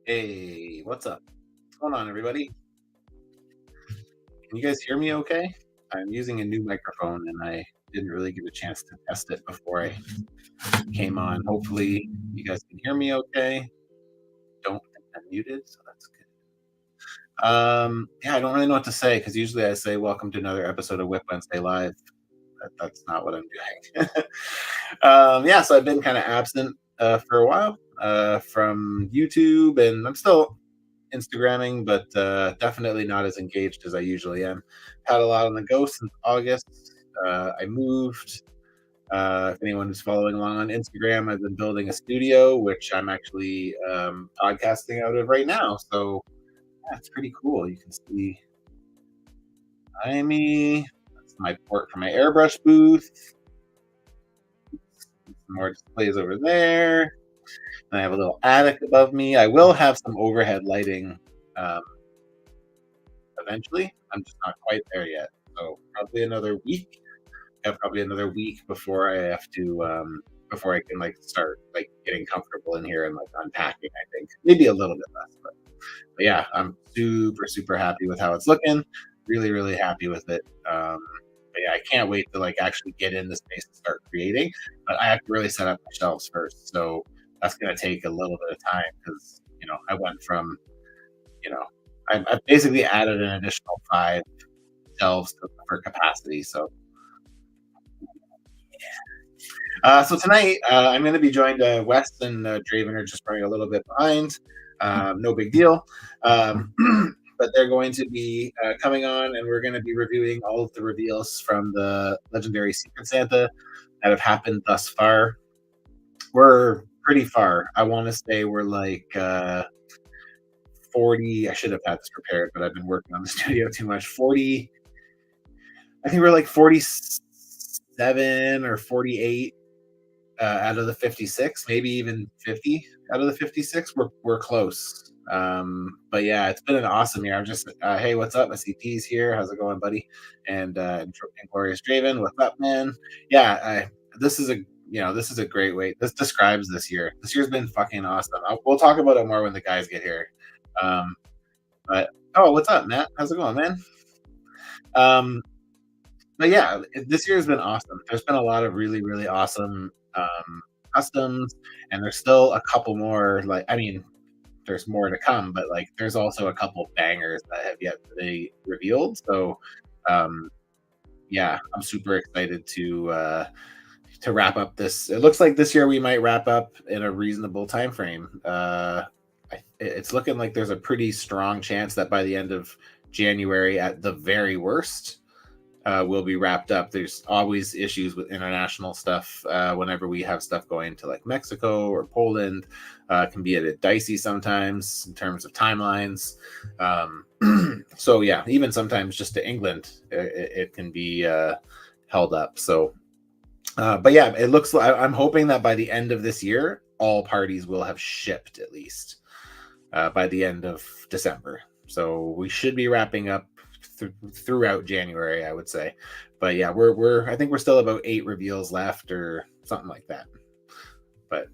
Hey, what's up? What's going on, everybody? Can you guys hear me okay? I'm using a new microphone and I didn't really get a chance to test it before I came on. Hopefully, you guys can hear me okay. Don't think I'm muted, so that's good. Yeah, I don't really know what to say because usually I say, Welcome to another episode of Whip Wednesday Live. That's not what I'm doing. Yeah, so I've been kind of absent for a while from YouTube, and I'm still Instagramming, but definitely not as engaged as I usually am. Had a lot on the go since August. I moved. If anyone is following along on Instagram, I've been building a studio, which I'm actually podcasting out of right now. So yeah, it's pretty cool. You can see behind me. That's my port for my airbrush booth. Some more displays over there. And I have a little attic above me. I will have some overhead lighting um, eventually. I'm just not quite there yet. So probably another week. I have probably another week before I have to before I can like start like getting comfortable in here and like unpacking. I think maybe a little bit less, but yeah, I'm super happy with how it's looking. Really happy with it. But yeah, I can't wait to like actually get in the space and start creating. But I have to really set up my shelves first, so that's going to take a little bit of time because I went from you know I've basically added an additional 5 shelves for capacity. So so tonight I'm going to be joined. Wes and Draven are just running a little bit behind. No big deal. Um, but they're going to be coming on, and we're going to be reviewing all of the reveals from the legendary Secret Santa that have happened thus far. We're pretty far. I want to say we're like 40. I should have had this prepared, but I've been working on the studio too much. 40. I think we're like 47 or 48 out of the 56, maybe even 50 out of the 56. We're close. But yeah, it's been an awesome year. I'm just hey, what's up? I see P's here. How's it going, buddy? And Glorious Draven, what's up, man? Yeah, this is a this is a great way. This describes this year. This year's been fucking awesome. We'll talk about it more when the guys get here. Um, but oh, what's up, Matt? How's it going, man? Um, but yeah, this year has been awesome. There's been a lot of really awesome customs, and there's still a couple more. Like, I mean, there's more to come, but like, there's also a couple bangers that have yet to be revealed. So, um, yeah, I'm super excited to wrap up this. It looks like this year we might wrap up in a reasonable time frame. It's looking like there's a pretty strong chance that by the end of January, at the very worst, will be wrapped up. There's always issues with international stuff whenever we have stuff going to like Mexico or Poland. Can be a bit dicey sometimes in terms of timelines. So yeah, even sometimes just to England, it can be held up. So, but yeah, it looks like I'm hoping that by the end of this year, all parties will have shipped at least by the end of December. So we should be wrapping up throughout January, I would say. But yeah, I think we're still about 8 reveals left or something like that. But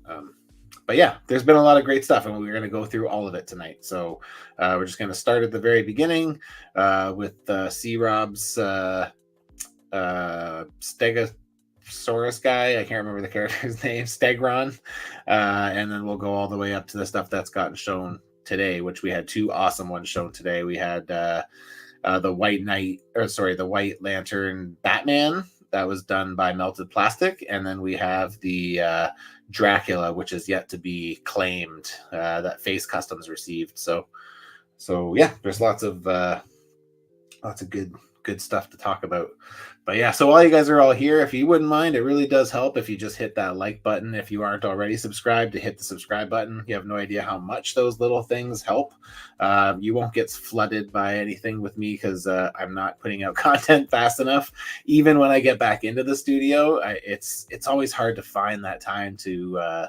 yeah, there's been a lot of great stuff, and we're going to go through all of it tonight. So we're just going to start at the very beginning with C Rob's Stegosaurus guy. I can't remember the character's name, Stegron, and then we'll go all the way up to the stuff that's gotten shown today, which we had 2 awesome ones shown today. We had the the White Lantern Batman that was done by Melted Plastic, and then we have the Dracula, which is yet to be claimed, that Face Customs received. So yeah, there's lots of good stuff to talk about. But yeah, so while you guys are all here, if you wouldn't mind, it really does help if you just hit that like button. If you aren't already subscribed, to hit the subscribe button. You have no idea how much those little things help. You won't get flooded by anything with me because I'm not putting out content fast enough. Even when I get back into the studio, it's always hard to find that time to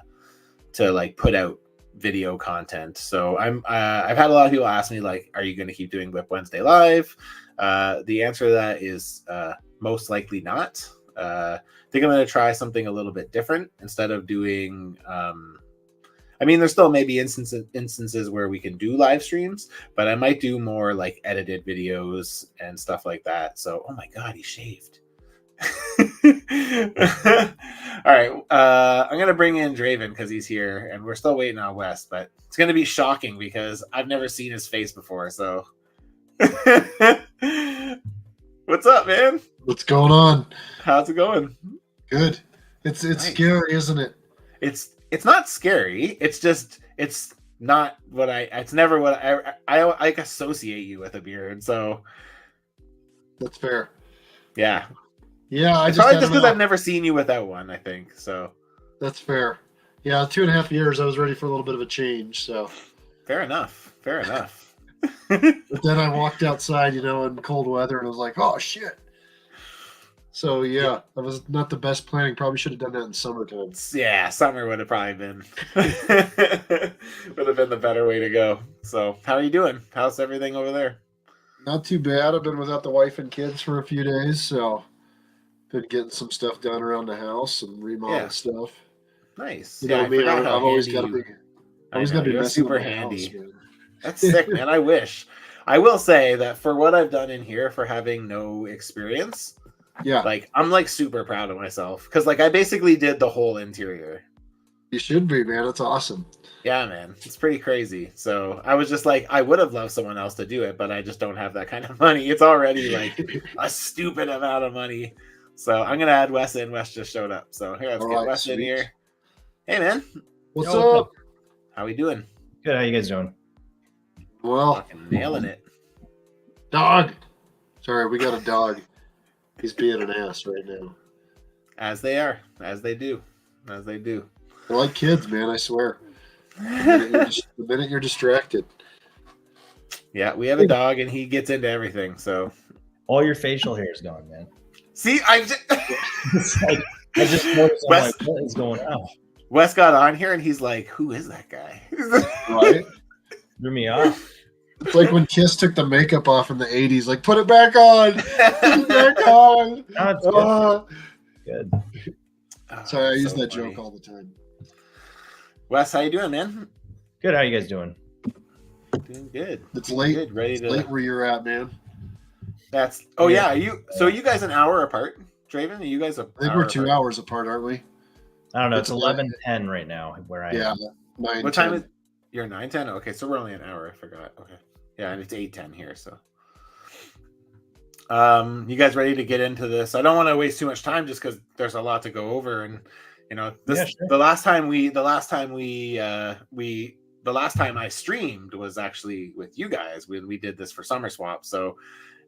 like put out video content. So I've had a lot of people ask me like, are you going to keep doing Whip Wednesday Live? The answer to that is most likely not. I think I'm going to try something a little bit different. Instead of doing I mean, there's still maybe instances where we can do live streams, but I might do more like edited videos and stuff like that. So, oh my God, he shaved. All right, I'm gonna bring in Draven because he's here, and we're still waiting on Wes. But it's gonna be shocking because I've never seen his face before. So, what's up, man? What's going on? How's it going? Good. It's Nice. scary, isn't it? It's not scary. It's just it's not what I. It's never what I like associate you with a beard. So That's fair. yeah. Yeah, It's probably just because I've never seen you without one, I think. So that's fair. Yeah, 2.5 years I was ready for a little bit of a change, so fair enough. Fair enough. but then I walked outside, in cold weather and I was like, oh shit. So yeah, that was not the best planning. Probably should have done that in summertime. Yeah, summer would have probably been would have been the better way to go. So how are you doing? How's everything over there? Not too bad. I've been without the wife and kids for a few days, so been getting some stuff done around the house and remodel stuff. Nice. You know yeah, me, I've always got to be messing super with my handy. house, man. That's sick, man. I wish. I will say that for what I've done in here for having no experience, like I'm like super proud of myself because like I basically did the whole interior. You should be, man. That's awesome. Yeah, man. It's pretty crazy. So I was just like, I would have loved someone else to do it, but I just don't have that kind of money. It's already like a stupid amount of money. So I'm gonna add Wes in. Wes just showed up. So here, let's get Wes in here. Hey, man. What's up? How we doing? Good. How you guys doing? Well, fucking nailing it. Dog. Sorry, we got a dog. He's being an ass right now. As they are. As they do. As they do. They're like kids, man. I swear. The minute you're distracted. Yeah, we have a dog, and he gets into everything. So all your facial hair is gone, man. See, I just noticed. Wes, like, what is going on? Wes got on here, and he's like, "Who is that guy?" Right? Threw me off. It's like when Kiss took the makeup off in the '80s. Like, put it back on. Put it back on. No, good. Sorry, I use that joke all the time. Wes, how you doing, man? Good. How you guys doing? Doing good. It's late. Good. Ready to late where you're at, man. That's. Oh yeah. Are you guys an hour apart, Draven? Are you guys? I think we're 2 hours apart, aren't we? I don't know. It's 11:10 right now where I am. Yeah. 9, what 10. time is? You're 9:10. Okay, so we're only an hour. I forgot. Okay. Yeah, and it's 8:10 here. So. You guys ready to get into this? I don't want to waste too much time just because there's a lot to go over, and the last time I streamed was actually with you guys when we did this for Summer Swap. So,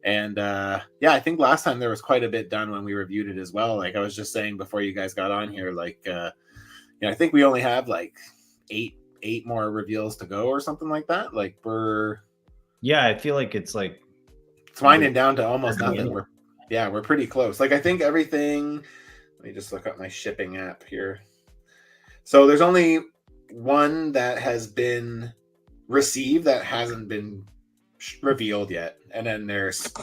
and I think last time there was quite a bit done when we reviewed it as well. Like I was just saying before you guys got on here, like I think we only have like eight more reveals to go or something like that. Like I feel like it's winding down to almost nothing. We're pretty close. Like I think everything. Let me just look up my shipping app here. So there's only one that has been received that hasn't been revealed yet. And then there's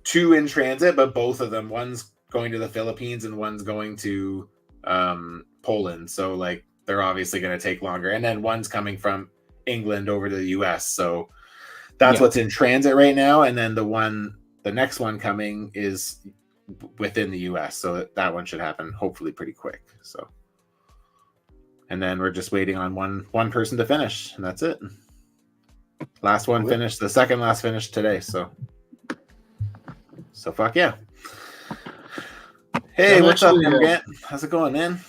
2 in transit, but both of them, one's going to the Philippines and one's going to Poland. So like they're obviously going to take longer. And then one's coming from England over to the US. So that's what's in transit right now. And then the next one coming is within the US, so that one should happen hopefully pretty quick. So, and then we're just waiting on one person to finish, and that's it. Last one finished, the second last finished today. So fuck yeah. Hey, what's up, Grant? How's it going, man?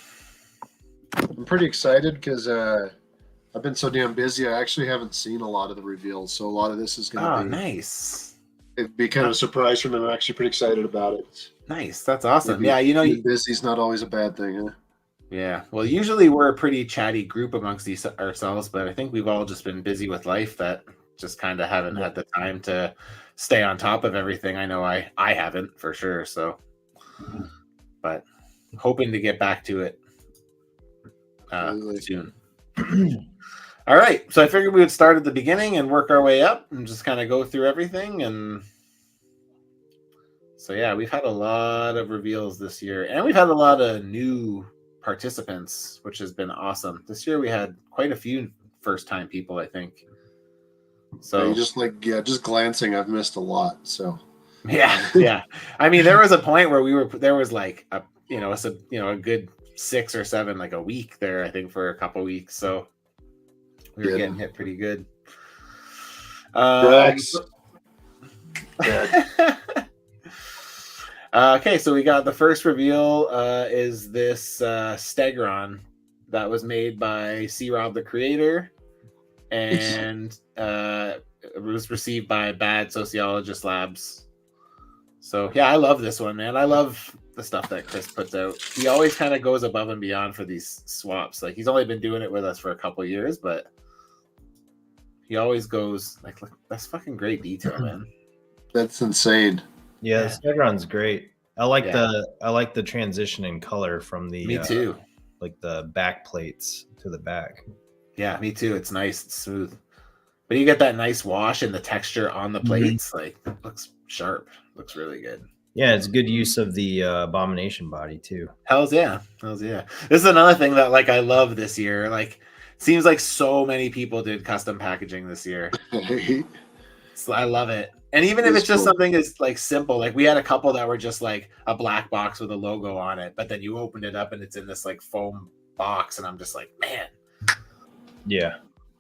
I'm pretty excited because I've been so damn busy. I actually haven't seen a lot of the reveals, so a lot of this is going to be nice. It'd be kind of a surprise for me. I'm actually pretty excited about it. Nice. That's awesome. Busy's not always a bad thing, huh? Yeah. Well, usually we're a pretty chatty group amongst ourselves, but I think we've all just been busy with life that just kind of haven't had the time to stay on top of everything. I know I haven't for sure. So, but hoping to get back to it soon. All right, so I figured we would start at the beginning and work our way up and just kind of go through everything. And so, yeah, we've had a lot of reveals this year, and we've had a lot of new participants, which has been awesome. This year we had quite a few first-time people, I think. So you just glancing, I've missed a lot. So yeah. I mean, there was a point where there was like a good 6 or 7 like a week there, I think, for a couple weeks. So we were getting hit pretty good. Okay, so we got the first reveal is this Stegron that was made by C-Rob the creator, and it was received by Bad Sociologist Labs. So yeah, I love this one, man. I love the stuff that Chris puts out. He always kind of goes above and beyond for these swaps. Like, he's only been doing it with us for a couple years, but he always goes like, look, that's fucking great detail, man. That's insane. Yeah, the Stegron's great. I like the transition in color from the me too. Like the back plates to the back. Yeah, me too. It's nice, it's smooth. But you get that nice wash and the texture on the plates. Like, it looks sharp. Looks really good. Yeah, it's good use of the Abomination body too. Hells yeah. This is another thing that like I love this year. Like, seems like so many people did custom packaging this year. So I love it. And even if it's just something as like simple, like we had a couple that were just like a black box with a logo on it, but then you opened it up and it's in this like foam box, and I'm just like, man. Yeah.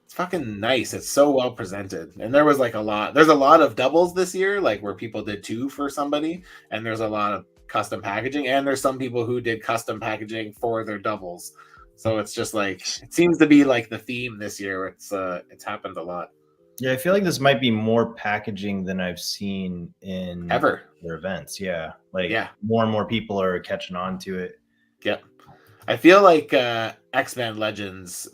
It's fucking nice. It's so well presented. And there's a lot of doubles this year, like where people did 2 for somebody, and there's a lot of custom packaging, and there's some people who did custom packaging for their doubles. So it's just like, it seems to be like the theme this year. It's happened a lot. Yeah, I feel like this might be more packaging than I've seen in ever their events. Yeah. Like more and more people are catching on to it. Yep. I feel like X-Men Legends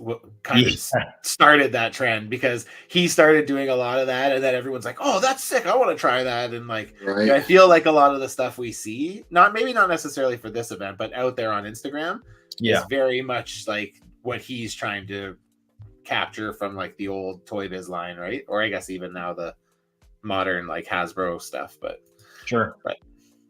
kind of started that trend, because he started doing a lot of that, and then everyone's like, oh, that's sick, I want to try that. And like, I feel like a lot of the stuff we see, maybe not necessarily for this event, but out there on Instagram, is very much like what he's trying to capture from like the old Toy Biz line, right? Or I guess even now the modern like Hasbro stuff. But sure. But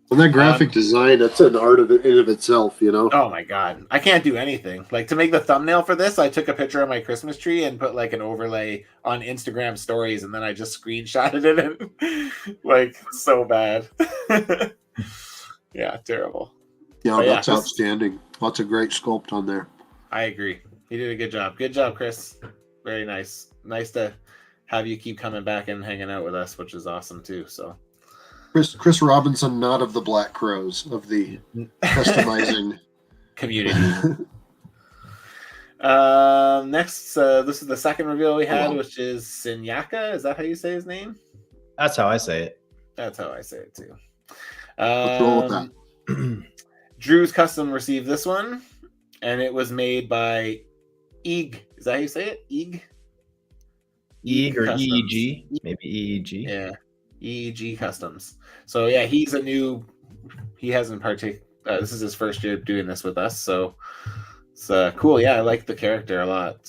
and that graphic design, that's an art in of itself, you know. Oh my god, I can't do anything. Like, to make the thumbnail for this, I took a picture of my Christmas tree and put like an overlay on Instagram stories, and then I just screenshotted it, and like, so bad. Yeah, terrible. Yeah, that's outstanding. Lots of great sculpt on there. I agree. You did a good job. Good job, Chris. Very nice. Nice to have you keep coming back and hanging out with us, which is awesome too. So, Chris Robinson, not of the Black Crows, of the customizing community. Next, this is the second reveal we had, which is Sinyaka. Is that how you say his name? That's how I say it. That's how I say it too. Let's roll with that. Drew's Custom received this one, and it was made by Eeg. Is that how you say it? Eeg? Eeg or EEG? Maybe EEG. Yeah. EEG Customs. So yeah, he hasn't this is his first year doing this with us, so it's cool. Yeah, I like the character a lot.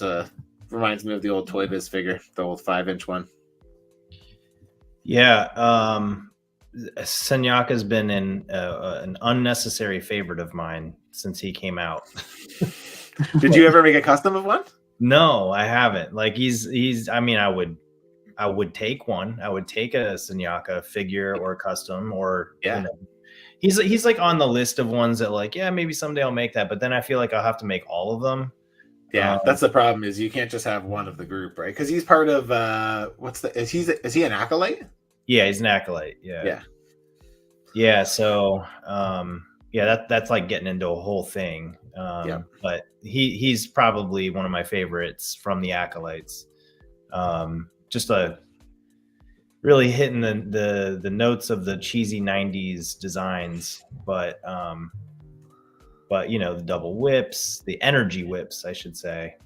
Reminds me of the old Toy Biz figure, the old 5-inch one. Yeah, Senyaka's been an unnecessary favorite of mine since he came out. Did you ever make a custom of one? No, I haven't. Like, he's. I mean, I would take one. I would take a Senyaka figure or a custom, or he's like on the list of ones that like, yeah, maybe someday I'll make that. But then I feel like I'll have to make all of them. Yeah, that's the problem, is you can't just have one of the group, right? Because he's part of is he an acolyte? Yeah, he's an acolyte. Yeah. So that's like getting into a whole thing. But he's probably one of my favorites from the acolytes. Just really hitting the notes of the cheesy 90s designs, but you know, the double whips, the energy whips, I should say,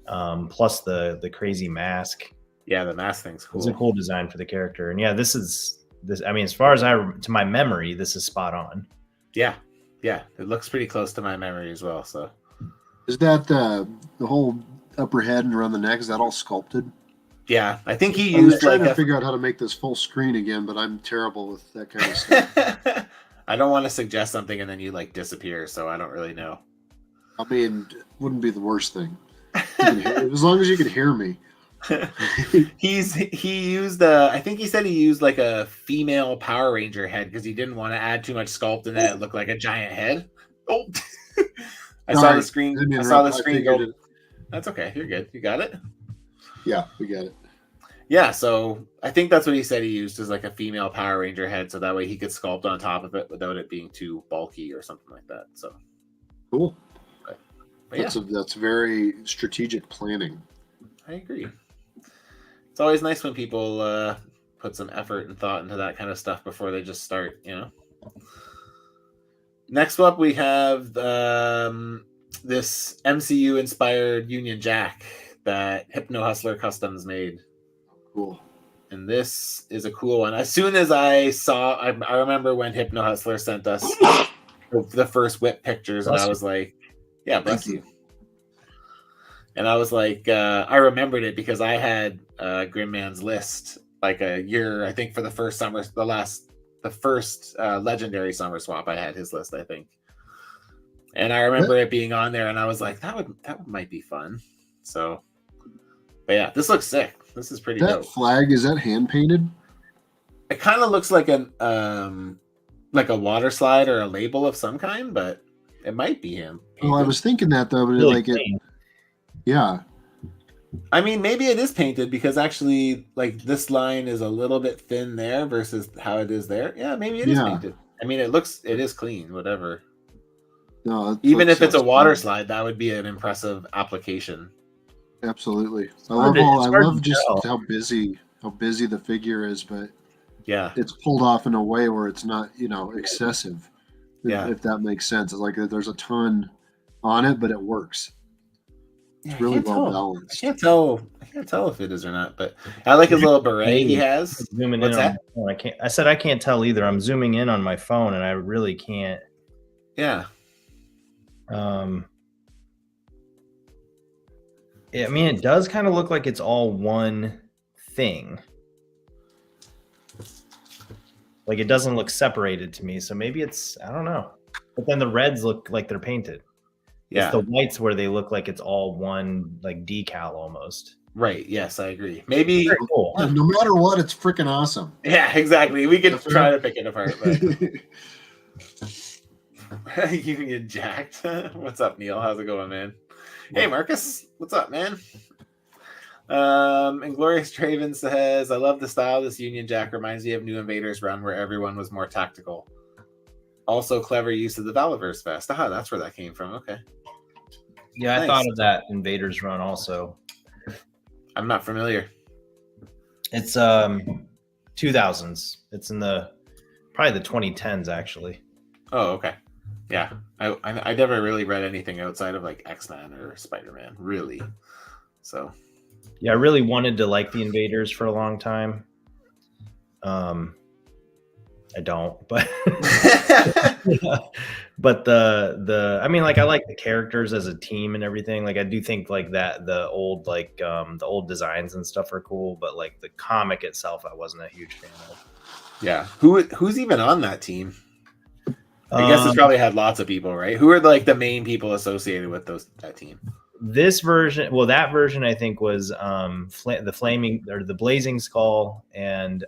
plus the crazy mask. Yeah, the mask thing's cool. It's a cool design for the character. And yeah, this. I mean, as far as to my memory, this is spot on. Yeah, it looks pretty close to my memory as well. So, is that the whole upper head and around the neck? Is that all sculpted? Yeah, I think he used trying to figure out how to make this full screen again, but I'm terrible with that kind of stuff. I don't want to suggest something and then you like disappear, so I don't really know. I mean, it wouldn't be the worst thing. As long as you could hear me. He used I think he said he used like a female Power Ranger head because he didn't want to add too much sculpt in it. It looked like a giant head. Oh, I saw the screen. I saw the screen go. That's okay. You're good. You got it. Yeah, we got it. Yeah, so I think that's what he said he used as like a female Power Ranger head, so that way he could sculpt on top of it without it being too bulky or something like that. So cool. But yeah. That's very strategic planning. I agree. It's always nice when people put some effort and thought into that kind of stuff before they just start, you know. Next up, we have this MCU-inspired Union Jack that Hypno Hustler Customs made. Cool. And this is a cool one. As soon as I saw, I remember when Hypno Hustler sent us the first whip pictures, and I was like, yeah, bless you. And I was like, I remembered it because I had Grim Man's list like a year, I think, for the first summer, the first legendary summer swap. I had his list, I think. And I remember it being on there, and I was like, that might be fun. So, but yeah, this looks sick. This is pretty dope. That flag, is that hand painted? It kind of looks like a water slide or a label of some kind, but it might be him. Oh, I was thinking that though, but yeah. I mean, maybe it is painted because actually, like, this line is a little bit thin there versus how it is there. Yeah, maybe it is painted. I mean, it is clean, whatever. No, even if it's a water slide, that would be an impressive application. Absolutely. I love just how busy the figure is, but yeah, it's pulled off in a way where it's not, excessive. Yeah. If that makes sense. It's like there's a ton on it, but it works. It's really well balanced. I can't tell if it is or not, but I like his little beret he has. Zooming in on my phone. I said I can't tell either. I'm zooming in on my phone and I really can't. Yeah. I mean, it does kind of look like it's all one thing. Like, it doesn't look separated to me, so maybe it's, I don't know. But then the reds look like they're painted. Yeah. It's the whites where they look like it's all one, like, decal almost. Right. Yes, I agree. Maybe. Very cool. No matter what, it's freaking awesome. Yeah, exactly. We could try to pick it apart. But... You can get jacked. What's up, Neil? How's it going, man? Hey, Marcus. What's up, man? Inglorious Draven says, I love the style. This Union Jack reminds me of New Invaders run where everyone was more tactical. Also, clever use of the Valiverse vest. Ah, that's where that came from. Okay. Yeah, nice. I thought of that Invaders run also. I'm not familiar. It's 2000s. It's in probably the 2010s actually. Oh, okay. Yeah, I never really read anything outside of like X-Men or Spider-Man, really. So. Yeah, I really wanted to like the Invaders for a long time. I don't, but but I mean, like, I like the characters as a team and everything. Like, I do think like that the old designs and stuff are cool, but like the comic itself, I wasn't a huge fan of. Yeah, who's even on that team? I guess it's probably had lots of people, right? Who are like the main people associated with that team? This version, well, that version I think was the flaming or the blazing skull and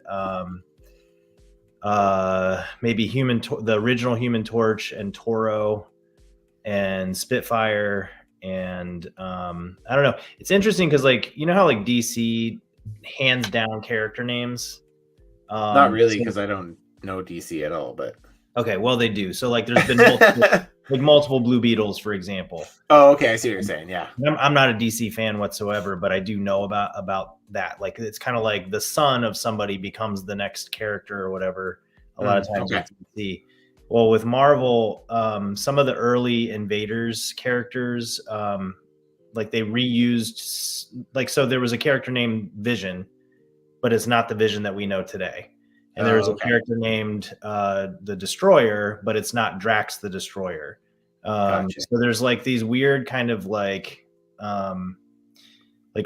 maybe the original Human Torch and Toro and Spitfire and I don't know. It's interesting because, like, you know how like DC hands down character names. Not really, because I don't know DC at all, but. Okay, well, they do. So, like, there's been multiple Blue Beetles, for example. Oh, okay, I see what you're saying. Yeah, I'm not a DC fan whatsoever, but I do know about that. Like, it's kind of like the son of somebody becomes the next character or whatever. A lot of times with DC. Well, with Marvel, some of the early Invaders characters, like they reused, like, so there was a character named Vision, but it's not the Vision that we know today. And there's a character named the Destroyer, but it's not Drax the Destroyer. Gotcha. So there's like these weird kind of like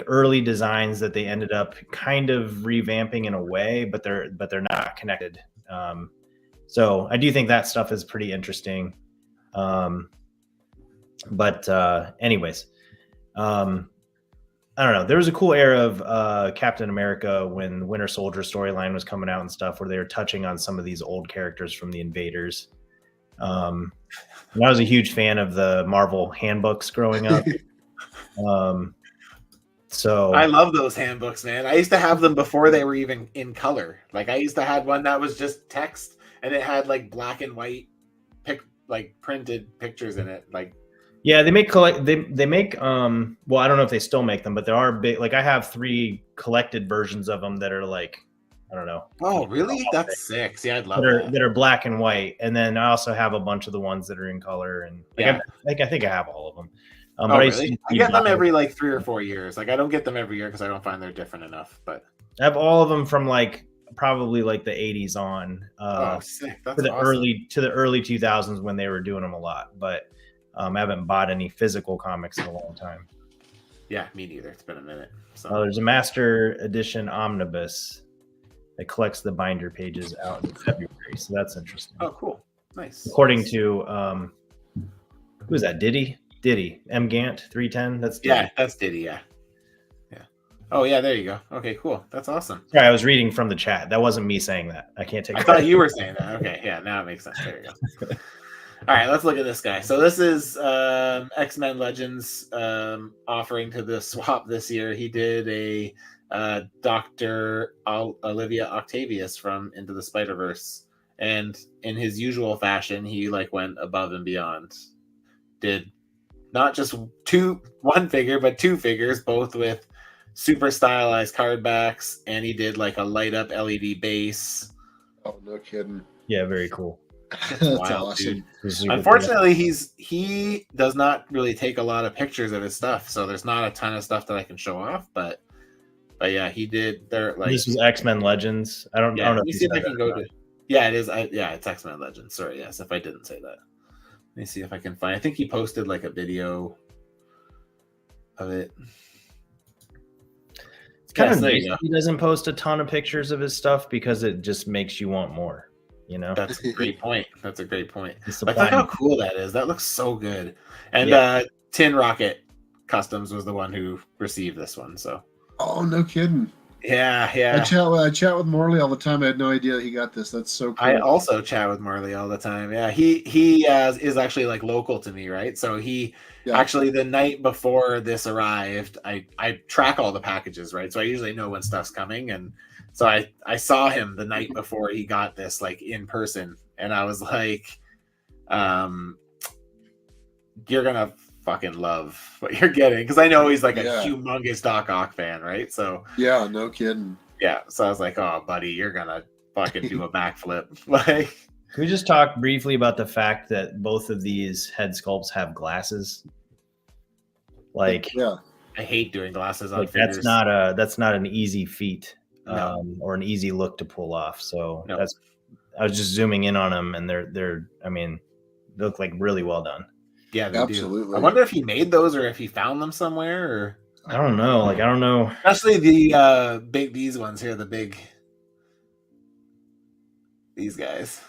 early designs that they ended up kind of revamping in a way, but they're not connected. So I do think that stuff is pretty interesting. But anyways, I don't know. There was a cool era of Captain America when Winter Soldier storyline was coming out and stuff, where they were touching on some of these old characters from the Invaders. And I was a huge fan of the Marvel handbooks growing up. So I love those handbooks, man. I used to have them before they were even in color. Like I used to have one that was just text, and it had like black and white, printed pictures in it. Like, yeah, they make they make well, I don't know if they still make them, but there are big, like I have 3 collected versions of them that are like, I don't know. oh really? That's sick. See, I'd love that. That are black and white, and then I also have a bunch of the ones that are in color, and like, Yeah. I think I have all of them. Oh, but really? I get them every like 3 or 4 years. Like I don't get them every year because I don't find they're different enough. But I have all of them from like probably like the 80s on. Oh, sick! That's to the awesome. early 2000s when they were doing them a lot, but I haven't bought any physical comics in a long time. Yeah, me neither. It's been a minute. So there's a Master Edition Omnibus that collects the binder pages out in February, so that's interesting. Oh, cool, nice. According to who is that? Diddy M Gant 310. That's Diddy. Yeah, that's Diddy. Yeah. Oh yeah, there you go. Okay, cool. That's awesome. Sorry, I was reading from the chat. That wasn't me saying that. I can't take. I thought you were saying that. Okay, yeah, now it makes sense. There you go. All right, let's look at this guy. So this is X-Men Legends offering to the swap this year. He did a Dr. Olivia Octavius from Into the Spider-Verse, and in his usual fashion, he like went above and beyond. Did not just one figure, but 2 figures, both with super stylized card backs, and he did like a light up LED base. Oh, no kidding. Yeah, very cool. That's wild, awesome. Dude. Unfortunately, he does not really take a lot of pictures of his stuff, so there's not a ton of stuff that I can show off. But yeah, he did. There, like this is X-Men Legends. I don't know. Let me see if I can go to. Yeah, it is. It's X-Men Legends. Sorry, yes, if I didn't say that. Let me see if I can find. I think he posted like a video of it. It's kind of nice. He doesn't post a ton of pictures of his stuff because it just makes you want more. You know, that's a great point. That's a great point. Like, look how cool that is. That looks so good. And Tin Rocket Customs was the one who received this one. So. Oh, no kidding. Yeah. I chat with Morley all the time. I had no idea he got this. That's so cool. I also chat with Morley all the time. Yeah, he is actually like local to me, right? So he actually the night before this arrived, I track all the packages, right? So I usually know when stuff's coming, and so I saw him the night before he got this, like in person, and I was like, you're gonna fucking love what you're getting, because I know he's like a humongous Doc Ock fan, right? So yeah, no kidding. Yeah, so I was like, oh buddy, you're gonna fucking do a backflip. Like, can we just talk briefly about the fact that both of these head sculpts have glasses? Like, yeah, I hate doing glasses on figures. That's not an easy feat or an easy look to pull off. So I was just zooming in on them, and they're I mean, they look like really well done. Yeah, they absolutely. Do. I wonder if he made those or if he found them somewhere. Or I don't know. Like, I don't know. Especially the these ones here, these guys.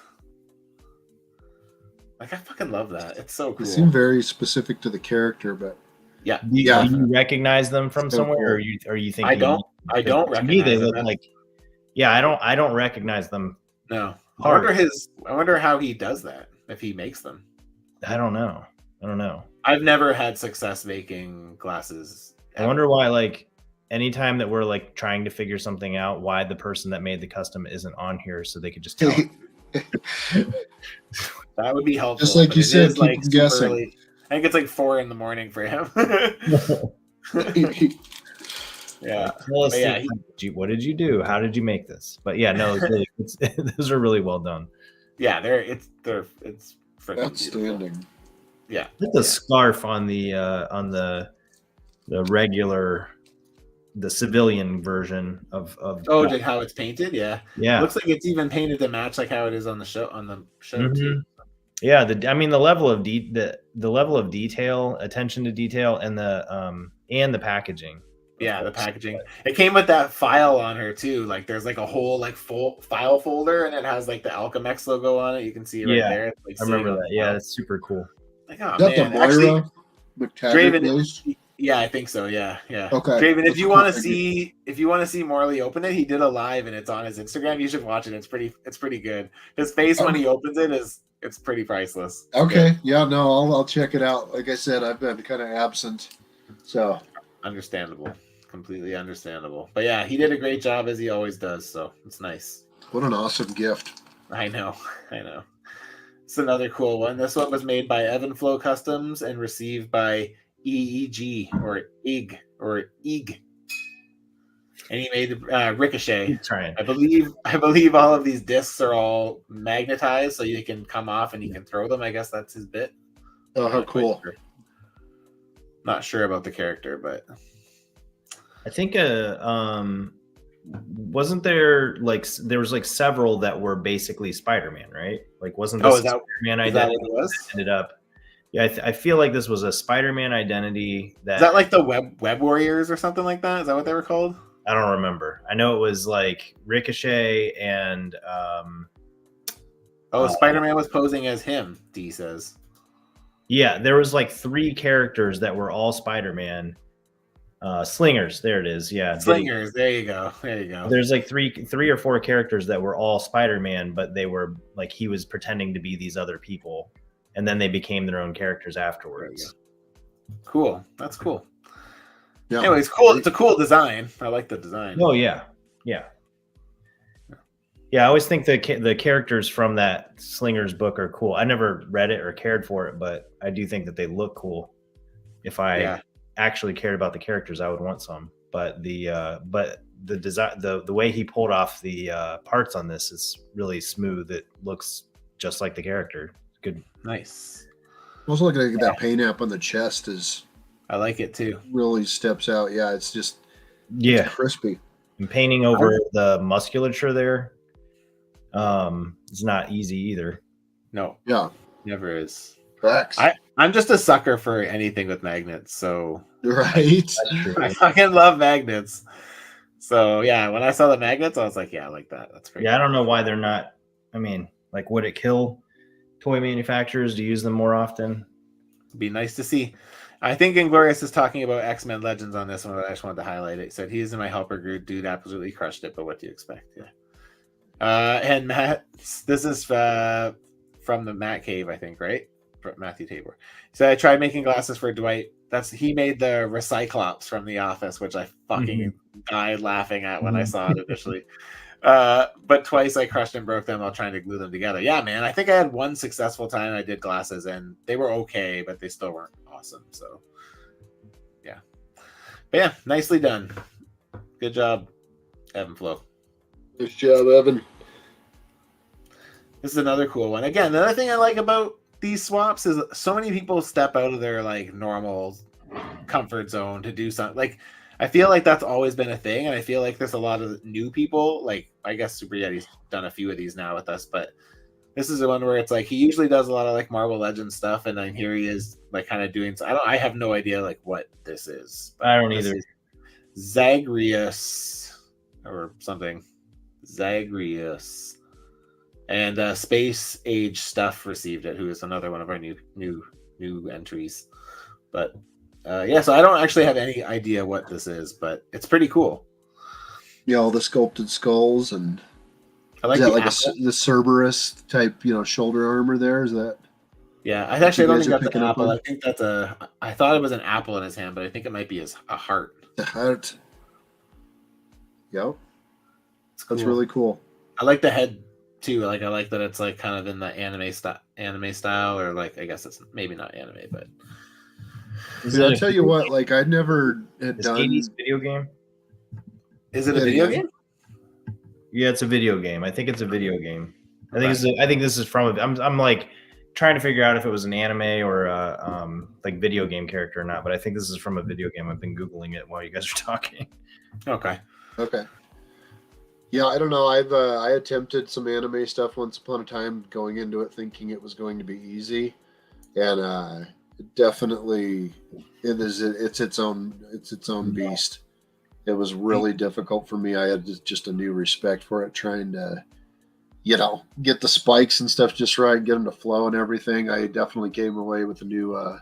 Like, I fucking love that. It's so cool. They seem very specific to the character, but yeah. Do you recognize them from somewhere, cool. or you think I don't recognize me, they look like. Yeah, I don't recognize them. No. I wonder how he does that, if he makes them. I don't know. I've never had success making glasses. Ever. I wonder why, like, anytime that we're like trying to figure something out, why the person that made the custom isn't on here so they could just tell. That would be helpful. Just like you said, keep like guessing. Early. I think it's like 4 a.m. for him. Yeah. What did you do? How did you make this? But yeah, no, those are really well done. Yeah, it's freaking outstanding. Beautiful. Yeah. Look at the scarf on the regular, the civilian version of how it's painted. Yeah. It looks like it's even painted to match like how it is on the show too. Yeah, the level of the level of detail, attention to detail, and the packaging. Yeah, the packaging. It came with that file on her too. Like, there's like a whole like full file folder, and it has like the Alchemex logo on it. You can see it right there. Like, I remember that. Yeah, it's super cool. Like, oh, is that man. the Moira McTaggart Draven, place? yeah, I think so. Yeah. Okay. Draven, That's if a you cool want to figure. see Morley open it, he did a live and it's on his Instagram. You should watch it. It's pretty good. His face when Oh, he opens it's pretty priceless. It's good. okay. Yeah, no, I'll check it out. Like I said, I've been kind of absent. So Understandable. Completely understandable. But yeah, he did a great job as he always does, so it's nice. what an awesome gift. I know. It's another cool one. This one was made by Evanflow Customs and received by EEG or EG or EG. And he made Ricochet. Keep trying. I believe all of these discs are all magnetized, so you can come off and you can throw them. I guess that's his bit. Oh, how cool. Not sure about the character, but I think wasn't there there was several that were basically Spider-Man, right? Like wasn't this Spider-Man identity that was? Ended up? Yeah, I feel like this was a Spider-Man identity Is that like the Web Warriors or something like that? Is that what they were called? I don't remember. I know it was like Ricochet and Spider-Man was posing as him, D says. Yeah, there was like 3 characters that were all Spider-Man. Slingers, there it is. Yeah, Slingers. There you go. There's like three or 4 characters that were all Spider-Man, but they were like he was pretending to be these other people, and then they became their own characters afterwards. Cool. That's cool. Yeah. Anyways, cool. It's a cool design. I like the design. Oh yeah. I always think the characters from that Slingers book are cool. I never read it or cared for it, but I do think that they look cool. If I actually cared about the characters, I would want some. But the design, the way he pulled off the parts on this is really smooth. It looks just like the character. Good. Nice. I was looking at that paint app on the chest I like it too. Really steps out. Yeah, it's just it's crispy. And painting over the musculature there it's not easy either. No. Yeah. Never is. Facts. I'm just a sucker for anything with magnets, so right. I fucking love magnets. So yeah, when I saw the magnets, I was like, yeah, I like that. That's pretty cool. I don't know why they're not. I mean, like, would it kill toy manufacturers to use them more often? It'd be nice to see. I think Inglorious is talking about X-Men Legends on this one, but I just wanted to highlight it. He said he's in my helper group. Dude absolutely crushed it, but what do you expect? Yeah. And Matt, this is from the Matt Cave, I think, right? Matthew Tabor. He said I tried making glasses for Dwight. He made the Recyclops from The Office, which I fucking died laughing at when I saw it initially. But twice I crushed and broke them while trying to glue them together. Yeah, man. I think I had one successful time I did glasses, and they were okay, but they still weren't awesome. So, yeah. But yeah, nicely done. Good job, Evanflow. Nice job, Evan. This is another cool one. Again, the other thing I like about these swaps is so many people step out of their like normal comfort zone to do something. Like, I feel like that's always been a thing, and I feel like there's a lot of new people. Like, I guess Super Yeti's done a few of these now with us, but this is the one where it's like he usually does a lot of like Marvel Legends stuff, and then here he is like kind of doing. I have no idea like what this is. I don't either. Zagreus or something. Zagreus. And Space Age Stuff received it, who is another one of our new entries. But so I don't actually have any idea what this is, but it's pretty cool. Yeah, all the sculpted skulls, and I like is that like the Cerberus type, shoulder armor there? Is that? Yeah, I don't think that's an apple. I think that's I thought it was an apple in his hand, but I think it might be a heart. The heart. Yep. Cool. That's really cool. I like the head too. Like, I like that it's like kind of in the anime style, or like, I guess it's maybe not anime, but I tell you what, like I never had done 80s video game. Is it a video game? Yeah, it's a video game. I think it's a video game. I think this is from. I'm like trying to figure out if it was an anime or like video game character or not. But I think this is from a video game. I've been Googling it while you guys are talking. Okay. Yeah, I don't know. I attempted some anime stuff once upon a time, going into it thinking it was going to be easy, and definitely it's its own beast. It was really difficult for me. I had just a new respect for it, trying to get the spikes and stuff just right, get them to flow and everything. I definitely came away with a new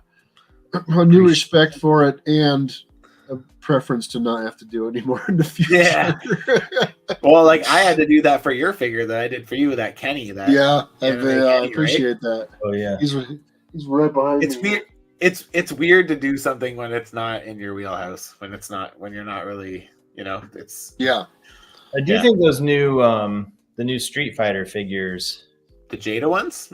a new respect for it and a preference to not have to do anymore in the future. Yeah. Well, like I had to do that for your figure that I did for you with that Kenny. That I appreciate that. Oh yeah, he's right behind it's me. weird. It's weird to do something when it's not in your wheelhouse. When you're not really, it's I do think those new the new Street Fighter figures, the Jada ones.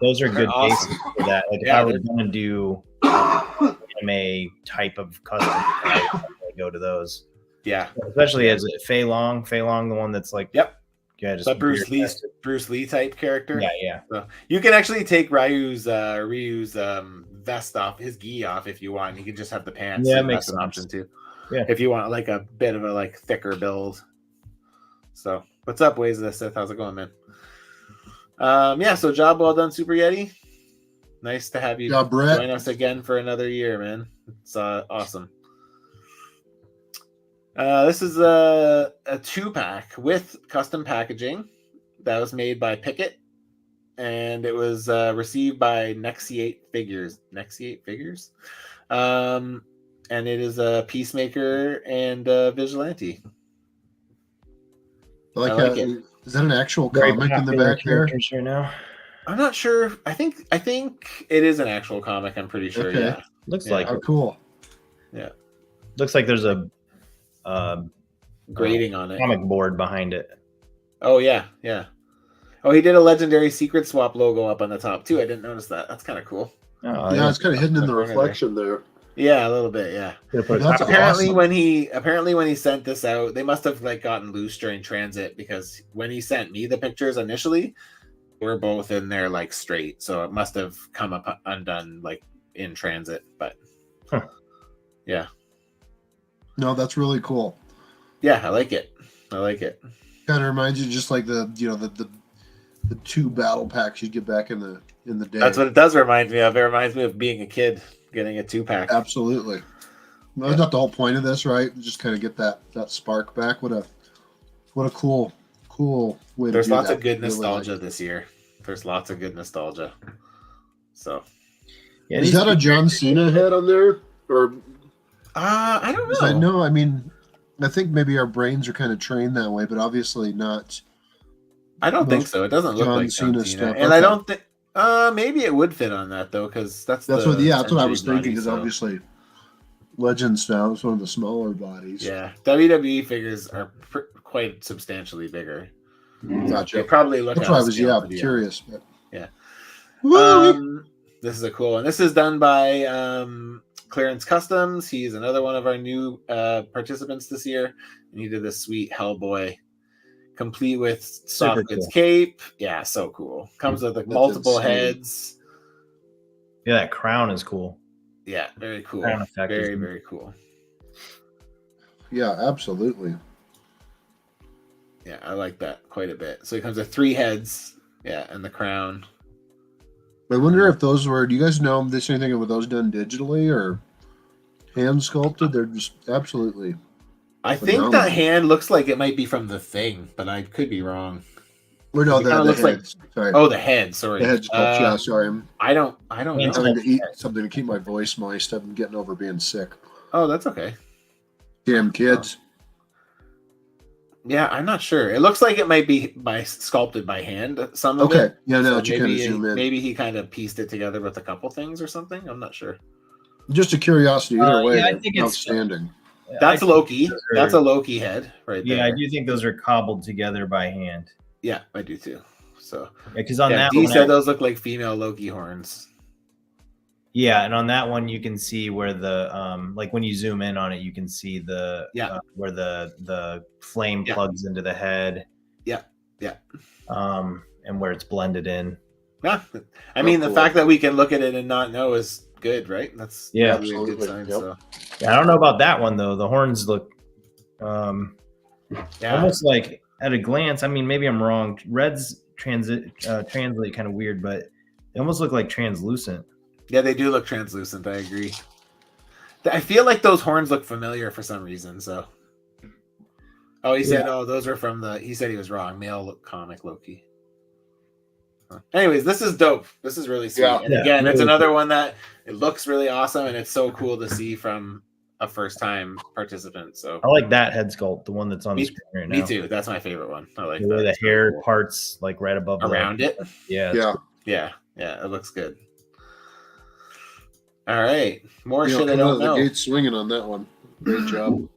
Those are good awesome. bases for that. Like if I were going to do anime type of custom, I go to those. Yeah, especially as Fei Long, the one that's like just the Bruce Lee type character. Yeah. So you can actually take Ryu's vest off, his gi off if you want. You can just have the pants. Yeah, so makes that's an option too. Yeah, if you want like a bit of a thicker build. So what's up, Ways of the Sith? How's it going, man? So job well done, Super Yeti. Nice to have you join us again for another year, man. It's awesome. This is a 2-pack with custom packaging that was made by Pickett, and it was received by Nexiate Figures. And it is a Peacemaker and Vigilante. I like it. Is that an actual comic in the back there? Right now? I'm not sure. I think it is an actual comic. I'm pretty sure. Okay. Yeah. Looks like it. Cool. Yeah. Looks like there's a grading on it. Comic board behind it. Oh yeah. Oh, he did a legendary secret swap logo up on the top too. I didn't notice that. That's kind of cool. Oh, yeah, it's kind of hidden in the reflection there. Yeah, a little bit. Yeah. Apparently, when he sent this out, they must have gotten loose during transit, because when he sent me the pictures initially, we're both in there straight, so it must have come up undone in transit. But yeah. No, that's really cool. Yeah, I like it. Kind of reminds you just like the the 2 battle packs you get back in the day. That's what it does remind me of. It reminds me of being a kid getting a 2-pack. Absolutely. Well, that's not the whole point of this, right? Just kind of get that spark back. What a cool way. There's lots of good nostalgia this year. There's lots of good nostalgia. So, is that a John Cena head on there, or? I don't know. No, I mean, I think maybe our brains are kind of trained that way, but obviously not. I don't think so. It doesn't look like John Cena stuff. And I don't think. Maybe it would fit on that though, because that's what I was thinking. Because obviously, Legends now is one of the smaller bodies. Yeah, WWE figures are quite substantially bigger. Gotcha. They probably look. That's why I was curious. But... Yeah. This is a cool one. This is done by Clearance Customs. He's another one of our new participants this year, and he did this sweet Hellboy, complete with soft goods cape. Yeah, so cool. Comes with multiple heads. Yeah, that crown is cool. Yeah, very cool. Very, very cool. Yeah, absolutely. Yeah, I like that quite a bit. So it comes with 3 heads. Yeah, and the crown. I wonder if those were. Do you guys know if there's anything with those done digitally or hand sculpted? They're just absolutely. I think that hand looks like it might be from The Thing, but I could be wrong. Or no, the looks heads. Sorry. Oh, the head. Sorry. The head sculpt. Yeah, sorry. I don't know. I'm having to eat something to keep my voice moist. I'm getting over being sick. Oh, that's okay. Damn kids. Yeah, I'm not sure. It looks like it might be sculpted by hand. Some of it. Yeah, no, so maybe he kind of pieced it together with a couple things or something. I'm not sure. Just a curiosity. Either way, I think it's outstanding. That's Loki. That's a Loki head right there. Yeah, I do think those are cobbled together by hand. Yeah, I do too. So because on that D one, said those look like female Loki horns. Yeah, and on that one you can see where the like when you zoom in on it, you can see the where the flame plugs into the head. Yeah. And where it's blended in. Yeah, I mean the fact that we can look at it and not know is good, right? That's really a good sign. So. Yeah, I don't know about that one though. The horns look almost like at a glance. I mean, maybe I'm wrong. Reds translate kind of weird, but they almost look like translucent. Yeah, they do look translucent. I agree. I feel like those horns look familiar for some reason. So, he said, those are from the. He said he was wrong. Male comic Loki. Anyways, this is dope. This is really sweet. Yeah. And again, it's another one that it looks really awesome, and it's so cool to see from a first-time participant. So I like that head sculpt, the one that's on the screen right now. Me too. That's my favorite one. I like the way that. the It's really hair cool. parts like right above around it. Yeah. Yeah. Cool. Yeah. It looks good. All right. More You know, shit I coming out don't of the know. gate swinging on that one. Great job.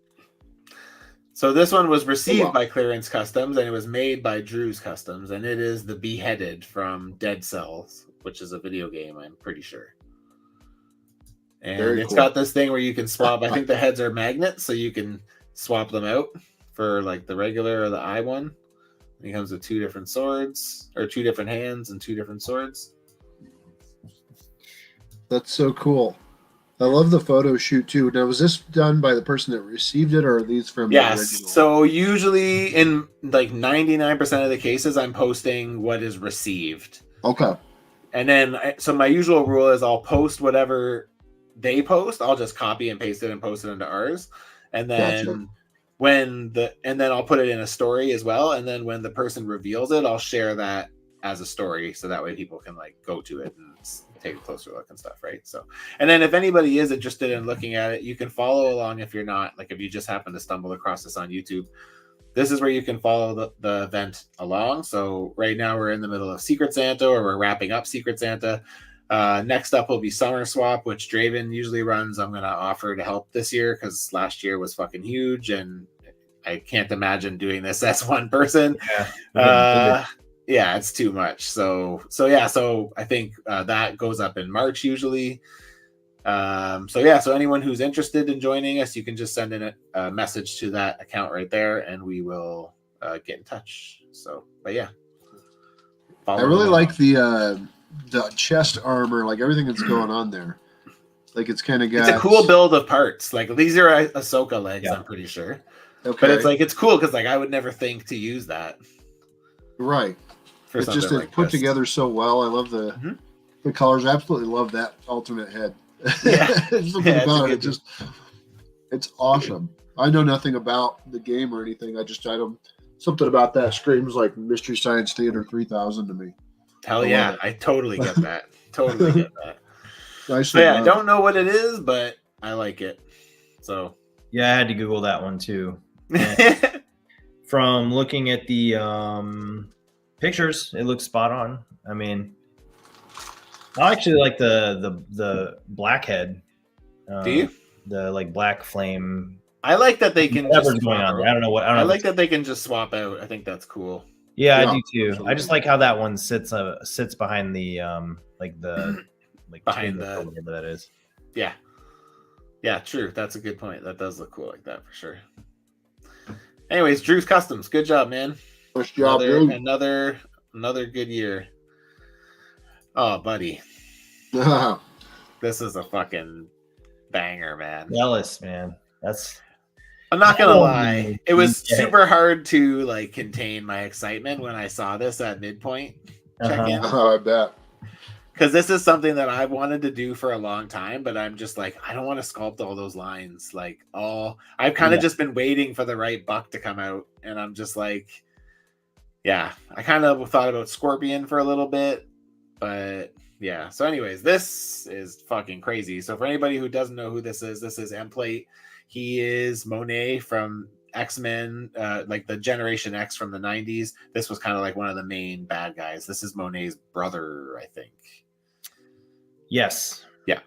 So this one was received by Clearance Customs, and it was made by Drew's Customs, and it is the Beheaded from Dead Cells, which is a video game, I'm pretty sure. And Very it's cool. got this thing where you can swap. I think the heads are magnets, so you can swap them out for like the regular or the eye one. And he comes with 2 different swords, or 2 different hands and 2 different swords. That's so cool. I love the photo shoot too. Now, was this done by the person that received it, or are these from the original? So usually in like 99% of the cases, I'm posting what is received. Okay. And then, so my usual rule is I'll post whatever they post. I'll just copy and paste it and post it into ours. And then then I'll put it in a story as well. And then when the person reveals it, I'll share that as a story. So that way people can like go to it and take a closer look and stuff. Right. So, and then if anybody is interested in looking at it, you can follow along. If you're not, like, if you just happen to stumble across this on YouTube, this is where you can follow the event along. So right now we're in the middle of Secret Santa, or we're wrapping up Secret Santa. Next up will be Summer Swap, which Draven usually runs. I'm going to offer to help this year because last year was fucking huge, and I can't imagine doing this as one person. Yeah, it's too much. So I think that goes up in March usually. So anyone who's interested in joining us, you can just send in a message to that account right there, and we will get in touch. So, but yeah, I really like the chest armor, like everything that's going on there. Like it's kind of got. It's a cool build of parts. Like these are Ahsoka legs, I'm pretty sure. Okay. But it's like it's cool because like I would never think to use that. Right. It's just like put together so well. I love the colors. I absolutely love that alternate head. Yeah. Something about it. It's awesome. I know nothing about the game or anything. I don't. Something about that screams like Mystery Science Theater 3000 to me. Hell yeah, I totally get that. Totally get that. Nice. I don't know what it is, but I like it. So yeah, I had to Google that one too. From looking at the pictures, it looks spot on. I mean, I actually like the black head. Do you? The like black flame. I like that they can just going on there. I don't know what. I like that they can just swap out. I think that's cool. Yeah, I do too. Absolutely. I just like how that one sits behind the behind the whatever that is. Yeah, true. That's a good point. That does look cool like that for sure. Anyways, Drew's Customs, good job, man. Nice job, another good year. Oh, buddy, this is a fucking banger, man. Jealous, man. I'm not gonna lie. It was super hard to like contain my excitement when I saw this at midpoint check-in. I bet. Because this is something that I've wanted to do for a long time, but I'm just like, I don't want to sculpt all those lines. Like, I've kind of just been waiting for the right buck to come out, and I'm just like, yeah. I kind of thought about Scorpion for a little bit, but yeah. So, anyways, this is fucking crazy. So, for anybody who doesn't know who this is M-Plate. He is Monet from X-Men, like the Generation X from the 90s. This was kind of like one of the main bad guys. This is Monet's brother, I think. Yes. Yeah.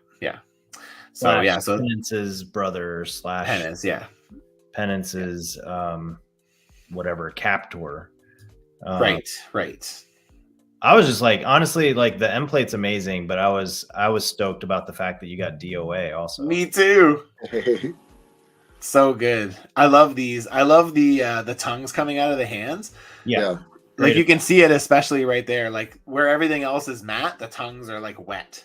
So so Penance's brother / Penance, yeah. Penance's whatever captor. Right. I was just like, honestly, like the M-Plate's amazing, but I was stoked about the fact that you got DOA also. Me too. So good. I love these. I love the tongues coming out of the hands. Yeah. Like you can see it especially right there. Like where everything else is matte, the tongues are like wet.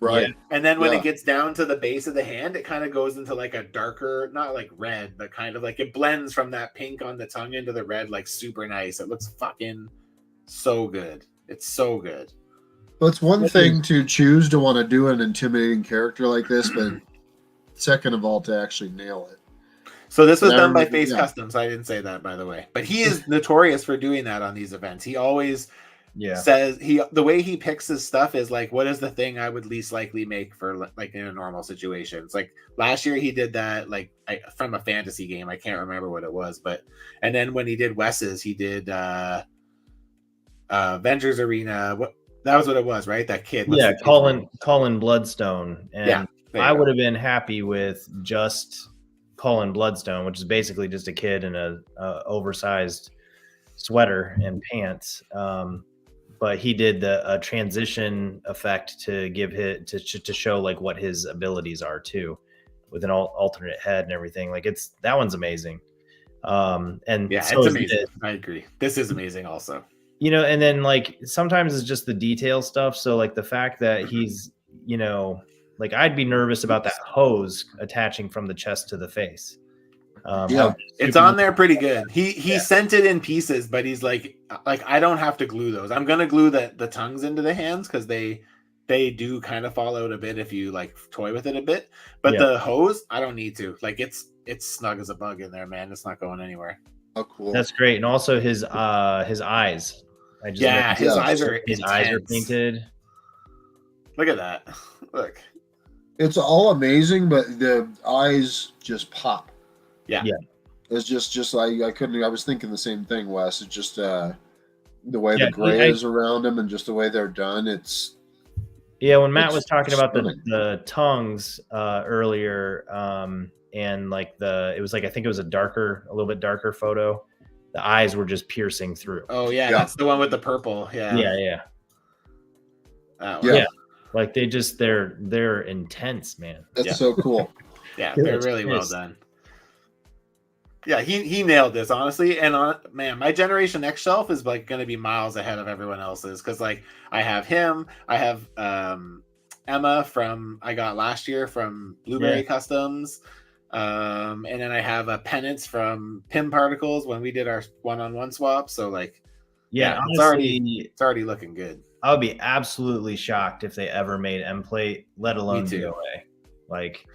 Right. Yeah. And then when it gets down to the base of the hand, it kind of goes into like a darker, not like red, but kind of like it blends from that pink on the tongue into the red, like super nice. It looks fucking so good. It's so good. Well, it's one thing to choose to want to do an intimidating character like this, but second of all, to actually nail it. So this was done by Face Customs. I didn't say that, by the way. But he is notorious for doing that on these events. He always says the way he picks his stuff is like, what is the thing I would least likely make for like in a normal situation? It's like last year he did that like from a fantasy game. I can't remember what it was, and then when he did Wes's, he did Avengers Arena. That was what it was, right? That kid. Colin Bloodstone. And I would have been happy with just Colin Bloodstone, which is basically just a kid in a oversized sweater and pants. But he did a transition effect to give it to show like what his abilities are too, with an alternate head and everything. Like that one's amazing. And so it's amazing. I agree. This is amazing also. You know, and then like sometimes it's just the detail stuff. So like the fact that he's, you know, like I'd be nervous about that hose attaching from the chest to the face. It's on there pretty good. He sent it in pieces, but he's like I don't have to glue those. I'm gonna glue the tongues into the hands because they do kind of fall out a bit if you like toy with it a bit. But the hose, I don't need to. Like it's snug as a bug in there, man. It's not going anywhere. Oh, cool. That's great. And also his eyes. His eyes are painted. Look at that. Look. It's all amazing, but the eyes just pop. Yeah. It's just I was thinking the same thing, Wes. It's just the way the gray is around them and just the way they're done. When Matt was talking about the tongues earlier, and like it was like I think it was a little bit darker photo. The eyes were just piercing through. Oh yeah, that's the one with the purple. Yeah. Like they're intense, man. That's so cool. Yeah, they're really well done. Yeah, he nailed this, honestly. And man, my Generation X shelf is like going to be miles ahead of everyone else's because like I have him, I have Emma I got last year from Blueberry Customs, and then I have a Penance from Pim Particles when we did our one-on-one swap. So like, honestly, it's already looking good. I would be absolutely shocked if they ever made M plate, let alone DOA. Like.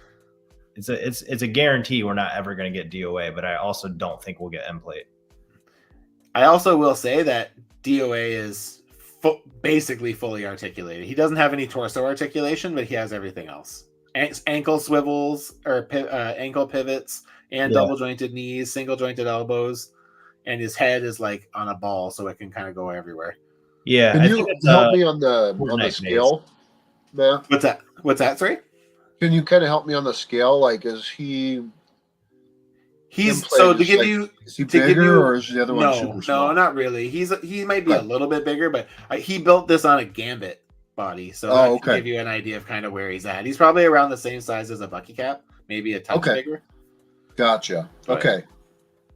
It's a guarantee we're not ever going to get DOA, but I also don't think we'll get M plate. I also will say that DOA is basically fully articulated. He doesn't have any torso articulation, but he has everything else: ankle swivels or ankle pivots, and double jointed knees, single jointed elbows, and his head is like on a ball, so it can kind of go everywhere. Yeah, can you help me on the scale? Yeah. What's that? Sorry. Can you kind of help me on the scale? Like, is he? He's so to give you. Is he bigger or is the other one super small? No, not really. He might be a little bit bigger, but he built this on a Gambit body, so that can give you an idea of kind of where he's at. He's probably around the same size as a Bucky Cap, maybe a touch bigger. Gotcha. Okay.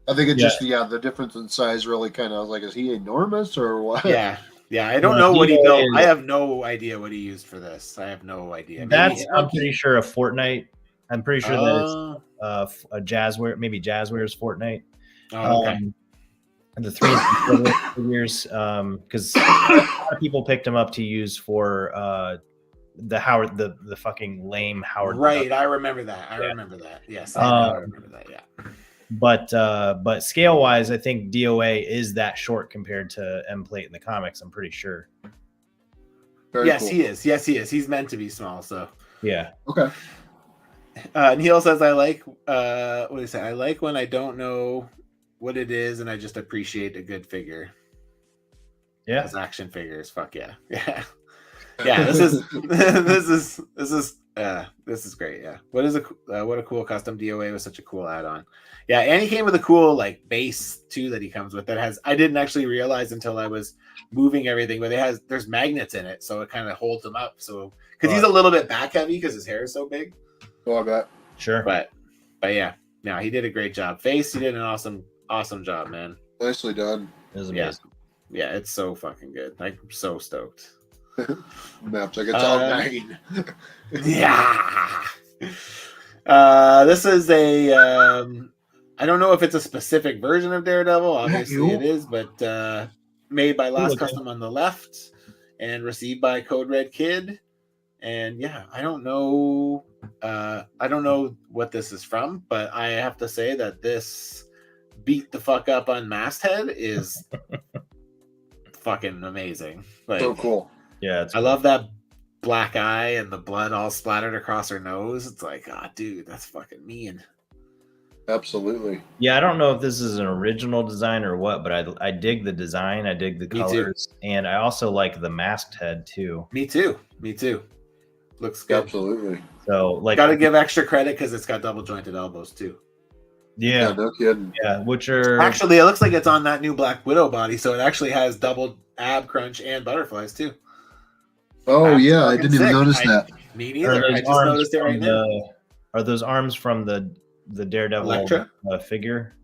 I think it just the difference in size really kind of. I was like, is he enormous or what? Yeah, I don't know what he built. I have no idea what he used for this. I have no idea. I'm pretty sure a Fortnite. I'm pretty sure that it's a Jazzware, maybe Jazzware's Fortnite. The 3 figures, because a lot of people picked them up to use for the fucking lame Howard. Right, I remember that. I remember that. Yes, I remember that. Yeah. But scale wise, I think DOA is that short compared to M plate in the comics. I'm pretty sure. Very cool. He is. Yes, he is. He's meant to be small. So yeah. Okay. Neil says, "I like what do you say? I like when I don't know what it is, and I just appreciate a good figure." Yeah. As action figures. Fuck yeah. Yeah. This is great. Yeah. What a cool custom DOA with such a cool add-on. Yeah, and he came with a cool like base too that he comes with that has. I didn't actually realize until I was moving everything, but there's magnets in it, so it kind of holds him up. So because he's a little bit back heavy because his hair is so big. Oh, I bet. Sure. But yeah, no, he did a great job. Face, he did an awesome job, man. Nicely done. It was amazing. Yeah, it's so fucking good. I'm so stoked. Maps like it's all 9. Yeah. This is a I don't know if it's a specific version of Daredevil. Obviously it is, but made by Last Custom on the left and received by Code Red Kid. And yeah, I don't know what this is from, but I have to say that this beat the fuck up on Masthead is fucking amazing. Like, So cool. Yeah, I love that black eye and the blood all splattered across her nose. It's like, ah, dude, that's fucking mean. Absolutely. Yeah, I don't know if this is an original design or what, but I dig the design. I dig the colors, and I also like the masked head too. Me too. Looks good. Absolutely. So, like, got to give extra credit because it's got double jointed elbows too. Yeah, no kidding. Yeah, which are actually, it looks like it's on that new Black Widow body, so it actually has double ab crunch and butterflies too. Oh That's yeah, I didn't even notice that. Me neither. I just noticed it right now. Are those arms from the Daredevil Elektra? Figure?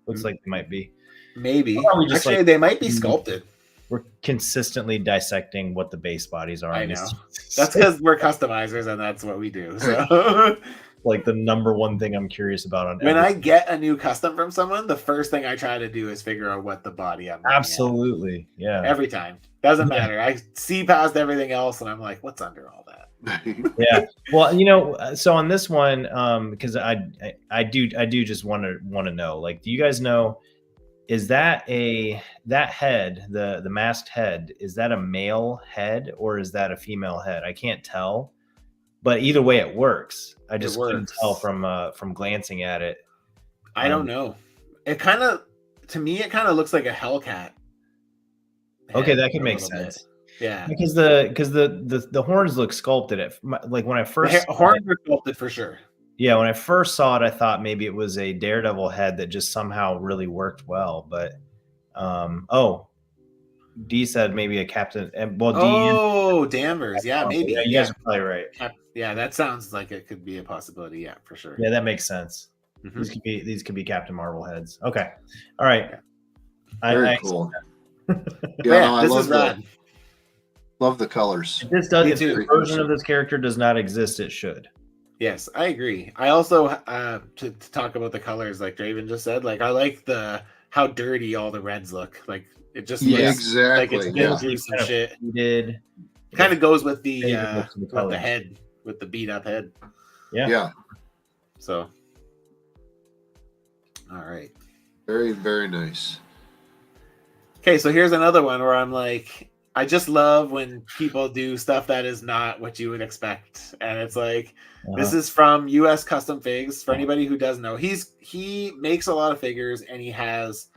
Looks like they might be. Maybe. Actually, they might be sculpted. We're consistently dissecting what the base bodies are. I know. That's because we're customizers, and that's what we do. So, like, the number one thing I'm curious about on when I get a new custom from someone, the first thing I try to do is figure out what the body I'm absolutely at. Yeah, every time. Doesn't matter. I see past everything else, and I'm like, what's under all that? Yeah. Well, you know, so on this one, because I do just want to know, like, do you guys know, is that head, the masked head, is that a male head or is that a female head? I can't tell, but either way it works. I just couldn't tell from glancing at it. I don't know. It kind of, to me, it kind of looks like a Hellcat. Okay, that could make sense. Yeah, because the horns look sculpted. Like when I first horns are sculpted for sure. Yeah, when I first saw it, I thought maybe it was a Daredevil head that just somehow really worked well. But D said maybe a Captain. Well, Danvers. Yeah, maybe. Yeah, you guys are probably right. Yeah, that sounds like it could be a possibility. Yeah, for sure. Yeah, that makes sense. Mm-hmm. These could be Captain Marvel heads. Okay, all right. Very cool. Yeah, this is rad. Love the colors. If this if the version of this character does not exist, it should. Yes, I agree. I also to talk about the colors, like Draven just said, like I like how dirty all the reds look. Like it just looks exactly like it's been through some shit. Kind of goes with the head, with the beat up head. Yeah. So, all right. Very, very nice. Okay, so here's another one where I'm like, I just love when people do stuff that is not what you would expect. And it's like, this is from US Custom Figs. For anybody who doesn't know, he makes a lot of figures, and he has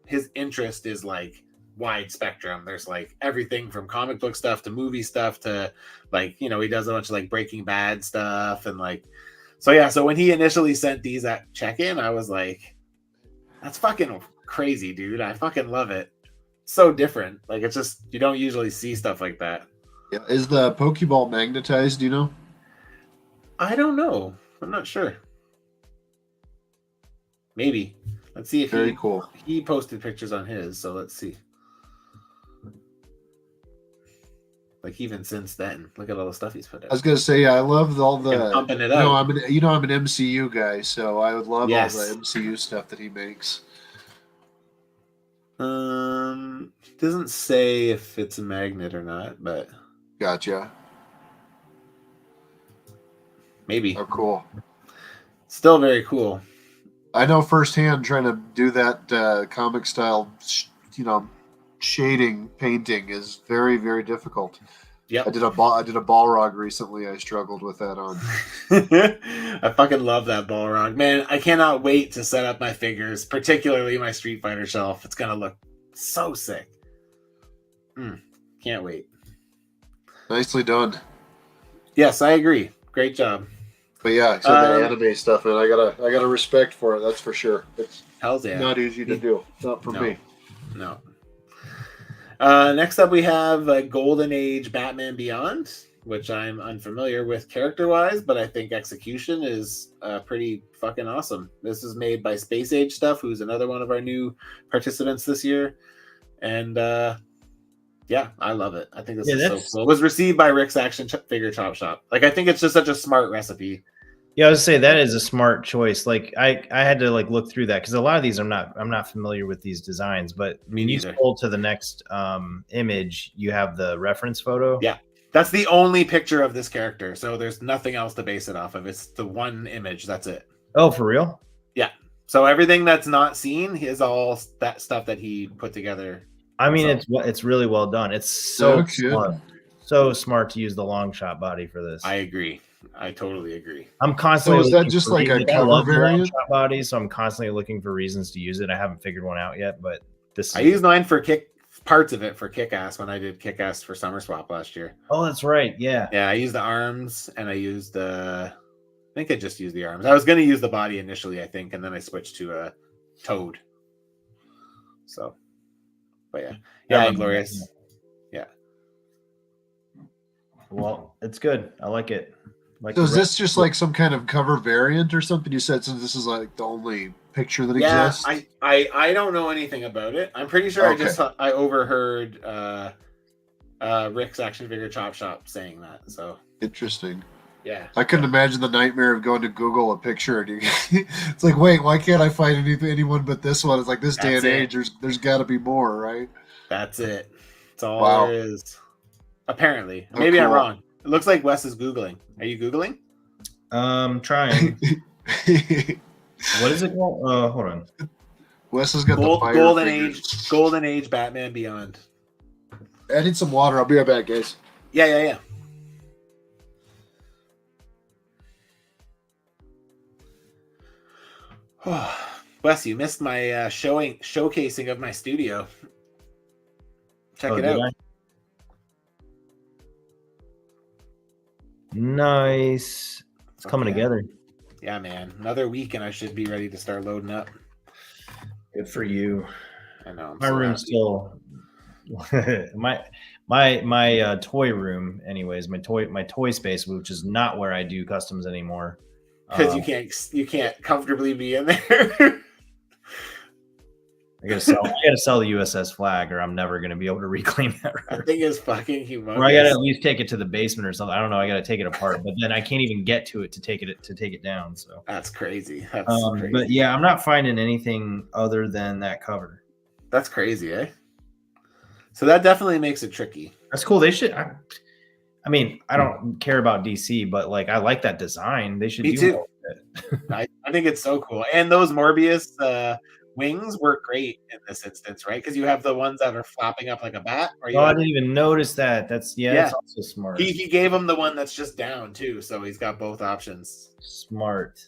his interest is like wide spectrum. There's like everything from comic book stuff to movie stuff to, like, you know, he does a bunch of like Breaking Bad stuff. And like, so when he initially sent these at check-in, I was like, that's fucking crazy, dude. I fucking love it. So different. Like, it's just, you don't usually see stuff like that. Yeah. Is the Pokeball magnetized, do you know? I don't know. I'm not sure. Maybe. Let's see if Very cool. He posted pictures on his, so let's see. Like, even since then, look at all the stuff he's put out. I was gonna say, I love all the pumping it up. I'm an MCU guy, so I would love all the MCU stuff that he makes. Doesn't say if it's a magnet or not, but gotcha. Maybe. Oh, cool. Still very cool. I know firsthand trying to do that comic style, shading painting is very, very difficult. Yeah, I did a Balrog recently. I struggled with that on. I fucking love that Balrog, man. I cannot wait to set up my figures, particularly my Street Fighter shelf. It's gonna look so sick. Can't wait. Nicely done. Yes, I agree. Great job. But yeah, so the anime stuff, and I gotta respect for it. That's for sure. It's Hell's yeah. Not easy to do. Not for me. No. Next up, we have Golden Age Batman Beyond, which I'm unfamiliar with character-wise, but I think execution is pretty fucking awesome. This is made by Space Age Stuff, who's another one of our new participants this year. And yeah, I love it. I think this is so cool. It was received by Rick's Action Figure Chop Shop. Like, I think it's just such a smart recipe. Yeah, I was say that is a smart choice. Like, I had to like look through that because a lot of these I'm not familiar with these designs. But when you scroll to the next image, you have the reference photo. Yeah, that's the only picture of this character. So there's nothing else to base it off of. It's the one image. That's it. Oh, for real? Yeah. So everything that's not seen is all that stuff that he put together I mean, it's really well done. It's so smart. So smart to use the long shot body for this. I agree. I totally agree. I'm constantly. So is that just like a cover variant? Shot body, so I'm constantly looking for reasons to use it. I haven't figured one out yet, but I used mine for parts of it for kick-ass when I did kick-ass for Summer Swap last year. Oh, that's right. Yeah. Yeah, I used the arms and I used I think I just used the arms. I was going to use the body initially, I think, and then I switched to a Toad. So, but yeah, Glorious. Yeah. Well, it's good. I like it. So is this just like some kind of cover variant or something? You said since this is like the only picture that exists. I don't know anything about it. I'm pretty sure I overheard Rick's Action Figure Chop Shop saying that. So interesting. Yeah, I couldn't imagine the nightmare of going to Google a picture and it's like, wait, why can't I find anyone but this one? It's like this day and age. There's got to be more, right? That's it. That's all there is. Apparently, maybe I'm wrong. It looks like Wes is Googling. Are you Googling? Trying. What is it called? Hold on. Wes has got the Golden Age Batman Beyond. I need some water. I'll be right back, guys. Yeah. Wes, you missed my showcasing of my studio. Check it out. Nice. It's coming together. Yeah, man. Another week and I should be ready to start loading up. Good for you. I know. My room's still my toy room, anyways. My toy space, which is not where I do customs anymore. Because you can't comfortably be in there. I gotta sell the USS Flag, or I'm never gonna be able to reclaim that river. That thing is fucking humongous. Or I gotta at least take it to the basement or something. I don't know. I gotta take it apart, but then I can't even get to it to take it down. So that's crazy. Crazy. But yeah, I'm not finding anything other than that cover. That's crazy, eh? So that definitely makes it tricky. That's cool. They should. I mean, I don't care about DC, but like I like that design. They should. Me too. More with it. I think it's so cool, and those Morbius wings work great in this instance, right? Because you have the ones that are flopping up like a bat. I didn't even notice that. That's also smart. He gave him the one that's just down too, so he's got both options. Smart.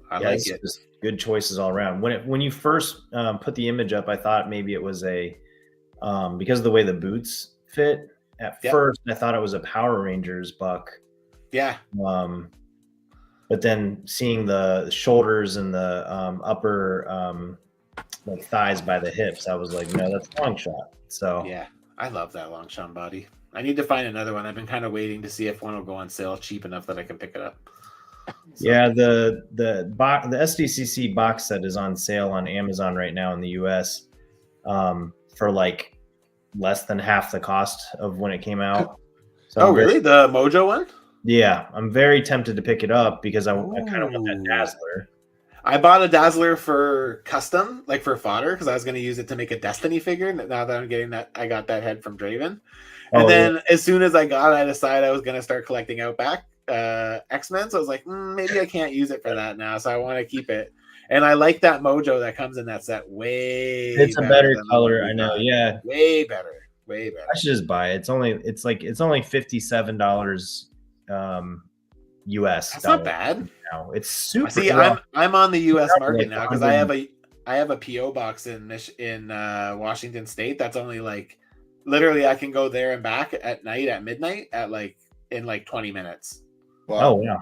I like it. Just good choices all around. When you first put the image up, I thought maybe it was a because of the way the boots fit. At first, I thought it was a Power Rangers buck. Yeah. But then seeing the shoulders and the upper like thighs by the hips, I was like, no, that's long shot. So yeah, I love that long shot body. I need to find another one. I've been kind of waiting to see if one will go on sale cheap enough that I can pick it up. So. Yeah, the SDCC box set is on sale on Amazon right now in the US for like less than half the cost of when it came out. So really? The Mojo one? Yeah, I'm very tempted to pick it up because I kind of want that Dazzler. I bought a Dazzler for custom, like for fodder, because I was going to use it to make a Destiny figure. Now that I'm getting that, I got that head from Draven. And then as soon as I got it, I decided I was going to start collecting Outback X-Men. So I was like, maybe I can't use it for that now. So I want to keep it. And I like that Mojo that comes in that set It's a better color. I know. Yeah. Way better. I should just buy it. It's only $57 US. That's not bad. No, it's super. See, I'm on the US market now because I have a PO box in Washington State. That's only like literally I can go there and back at night at midnight in 20 minutes. Wow. Oh yeah.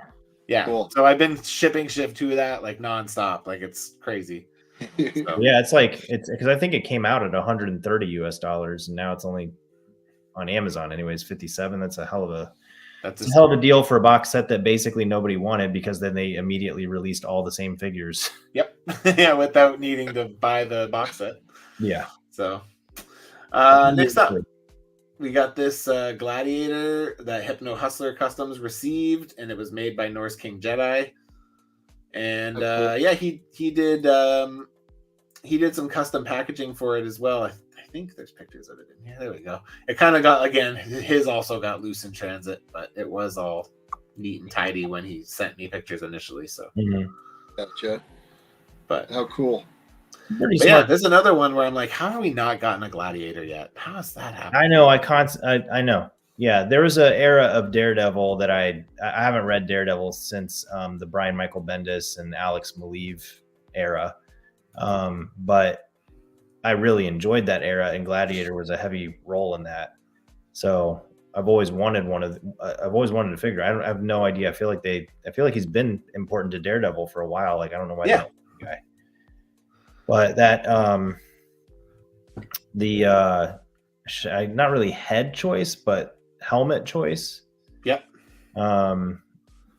Yeah. Cool. So I've been shipping to that like nonstop. Like it's crazy. So. Yeah, it's because I think it came out at $130 US and now it's only on Amazon anyways, 57. That's a hell of a deal for a box set that basically nobody wanted because then they immediately released all the same figures. Yep. Yeah, without needing to buy the box set. Yeah. So next up, we got this Gladiator that Hypno Hustler Customs received, and it was made by Norse King Jedi. And he did some custom packaging for it as well. I think there's pictures of it in here. There we go. It kind of got, again, his also got loose in transit, but it was all neat and tidy when he sent me pictures initially. So Gotcha. But how cool. Pretty But yeah, smart. there's another one where I'm like, how have we not gotten a gladiator yet? How has that happened? I know. I know. Yeah, there was an era of Daredevil that I haven't read Daredevil since the Brian Michael Bendis and Alex Maleev era, but I really enjoyed that era, and Gladiator was a heavy role in that. So I've always wanted I've always wanted to figure. I have no idea. I feel like he's been important to Daredevil for a while. Like I don't know why they don't like the guy. But that not really head choice, but helmet choice. Yep.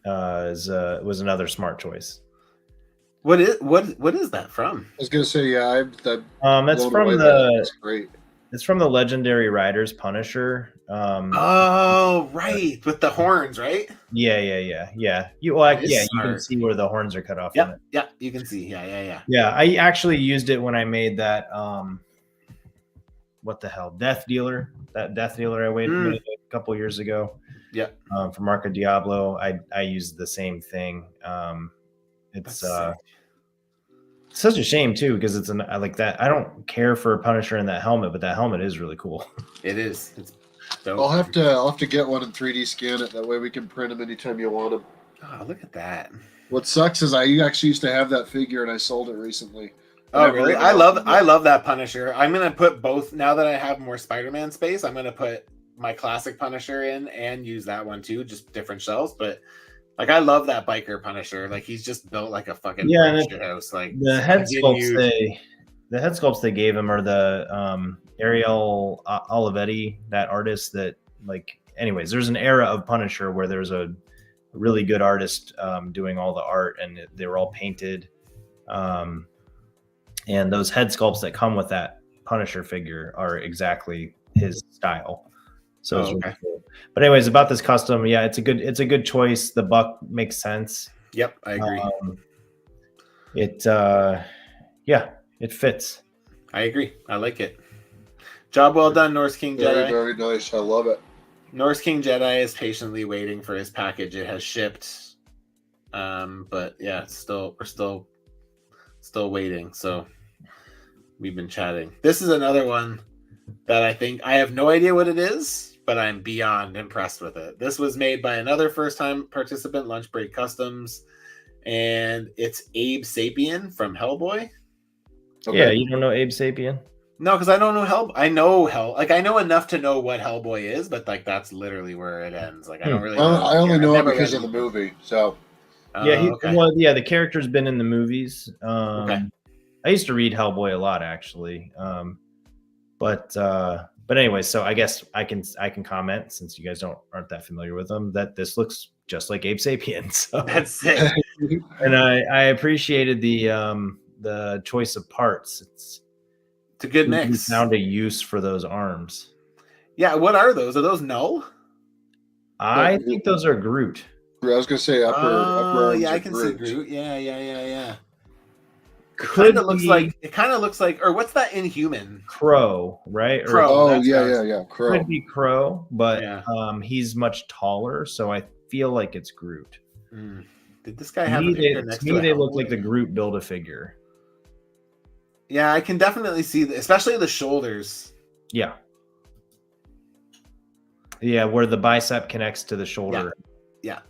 Was another smart choice. What is that from? I was gonna say, yeah, that's from that's great. It's from the Legendary Riders Punisher. Oh, right, with the horns, right? Yeah. You can see where the horns are cut off. Yep, yeah, you can see. Yeah. Yeah, I actually used it when I made that. What the hell, Death Dealer? That Death Dealer I made a couple years ago. Yeah. For Marco Diablo, I used the same thing. It's such a shame too, because it's I like that. I don't care for a Punisher in that helmet, but that helmet is really cool. It is. It's dope. I'll have to get one and 3D scan it. That way we can print them anytime you want them. Oh, look at that. What sucks is I actually used to have that figure and I sold it recently. Oh, really? I love that Punisher. I'm gonna put both now that I have more Spider-Man space. I'm gonna put my classic Punisher in and use that one too, just different shells. But like, I love that biker Punisher. Like, he's just built like a fucking shit house. Like the head sculpts they gave him are the Ariel Olivetti, that artist that like. Anyways, there's an era of Punisher where there's a really good artist doing all the art, and they were all painted. And those head sculpts that come with that Punisher figure are exactly his style. So it's really cool. But anyways, about this custom, yeah, it's a good choice. The buck makes sense. Yep, I agree. It fits. I agree. I like it. Job well done, Norse King Jedi. Very, very nice. I love it. Norse King Jedi is patiently waiting for his package. It has shipped. But yeah, we're still waiting. So we've been chatting. This is another one that I have no idea what it is, but I'm beyond impressed with it. This was made by another first-time participant, Lunch Break Customs, and it's Abe Sapien from Hellboy. Okay. Yeah, you don't know Abe Sapien? No, because I don't know I know enough to know what Hellboy is, but like that's literally where it ends. Like I don't really. I only know it because of the movie. So the character's been in the movies. Okay. I used to read Hellboy a lot, actually. But anyway, so I guess I can comment, since you guys aren't that familiar with them, that this looks just like Abe Sapien. So that's it. And I appreciated the choice of parts. It's a good mix. We found a use for those arms. Yeah, what are those? Are those null? I think those are Groot. I was gonna say upper. Yeah, I can see Groot. Yeah. It kind of looks like, or what's that Inhuman? Crow, right? Crow. Yeah. Crow. Could be Crow, but he's much taller, so I feel like it's Groot. Did this guy have a picture next to me? They look like the Groot Build-A-Figure. Yeah, I can definitely see especially the shoulders. Yeah, where the bicep connects to the shoulder. Yeah.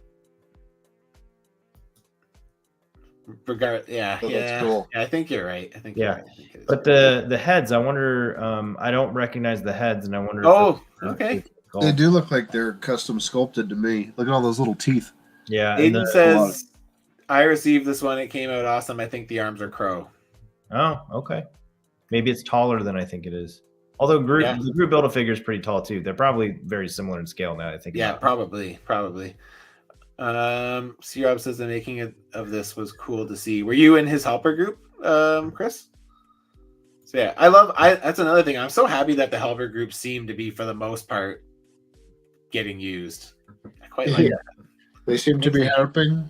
That's cool. Yeah, I think you're right. You're right. But the heads, I wonder. I don't recognize the heads, and I wonder. Okay. They do look like they're custom sculpted to me. Look at all those little teeth. Yeah. Aiden says, "I received this one. It came out awesome. I think the arms are Crow." Oh, okay. Maybe it's taller than I think it is. Although the Groot Build-A-Figure is pretty tall too. They're probably very similar in scale now, I think. Yeah, probably. C-Rob says the making of this was cool to see. Were you in his helper group, Chris? So yeah, that's another thing. I'm so happy that the helper groups seem to be, for the most part, getting used. I quite like that. They seem to be helping.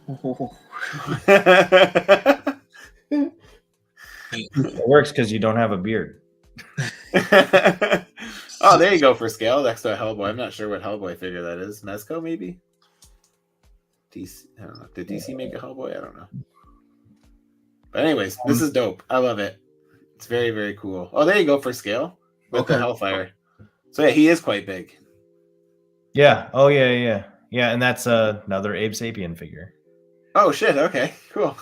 It works because you don't have a beard. Oh, there you go for scale next to a Hellboy. I'm not sure what Hellboy figure that is. Mezco, maybe? DC, I don't know. Did DC make a Hellboy? I don't know. But anyways, this is dope. I love it. It's very, very cool. Oh, there you go for scale with the Okay. Hellfire. So yeah, he is quite big. Yeah. Oh yeah. And that's another Abe Sapien figure. Oh shit. Okay. Cool.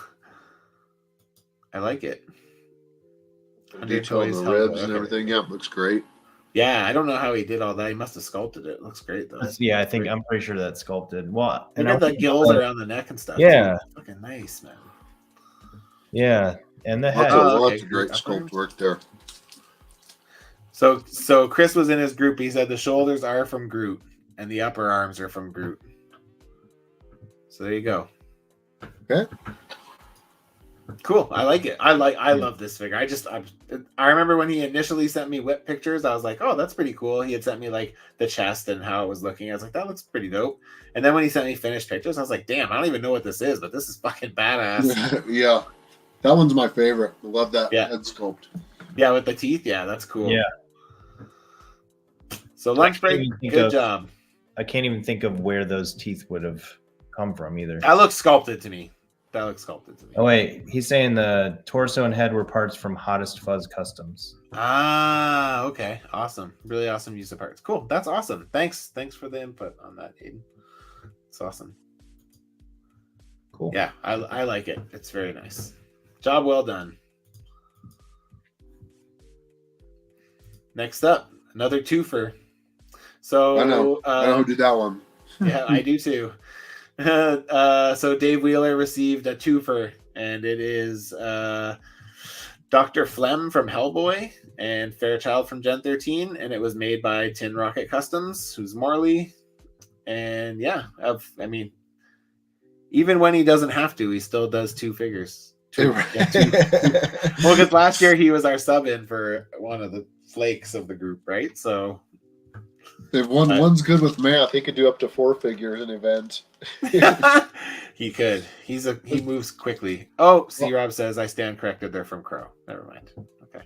I like it. 100 Detail on toys. the Hellboy. ribs and Okay. everything. Yep, looks great. Yeah, I don't know how he did all that. He must have sculpted it. Looks great though. I think I'm pretty sure that's sculpted. Well, Look and at the gills around the neck and stuff. Yeah. Too. Fucking nice, man. Yeah, and the head. Lots of great sculpt work there. So Chris was in his group. He said the shoulders are from Groot and the upper arms are from Groot. So there you go. Okay. Cool. I like it. I love this figure. I remember when he initially sent me whip pictures, I was like, oh, that's pretty cool. He had sent me like the chest and how it was looking. I was like, that looks pretty dope. And then when he sent me finished pictures, I was like, damn, I don't even know what this is, but this is fucking badass. Yeah. That one's my favorite. I love that head sculpt. Yeah, with the teeth. Yeah, that's cool. Yeah. So lunch break, good job. I can't even think of where those teeth would have come from either. That looks sculpted to me. Oh wait, he's saying the torso and head were parts from Hottest Fuzz Customs. Ah, okay. Awesome. Really awesome use of parts. Cool. That's awesome. Thanks for the input on that, Aiden. It's awesome. Cool. Yeah, I like it. It's very nice. Job well done. Next up, another twofer. So I know who did that one. Yeah, I do too. So Dave Wheeler received a twofer, and it is Dr. Flem from Hellboy and Fairchild from Gen 13, and it was made by Tin Rocket Customs, who's Morley. And yeah, I mean, even when he doesn't have to, he still does two figures. Two. Well, because last year he was our sub-in for one of the flakes of the group, right? So if one's good with math, he could do up to 4 figures an event. He could. He moves quickly. Oh, C-Rob says I stand corrected. They're from Crow. Never mind. Okay.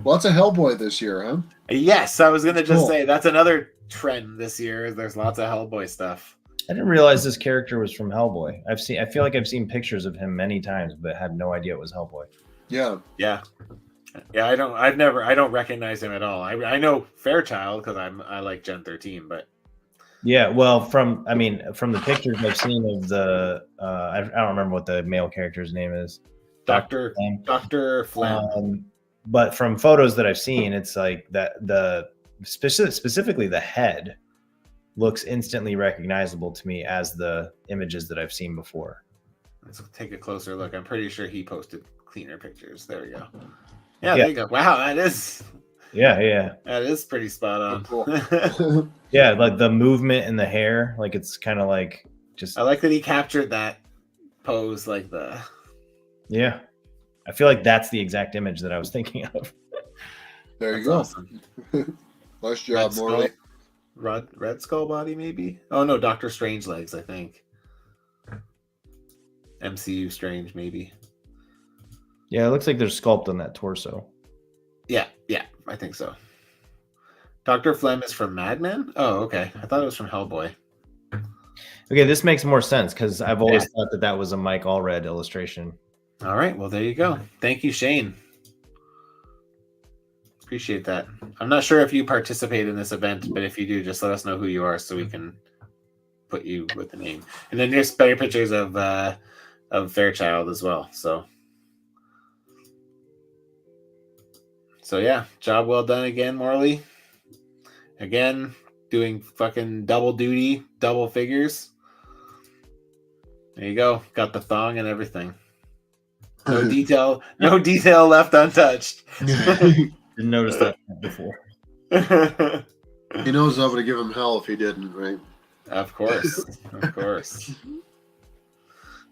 Lots of Hellboy this year, huh? Yes, I was gonna just say that's another trend this year. There's lots of Hellboy stuff. I didn't realize this character was from Hellboy. I feel like I've seen pictures of him many times, but had no idea it was Hellboy. Yeah. I don't recognize him at all. I know Fairchild because I like Gen 13, but yeah, well, from the pictures I've seen of the I don't remember what the male character's name is. Dr. Flem. But from photos that I've seen, it's like that specifically the head looks instantly recognizable to me as the images that I've seen before. Let's take a closer look. I'm pretty sure he posted cleaner pictures. There we go. Yeah, there you go. Wow, that is. Yeah. That is pretty spot on. Cool. Yeah, like the movement and the hair, like it's kind of like just. I like that he captured that pose, like the. Yeah, I feel like that's the exact image that I was thinking of. There you go. Awesome. Nice job, Morley. Red Skull body, maybe? Oh no, Doctor Strange legs, I think. MCU Strange, maybe. Yeah, it looks like there's sculpt on that torso. Yeah, I think so. Dr. Flem is from Mad Men? Oh, okay. I thought it was from Hellboy. Okay, this makes more sense because I've always thought that was a Mike Allred illustration. All right, well, there you go. Thank you, Shane. Appreciate that. I'm not sure if you participate in this event, but if you do, just let us know who you are so we can put you with the name. And then there's better pictures of Fairchild as well. So yeah, job well done again, Morley. Again, doing fucking double duty, double figures. There you go. Got the thong and everything. No detail left untouched. Didn't notice that before. He knows I would have given him hell if he didn't, right? Of course.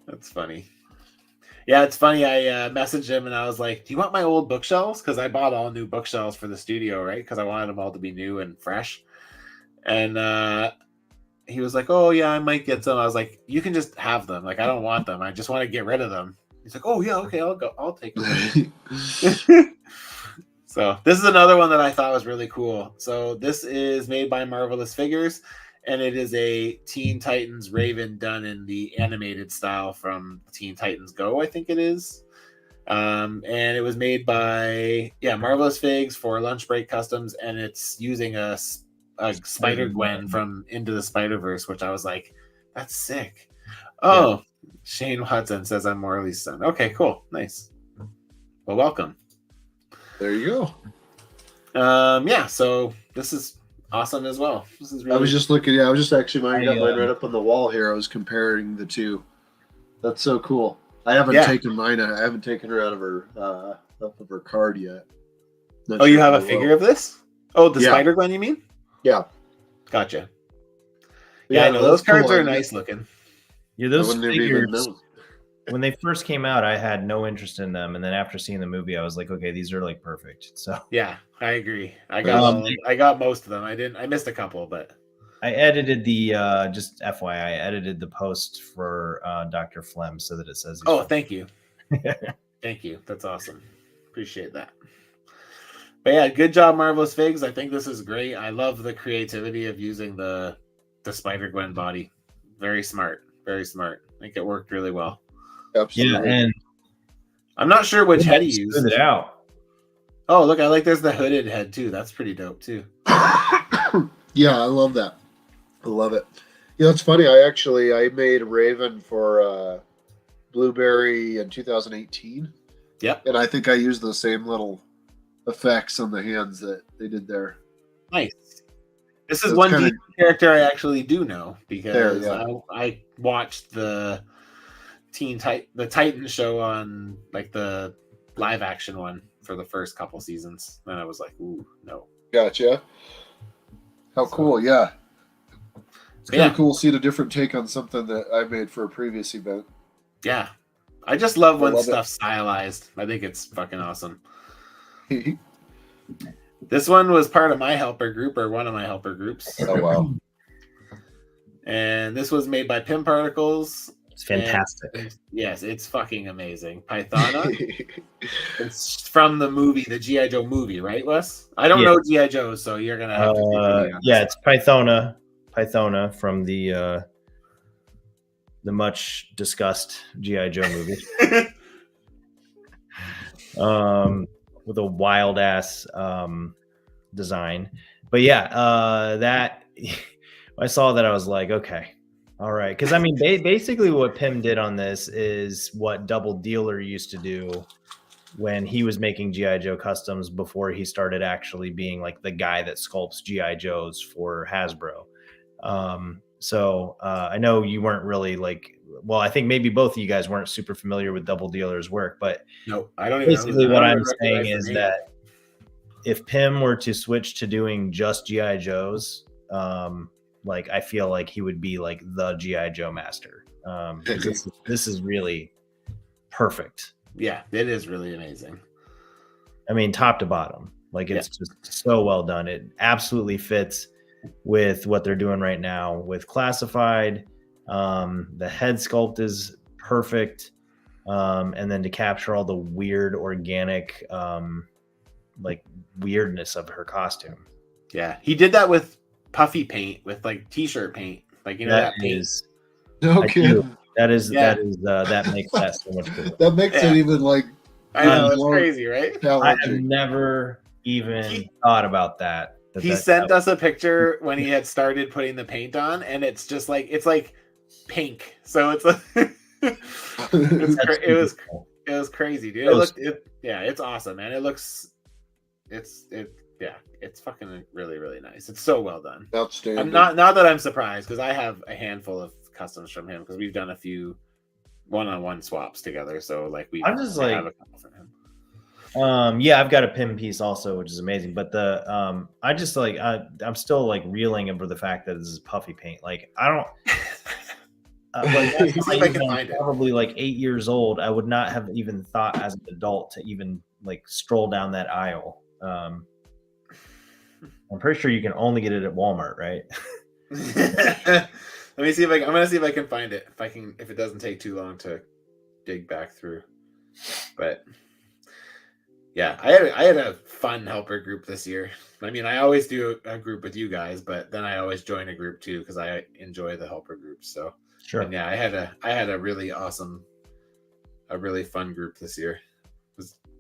That's funny. Yeah, it's funny. I messaged him and I was like, do you want my old bookshelves? Because I bought all new bookshelves for the studio, right? Because I wanted them all to be new and fresh. And he was like, oh, yeah, I might get some. I was like, you can just have them. Like, I don't want them. I just want to get rid of them. He's like, oh, yeah, okay, I'll take them. So this is another one that I thought was really cool. So this is made by Marvelous Figures. And it is a Teen Titans Raven done in the animated style from Teen Titans Go, I think it is. And it was made by Marvelous Figs for Lunch Break Customs, and it's using a Spider Gwen from Into the Spider-Verse, which I was like, that's sick. Oh, Shane Hudson says I'm Morley's son. Okay, cool, nice. Well, welcome. There you go. So this is awesome as well. This is really... I was just looking. I was just actually got mine right up on the wall here. I was comparing the two. That's so cool. I haven't taken mine. I haven't taken her out of her card yet. Not sure you have a figure of this? Oh, the Spider Gwen, you mean? Yeah. Gotcha. Yeah, I know those cards are nice looking. Yeah, those figures. When they first came out, I had no interest in them, and then after seeing the movie, I was like, okay, these are like perfect. So yeah, I agree. I got most of them. I missed a couple, but I edited the just FYI, I edited the post for Dr. Flem so that it says. Oh, thank you. Thank you. That's awesome. Appreciate that. But yeah, good job, Marvelous Figs. I think this is great. I love the creativity of using the Spider-Gwen body. Very smart. Very smart. I think it worked really well. Absolutely. Yeah, and I'm not sure which head he used. It out. Oh, look, I like there's the hooded head too. That's pretty dope too. Yeah, I love that. I love it. It's funny. I made Raven for Blueberry in 2018. Yep. And I think I used the same little effects on the hands that they did there. Nice. This is one character I actually do know because I watched the Titan show on like the live action one for the first couple seasons. And I was like, ooh, no. Gotcha. How cool, yeah. It's kind of cool to see a different take on something that I made for a previous event. Yeah. I just love when stuff's stylized. I think it's fucking awesome. This one was part of my helper group, or one of my helper groups. Oh, wow. And this was made by Pim Particles. It's fantastic. Yes, it's fucking amazing. Pythona. It's from the movie, the G.I. Joe movie, right, Wes? I don't know G.I. Joe, so you're going to have to... it's Pythona from the much discussed G.I. Joe movie. With a wild ass design. But that I saw that, I was like, okay, all right. Because I mean, basically what Pim did on this is what Double Dealer used to do when he was making G.I. Joe customs before he started actually being like the guy that sculpts G.I. Joes for Hasbro. So I know you weren't really I think maybe both of you guys weren't super familiar with Double Dealer's work, but no, I don't even basically know what I'm saying is that if Pim were to switch to doing just G.I. Joes, I feel like he would be like the G.I. Joe master. This is really perfect. Yeah, it is really amazing. I mean, top to bottom, it's just so well done. It absolutely fits with what they're doing right now with Classified. The head sculpt is perfect. And then to capture all the weird organic weirdness of her costume. Yeah, he did that with puffy paint, with t-shirt paint, that paint. No kidding. That makes that so much cooler. That makes it even I know, it's crazy, right? I have never even thought about that. He sent us a picture when he had started putting the paint on, and it's just it's pink. So it's it was crazy, dude. It's awesome, man. It's fucking really, really nice. It's so well done. Outstanding. I'm not that I'm surprised, because I have a handful of customs from him, because we've done a few one-on-one swaps together. So I'm just have a couple from him. I've got a Pim piece also, which is amazing. But I'm still reeling over the fact that this is puffy paint. I don't. Probably 8 years old. I would not have even thought as an adult to even stroll down that aisle. I'm pretty sure you can only get it at Walmart, right? Let me see I'm gonna see if I can find it. If it doesn't take too long to dig back through. But yeah, I had a fun helper group this year. I mean, I always do a group with you guys, but then I always join a group too, because I enjoy the helper groups. So sure. And I had a really awesome, a really fun group this year.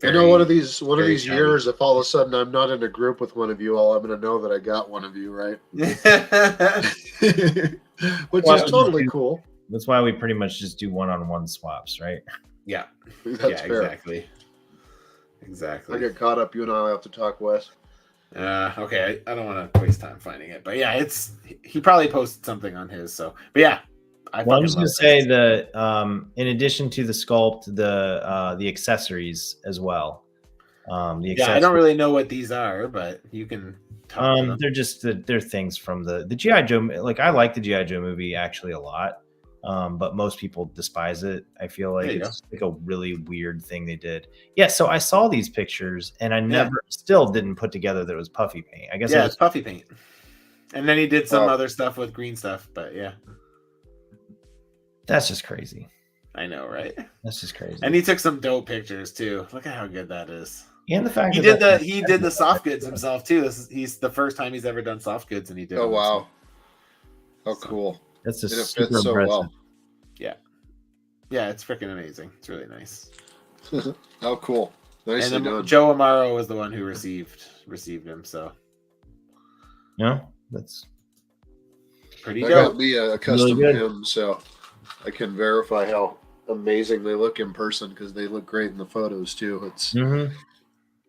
I know one of these very years, if all of a sudden I'm not in a group with one of you all, I'm going to know that I got one of you, right? Which is totally cool. That's why we pretty much just do one-on-one swaps, right? Yeah. That's fair. Exactly. I get caught up. You and I have to talk, Wes. Okay. I don't want to waste time finding it, but yeah, he probably posted something on his. So, but yeah, I'm just gonna say that in addition to the sculpt, the accessories as well. I don't really know what these are, but you can talk to them. They're just they're things from the G.I. Joe. Like, I like the G.I. Joe movie actually a lot. But most people despise it. I feel like it's like a really weird thing they did. Yeah, so I saw these pictures and I still didn't put together that it was puffy paint. I guess it's puffy paint. And then he did some other stuff with green stuff, but yeah. That's just crazy. I know, right? That's just crazy. And he took some dope pictures too. Look at how good that is. And the fact he did the soft goods himself too. He's the first time he's ever done soft goods, and he did. Oh wow! How cool! That's just super impressive. So well. Yeah, it's freaking amazing. It's really nice. How cool! Nicely done. Joe Amaro was the one who received him. So yeah, that's pretty I dope. got me a custom him, so I can verify how amazing they look in person, because they look great in the photos too. It's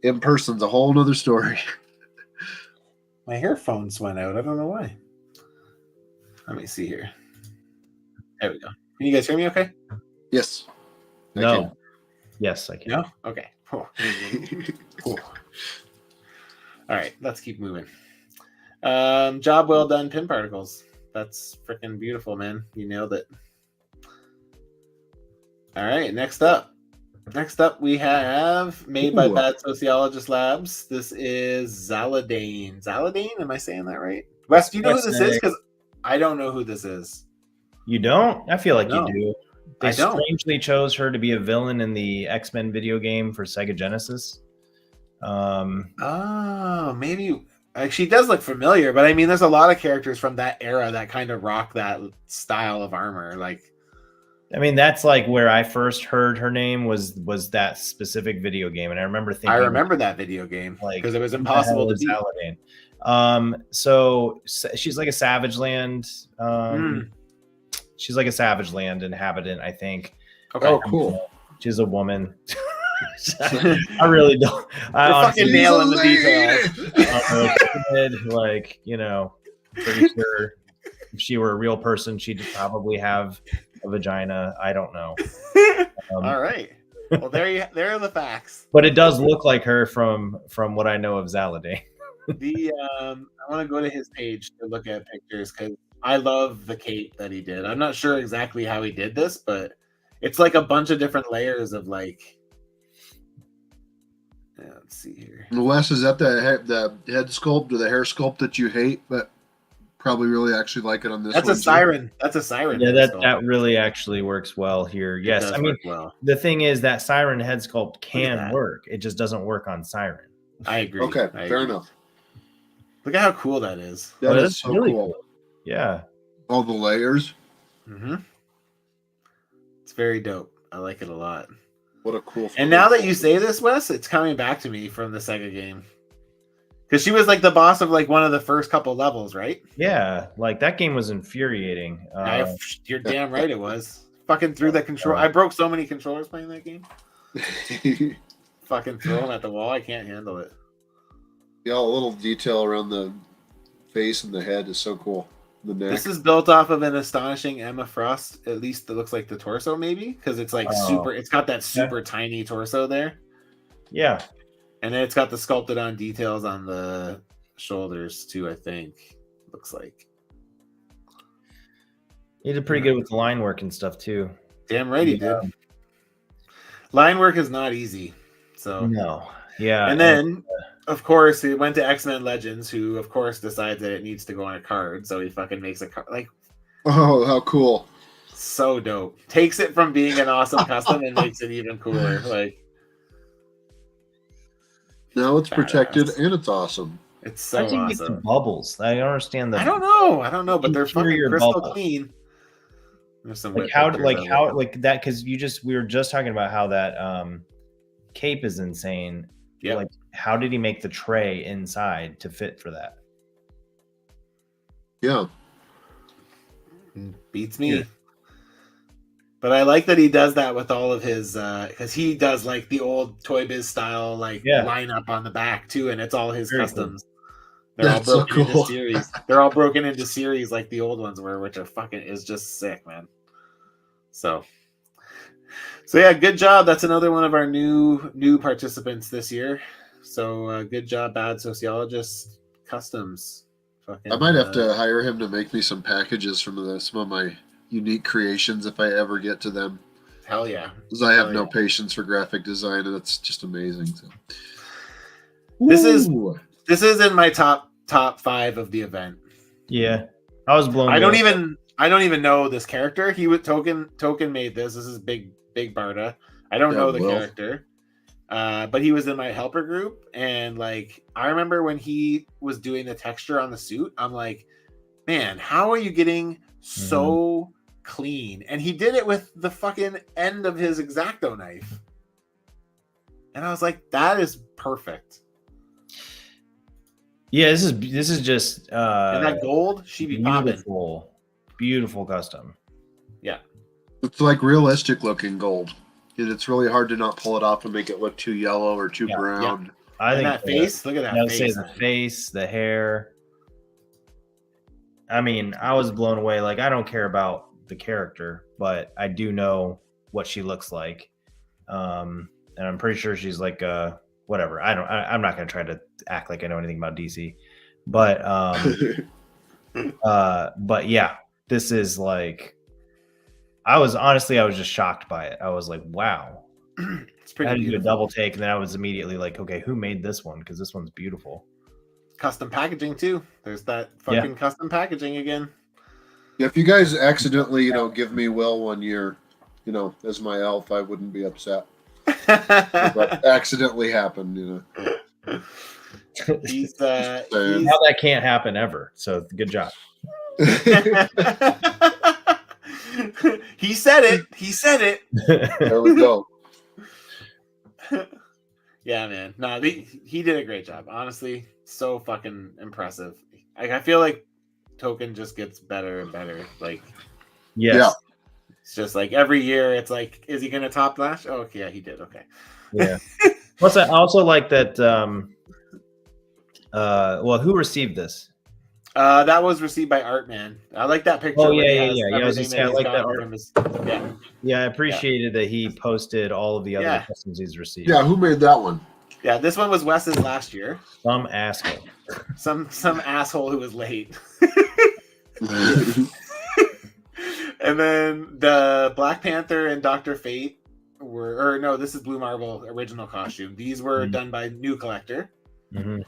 in person's a whole nother story. My earphones went out. I don't know why. Let me see here. There we go. Can you guys hear me okay? Yes. No. Yes, I can. No? Okay. Cool. Cool. All right, let's keep moving. Job well done, Pin Particles. That's freaking beautiful, man. You nailed it. All right, next up. Next up, we have Made by Bad Sociologist Labs. This is Zaladane. Zaladane? Am I saying that right? Wes, do you know who this is? Because I don't know who this is. You don't? I feel like you do. They I don't. strangely chose her to be a villain in the X-Men video game for Sega Genesis. Oh, maybe. She does look familiar, but I mean, there's a lot of characters from that era that kind of rock that style of armor. Like, I mean, that's like where I first heard her name was that specific video game, and I remember thinking, I remember that video game, like, because it was impossible to beat. Zaladane. So she's like a Savage Land. She's like a Savage Land inhabitant, I think. Okay. Oh, cool. She's a woman. I really don't. You're fucking nailing the details. Like, you know, pretty sure if she were a real person, she'd probably have a vagina. I don't know. All right. Well, there are the facts. But it does look like her from what I know of Zaladane. I want to go to his page to look at pictures, because I love the cape that he did. I'm not sure exactly how he did this, but it's like a bunch of different layers of like. Yeah, let's see here. Wes, is that the head sculpt or the hair sculpt that you hate, but probably really actually like it on this? That's a siren. That's a siren. Yeah, that really actually works well here. Yes, I mean, the thing is that siren head sculpt can work. It just doesn't work on siren. I agree. Okay, fair enough. Look at how cool that is. That is so really cool. Yeah. All the layers. It's very dope. I like it a lot. What a cool. And now that you say this, Wes, it's coming back to me from the Sega game. Because she was like the boss of like one of the first couple levels, right? Yeah, like that game was infuriating. You're damn right it was. Fucking threw the control. I broke so many controllers playing that game. Fucking throw them at the wall. I can't handle it. Yeah, a little detail around the face and the head is so cool. The neck. This is built off of an astonishing Emma Frost. At least it looks like the torso, maybe, because it's like super. It's got that super tiny torso there. Yeah, and then it's got the sculpted on details on the shoulders too. I think looks like he did pretty good with the line work and stuff too. Damn right he did. Line work is not easy. So no, yeah, and then. Of course, he went to X-Men Legends, who, of course, decides that it needs to go on a card. So he fucking makes a card. Like, oh, how cool. So dope. Takes it from being an awesome custom and makes it even cooler. Like, now it's protected and it's awesome. It's so awesome. Bubbles. I don't understand the. I don't know, but they're fucking crystal clean. There's some like how that, because we were just talking about how that cape is insane. Yep. Like, how did he make the tray inside to fit for that? Yeah. Beats me. Yeah. But I like that he does that with all of his, because he does like the old Toy Biz style like lineup on the back too, and it's all his Very customs. Cool. They're That's all broken so into cool. series. They're all broken into series like the old ones were, which are fucking is just sick, man. So yeah, good job. That's another one of our new participants this year. So good job, Bad Sociologist Customs. I might have to hire him to make me some packages from some of my unique creations if I ever get to them. Hell yeah. Because I have no patience for graphic design, and it's just amazing. So. This is in my top 5 of the event. Yeah, I was blown. I don't even know this character. Token made this. This is big Barda. I don't know the character. But he was in my helper group, and like I remember when he was doing the texture on the suit, I'm like, man, how are you getting so clean? And he did it with the fucking end of his X-Acto knife, and I was like, that is perfect. Yeah, this is just and that gold, she be beautiful custom. Yeah, it's like realistic looking gold. It's really hard to not pull it off and make it look too yellow or too brown. Yeah. I think that face. Look at that face. The face, the hair. I mean, I was blown away. Like, I don't care about the character, but I do know what she looks like, and I'm pretty sure she's like whatever. I'm not gonna try to act like I know anything about DC, but but yeah, this is like. I was just shocked by it. I was like, wow. It's pretty beautiful. I had to do a double take, and then I was immediately like, okay, who made this one? Because this one's beautiful. Custom packaging too. There's that fucking custom packaging again. Yeah, if you guys accidentally, give me Will one year, as my elf, I wouldn't be upset. But accidentally happened, He's now that can't happen ever. So good job. He said it. There we go. Yeah, man. No, he did a great job. Honestly, so fucking impressive. I feel like Token just gets better and better. Like, yes. It's just like every year, it's like, is he gonna top Lash? Oh, okay, yeah, he did. Okay. Yeah. Plus, I also like that. Well, who received this? That was received by Artman. I like that picture. Oh yeah. I was just like that art. Yeah, I appreciated that he posted all of the other customs he's received. Yeah, who made that one? Yeah, this one was Wes's last year. Some asshole. Some asshole who was late. And then the Black Panther and Dr. Fate this is Blue Marble original costume. These were done by New Collector. Mm-hmm.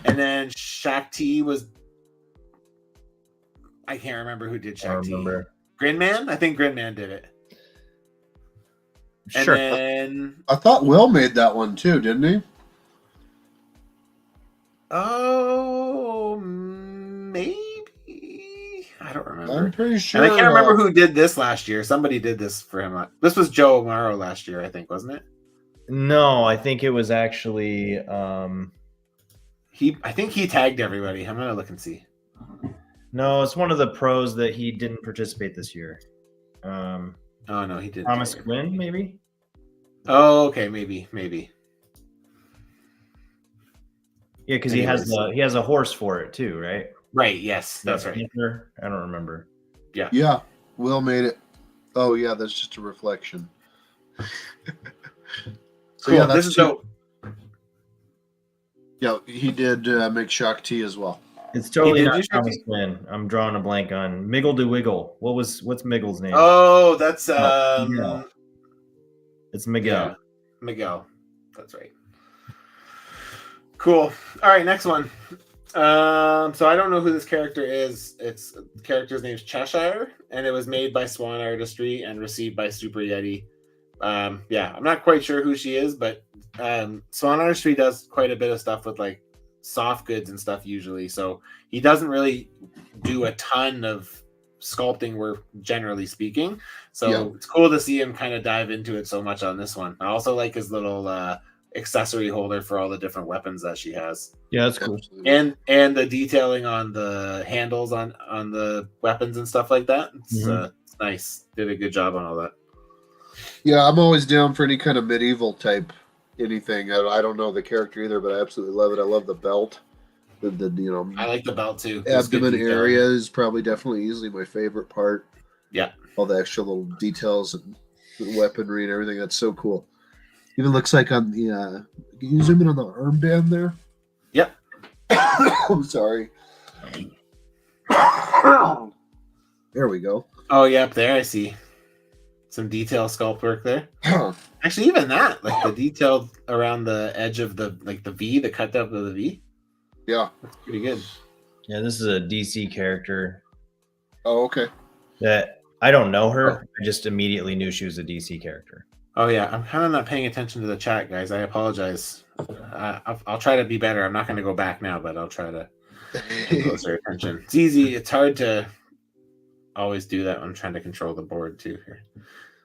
And then Shakti was, I can't remember who did Shakti. Grinman? I think Grinman did it. Sure. And then I thought Will made that one too, didn't he? Oh, maybe. I don't remember. I'm pretty sure. And I can't remember who did this last year. Somebody did this for him. This was Joe Amaro last year, I think, wasn't it? No, I think it was actually. I think he tagged everybody. I'm gonna look and see. No, it's one of the pros that he didn't participate this year. Oh no, he did. Thomas Quinn, maybe. Oh, okay, maybe. Yeah, because he has a horse for it too, right? Right. Yes, that's right. I don't remember. Yeah. Yeah, Will made it. Oh yeah, that's just a reflection. So yeah, this is dope. Yeah, he did make Shakti as well. It's totally not Thomas Quinn. I'm drawing a blank on Miggle to Wiggle. What's Miggle's name? Oh, that's Miguel. It's Miguel. Yeah, Miguel. That's right. Cool. All right, next one. So I don't know who this character is. The character's name is Cheshire, and it was made by Swan Artistry and received by Super Yeti. I'm not quite sure who she is, but Swan Artistry does quite a bit of stuff with like soft goods and stuff usually. So he doesn't really do a ton of sculpting we're generally speaking. So it's cool to see him kind of dive into it so much on this one. I also like his little accessory holder for all the different weapons that she has. Yeah, that's cool. And the detailing on the handles on the weapons and stuff like that. It's nice. Did a good job on all that. Yeah, I'm always down for any kind of medieval type anything. I don't know the character either, but I absolutely love it. I love the belt. The I like the belt too. Abdomen area is probably definitely easily my favorite part. Yeah. All the extra little details and the weaponry and everything. That's so cool. Even looks like on the can you zoom in on the armband there? Yep. I'm sorry. There we go. Oh, yep, there I see. Some detail sculpt work there. Actually, even that, like the detail around the edge of the V, the cut up of the V. Yeah. That's pretty good. Yeah, this is a DC character. Oh, okay. That I don't know her. I just immediately knew she was a DC character. Oh yeah, I'm kind of not paying attention to the chat, guys. I apologize. I'll try to be better. I'm not going to go back now, but I'll try to pay closer attention. It's easy. It's hard to always do that when I'm trying to control the board too here.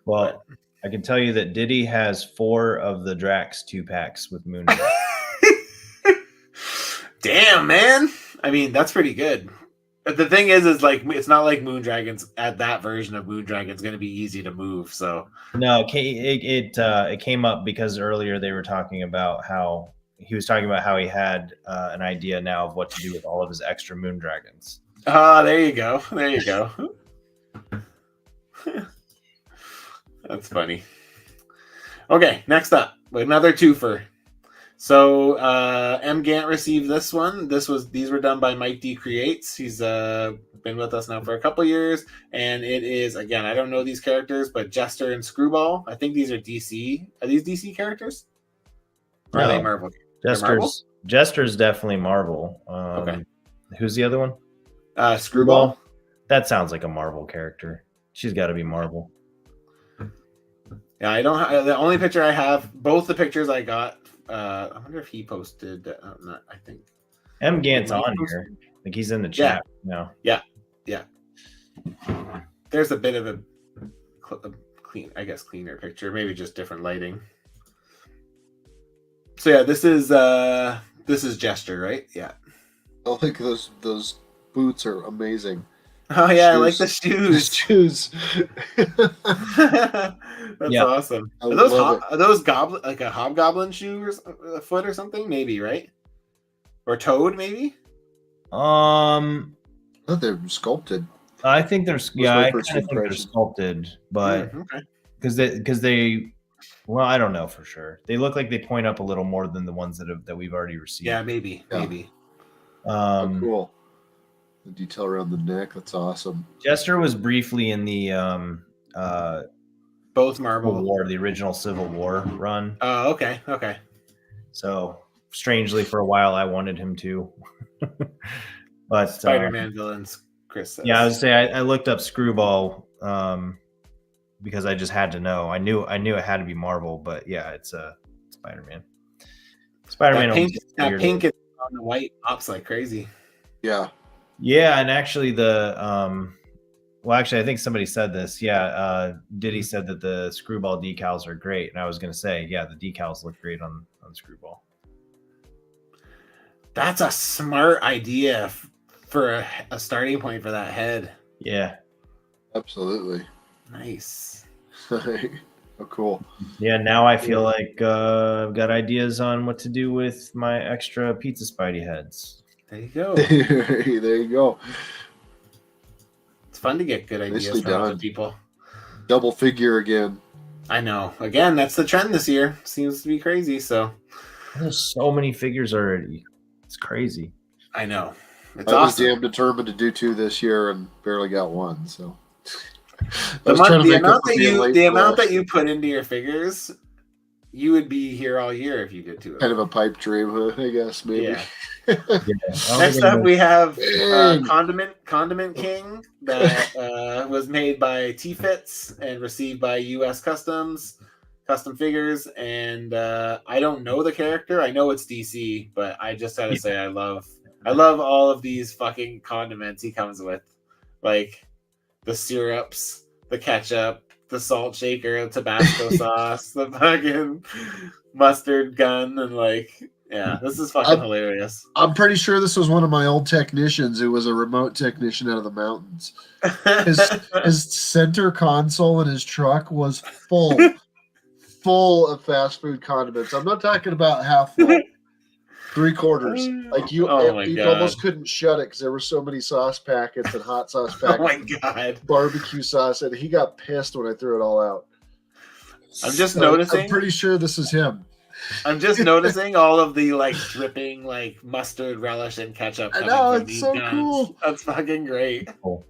Well, I can tell you that Diddy has 4 of the Drax 2-packs with Moon. Damn, man. I mean, that's pretty good. But the thing is like it's not like Moondragon's at that version of Moondragon's going to be easy to move. So no, it came up because earlier they were talking about how he was talking about how he had an idea now of what to do with all of his extra Moondragons. There you go. There you go. That's funny. Okay, next up, another twofer. So M. Gant received this one. These were done by Mike D Creates. He's been with us now for a couple years, and it is, again, I don't know these characters, but Jester and Screwball. I think these are DC. Are these DC characters? Or are they Marvel? Jester's definitely Marvel. Okay. Who's the other one? Screwball. That sounds like a Marvel character. She's got to be Marvel. Yeah, I don't have the only picture I have. Both the pictures I got. I wonder if he posted. I think M. Gant's on here. Like he's in the chat now. Yeah. There's a bit of a cleaner picture. Maybe just different lighting. So yeah, this is Jester, right? Yeah. I think those boots are amazing. Oh yeah, I like the shoes. The shoes. That's awesome. Are those goblin, like a hobgoblin shoe or a foot or something? Maybe, right? Or toad, maybe? I thought they're sculpted. I think they're I kind of think they're sculpted, but because they well, I don't know for sure. They look like they point up a little more than the ones that we've already received. Yeah, maybe. Cool. The detail around the neck, that's awesome. Jester was briefly in the both Marvel War, the original Civil War run. Oh, okay. So strangely, for a while, I wanted him to. But Spider-Man villains, Chris says. Yeah, I would say I looked up Screwball because I just had to know. I knew it had to be Marvel, but yeah, it's Spider-Man. Spider-Man. That pink is on the white pops like crazy. Yeah. Yeah, and actually I think somebody said this. Yeah, Diddy said that the Screwball decals are great, and I was going to say, yeah, the decals look great on Screwball. That's a smart idea for a starting point for that head. Yeah, absolutely. Nice. Oh, cool. Yeah, now I feel like I've got ideas on what to do with my extra Pizza Spidey heads. There you go. There you go. It's fun to get good ideas from other people. Double figure again. I know. Again, that's the trend this year. Seems to be crazy. So there's so many figures already. It's crazy. I know. I was damn determined to do 2 this year and barely got 1. So the amount that you put into your figures, you would be here all year if you did 2 of them. Kind of a pipe dream, I guess, maybe. Yeah. Next up, we have Condiment King that was made by T-Fits and received by U.S. Custom Figures. And I don't know the character. I know it's DC, but I just had to say I love all of these fucking condiments he comes with. Like, the syrups, the ketchup, the salt shaker, the Tabasco sauce, the fucking mustard gun, and like, yeah, this is fucking hilarious. I'm pretty sure this was one of my old technicians who was a remote technician out of the mountains. His center console in his truck was full of fast food condiments. I'm not talking about half full, 3/4. Like you almost couldn't shut it because there were so many sauce packets and hot sauce packets. Oh my god, barbecue sauce, and he got pissed when I threw it all out. I'm just noticing. I'm pretty sure this is him. I'm just noticing all of the like dripping like mustard, relish, and ketchup. I know, it's so cool. That's fucking great. Cool.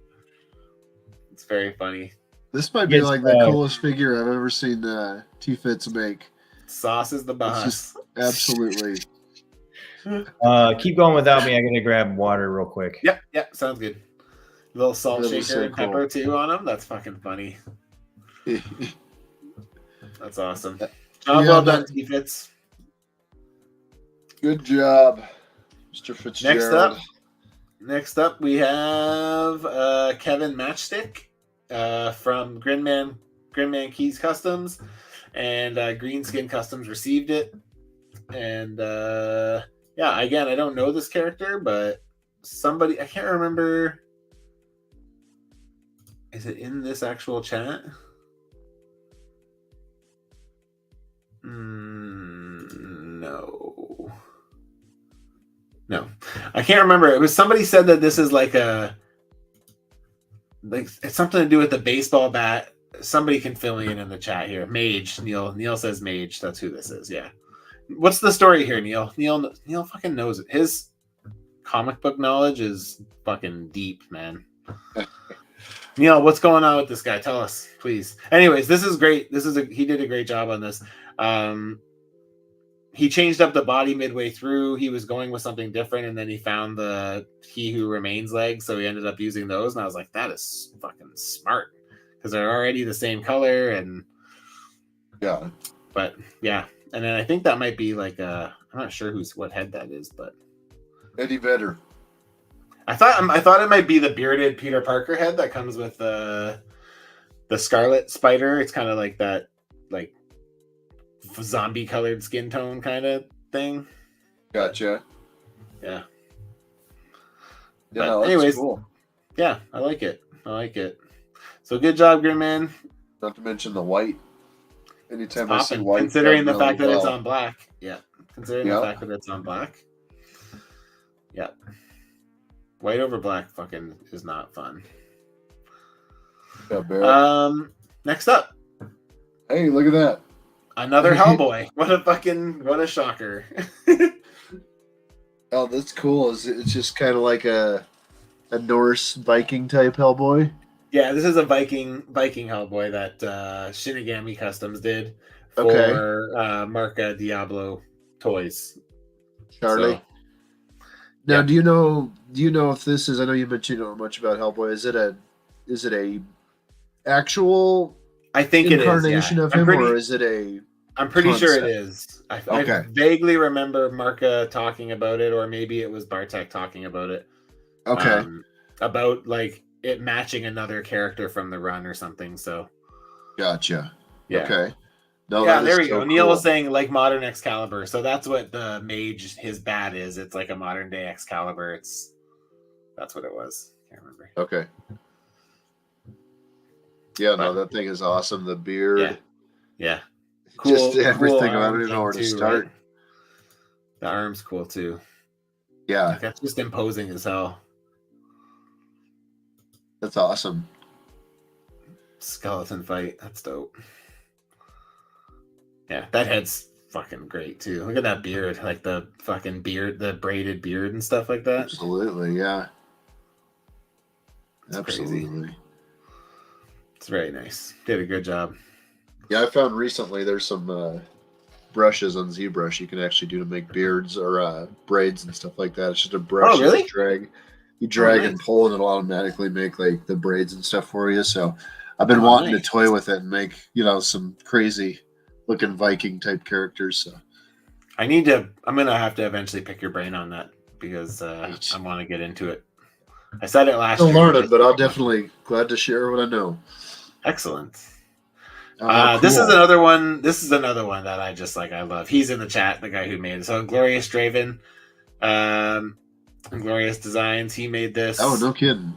It's very funny. This might be like the coolest figure I've ever seen T-Fits make. Sauce is the boss. Absolutely. Keep going without me. I'm gonna grab water real quick. Yep, sounds good. A little salt shaker and pepper too on them. That's fucking funny. That's awesome. Job well done, T-Fits. Good job, Mr. Fitzgerald. Next up, we have Kevin Matchstick from Grinman Keys Customs, and Greenskin Customs received it. And again, I don't know this character, but somebody, I can't remember. Is it in this actual chat? No, I can't remember. It was somebody said that this is like it's something to do with the baseball bat. Somebody can fill me in the chat here. Mage Neil says Mage. That's who this is. Yeah. What's the story here, Neil? Neil fucking knows it. His comic book knowledge is fucking deep, man. Neil, what's going on with this guy? Tell us, please. Anyways, this is great. He did a great job on this. He changed up the body midway through. He was going with something different, and then he found the He Who Remains legs, so he ended up using those. And I was like, that is fucking smart because they're already the same color. And yeah, but yeah, and then I think that might be like I'm not sure what head that is, but Eddie Vedder. I thought it might be the bearded Peter Parker head that comes with the Scarlet Spider. It's kind of like that, like zombie colored skin tone kind of thing. Gotcha. Yeah. Yeah. Anyways, cool. Yeah, I like it. So good job, Grimman. Not to mention the white. Anytime I see white, considering the fact that it's on black. Yeah. Considering the fact that it's on black. Yeah. White over black fucking is not fun. Yeah, next up. Hey, look at that. Another Hellboy. What a shocker. Oh, that's cool. It's just kind of like a Norse Viking type Hellboy. Yeah, this is a Viking Hellboy that Shinigami Customs did for Marca Diablo toys. Charlie. So, now, do you know if this is? I know you mentioned you don't know much about Hellboy. Is it a actual? I think incarnation of him, or is it a? I'm pretty sure it is. I vaguely remember Marca talking about it, or maybe it was Bartek talking about it. Okay. About like it matching another character from the run or something. So. Gotcha. Yeah. Okay. No, yeah, there we go. Cool. Neil was saying like modern Excalibur, so that's what the mage his bat is. It's like a modern day Excalibur. That's what it was. Can't remember. Okay. Yeah, no, that thing is awesome. The beard. Yeah. Cool. Just everything. I don't even know where to start. Right? The arm's cool too. Yeah. Like, that's just imposing as hell. That's awesome. Skeleton fight. That's dope. Yeah, that head's fucking great too. Look at that beard, like the fucking beard, the braided beard and stuff like that. Absolutely, yeah. It's absolutely crazy. It's very nice. Did a good job. Yeah, I found recently there's some brushes on ZBrush you can actually do to make beards or braids and stuff like that. It's just a brush. Oh, really? You drag and pull, and it'll automatically make like the braids and stuff for you. So I've been wanting to toy with it and make some crazy looking Viking type characters. So I'm gonna have to eventually pick your brain on that because I want to get into it. I said it last Still year. learning, but I'll definitely glad to share what I know. Excellent. Cool. This is another one. This is another one that I just like. I love. He's in the chat. The guy who made it. So Glorious Draven, Glorious Designs. He made this. Oh, no kidding.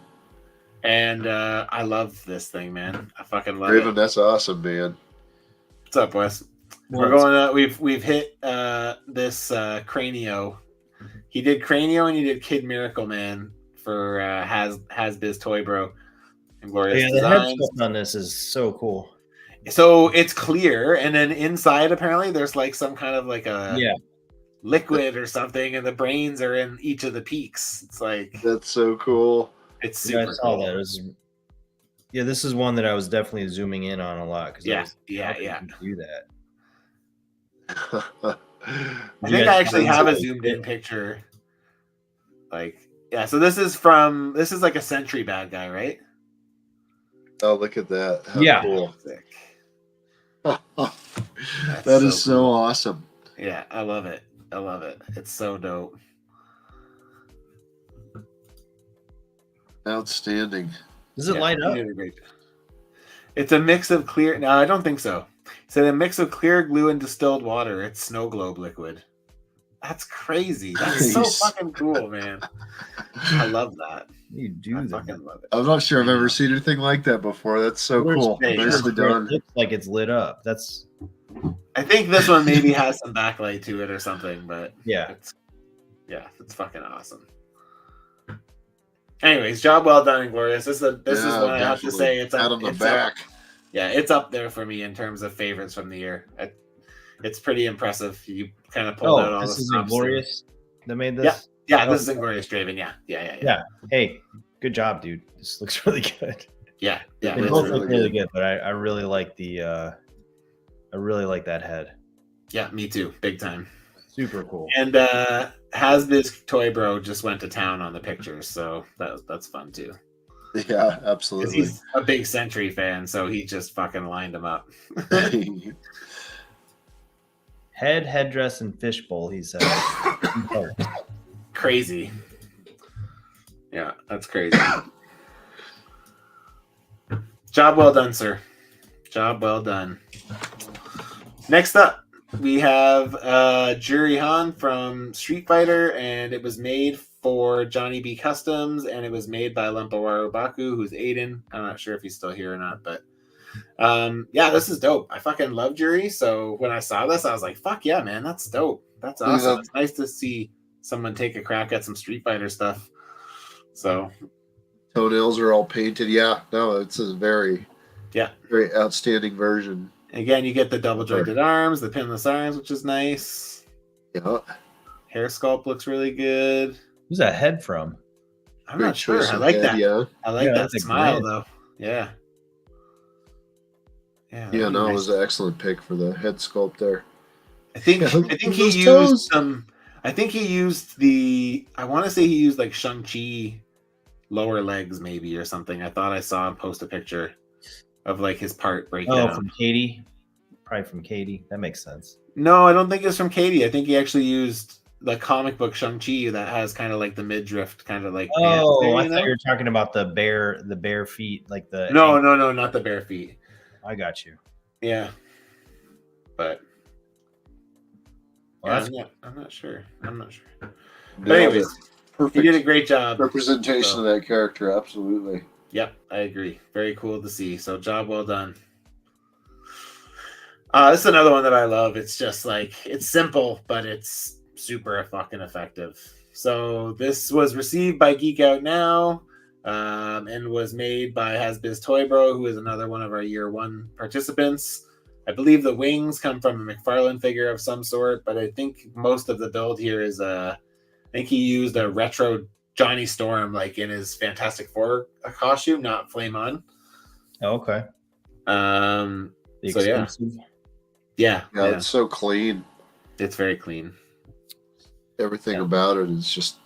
And I love this thing, man. I fucking love Draven, it. that's awesome, man. What's up, Wes? We're going. We've hit this Cranio. He did Cranio and he did Kid Miracle Man for Has-Biz Toy Bro and Glorious the head Designs. sculpt on this is so cool. So it's clear, and then inside apparently there's like some kind of like a liquid or something, and the brains are in each of the peaks. It's like that's so cool. It's super cool. I saw that. This is one that I was definitely zooming in on a lot because yeah. Do that. I think I actually have a zoomed in picture. Like, so this is like a Sentry bad guy, right? Oh, look at that. How cool. That is so cool. Awesome. Yeah, I love it. It's so dope. Outstanding. Does it light up? It's a mix of clear. No, I don't think so. It's a mix of clear glue and distilled water. It's snow globe liquid. That's crazy. That's so fucking cool, man. I love that. You do that. Fucking love it. I'm not sure I've ever seen anything like that before. That's so cool. Nicely done. It looks like it's lit up. I think this one maybe has some backlight to it or something, but it's fucking awesome. Anyways, job well done and glorious. This is one I have to say. It's out of the back. It's up there for me in terms of favorites from the year. It's pretty impressive. You kind of pulled out all the stuff. This is Glorious that made this? Yeah, this is Glorious Draven. Yeah. Hey, good job, dude. This looks really good. Yeah. They both look really good, but I really like I really like that head. Yeah, me too. Big time. Super cool. And Has-Biz Toy Bro just went to town on the pictures, so that's fun too. Yeah, absolutely. He's a big Sentry fan, so he just fucking lined them up. Headdress, and fishbowl, he said. Crazy. Yeah, that's crazy. Job well done, sir. Job well done. Next up, we have Jury Han from Street Fighter, and it was made for Johnny B Customs, and it was made by Lempawaru Baku, who's Aiden. I'm not sure if he's still here or not, but this is dope. I fucking love Jury, so when I saw this, I was like, fuck yeah, man, that's dope. That's awesome. Yeah. It's nice to see someone take a crack at some Street Fighter stuff. So toenails are all painted. Yeah, no, it's a very outstanding version. Again, you get the double jointed arms, the pinless arms, which is nice. Yeah. Hair sculpt looks really good. Who's that head from? I'm not sure. I like that. Yeah. I like that smile though. Yeah. Yeah, no, nice. It was an excellent pick for the head sculpt there. I think he used some. I think he used I want to say he used like Shang-Chi lower legs maybe or something. I thought I saw him post a picture of like his part breakdown. Oh, from Katie? Probably from Katie. That makes sense. No, I don't think it's from Katie. I think he actually used the comic book Shang-Chi that has kind of like the midriff kind of like. Oh, there, I thought you were talking about the bare feet, like the. No, not the bare feet. I got you. Yeah, but. Well, I'm not sure. But anyways, perfect. He did a great job. Representation of that character, absolutely. Yep, I agree. Very cool to see. So job well done. This is another one that I love. It's just like, it's simple, but it's super fucking effective. So this was received by Geek Out Now and was made by Has-Biz Toy Bro, who is another one of our year one participants. I believe the wings come from a McFarlane figure of some sort, but I think most of the build here is I think he used a retro Johnny Storm like in his Fantastic Four costume, not Flame On. Oh, okay. Yeah, it's so clean. It's very clean. Everything about it is just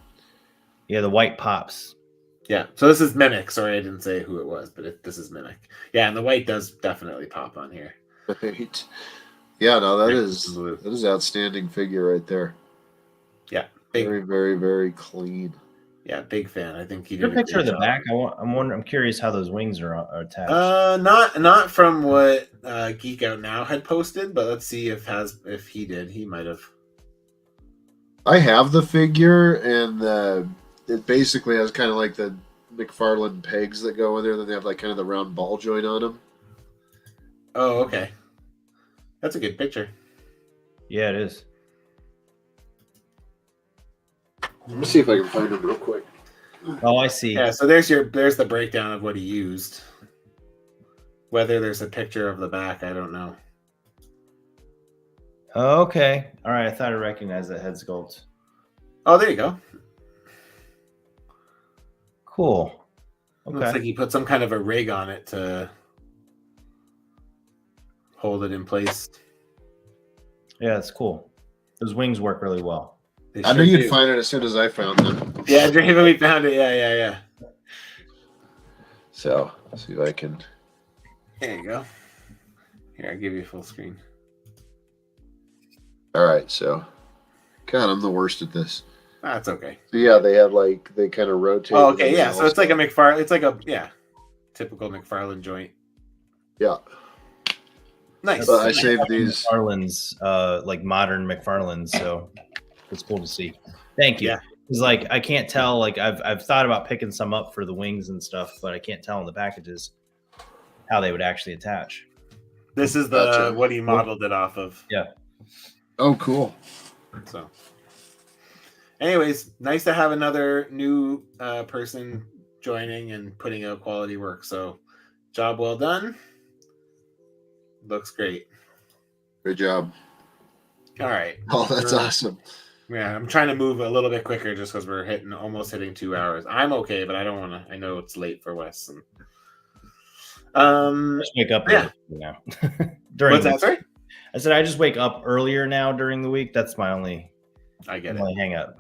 the white pops. Yeah, so this is Mimic. Sorry, I didn't say who it was, but this is Mimic. Yeah, and the white does definitely pop on here. Right. Yeah, no, that is outstanding figure right there. Yeah, very, very, very clean. Yeah, big fan. I think he Your did a picture great of the job. back. I'm curious how those wings are attached. Not from what Geek Out Now had posted, but let's see if he did. He might have. I have the figure, and it basically has kind of like the McFarlane pegs that go in there. Then they have like kind of the round ball joint on them. Oh, okay. That's a good picture. Yeah, it is. Let me see if I can find them real quick. Oh, I see. Yeah, so there's the breakdown of what he used. Whether there's a picture of the back, I don't know. Okay. All right. I thought I recognized that head sculpt. Oh, there you go. Cool. Okay. Looks like he put some kind of a rig on it to hold it in place. Yeah, it's cool. Those wings work really well. I knew you'd find it as soon as I found them. Yeah, Draven, we found it. Yeah. So, let's see if I can. There you go. Here, I'll give you full screen. All right, so. God, I'm the worst at this. That's okay. So yeah, they kind of rotate. Oh, okay, yeah. So it's like a McFarlane. It's like a typical McFarlane joint. Yeah. Nice. But I saved these McFarlane's, like modern McFarlane's, so it's cool to see. Thank you. Yeah. It's like I can't tell. Like I've thought about picking some up for the wings and stuff, but I can't tell in the packages how they would actually attach. This is the what he modeled it off of. Yeah. Oh, cool. So, anyways, nice to have another new person joining and putting out quality work. So, job well done. Looks great. Good job. All right. Oh, that's awesome. Yeah, I'm trying to move a little bit quicker just because we're almost hitting 2 hours. I'm okay, but I don't want to. I know it's late for Wes. Just wake up now. What's that? Sorry? I said I just wake up earlier now during the week. That's my only. I get it. Hang up.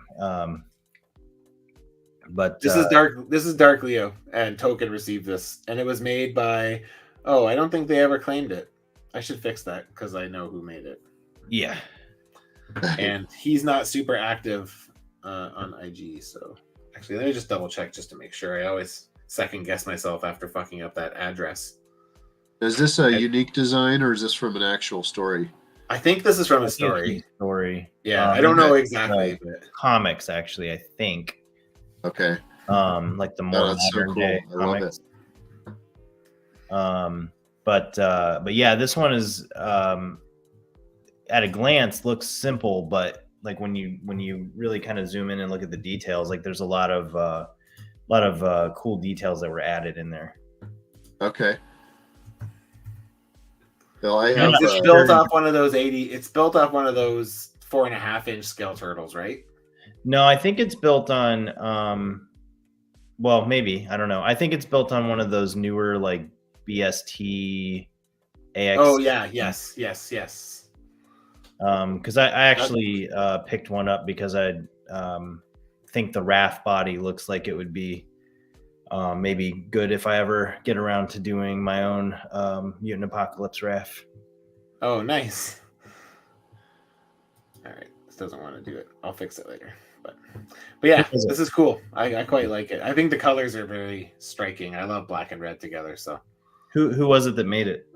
But this is dark. This is Dark Leo, and Token received this, and it was made by. Oh, I don't think they ever claimed it. I should fix that because I know who made it. Yeah. And he's not super active on IG, so actually, let me just double check just to make sure. I always second guess myself after fucking up that address. Is this a unique design or is this from an actual story? I think this is from a story. Yeah, I don't know exactly. But... Comics, actually, I think. Okay. Like the more modern day comics. But yeah, this one is at a glance looks simple, but like when you really kind of zoom in and look at the details, like there's a lot of cool details that were added in there. Okay. Well, I have. It's built off one of those 80. It's built off one of those 4.5-inch scale turtles, right? No, I think it's built on. Well, maybe I don't know. I think it's built on one of those newer like BST AX. Oh yeah, yes. Because I actually picked one up because I think the RAF body looks like it would be maybe good if I ever get around to doing my own Mutant Apocalypse RAF. Oh, nice. All right, this doesn't want to do it. I'll fix it later. But yeah, this is cool. I quite like it. I think the colors are very striking. I love black and red together. So, who was it that made it?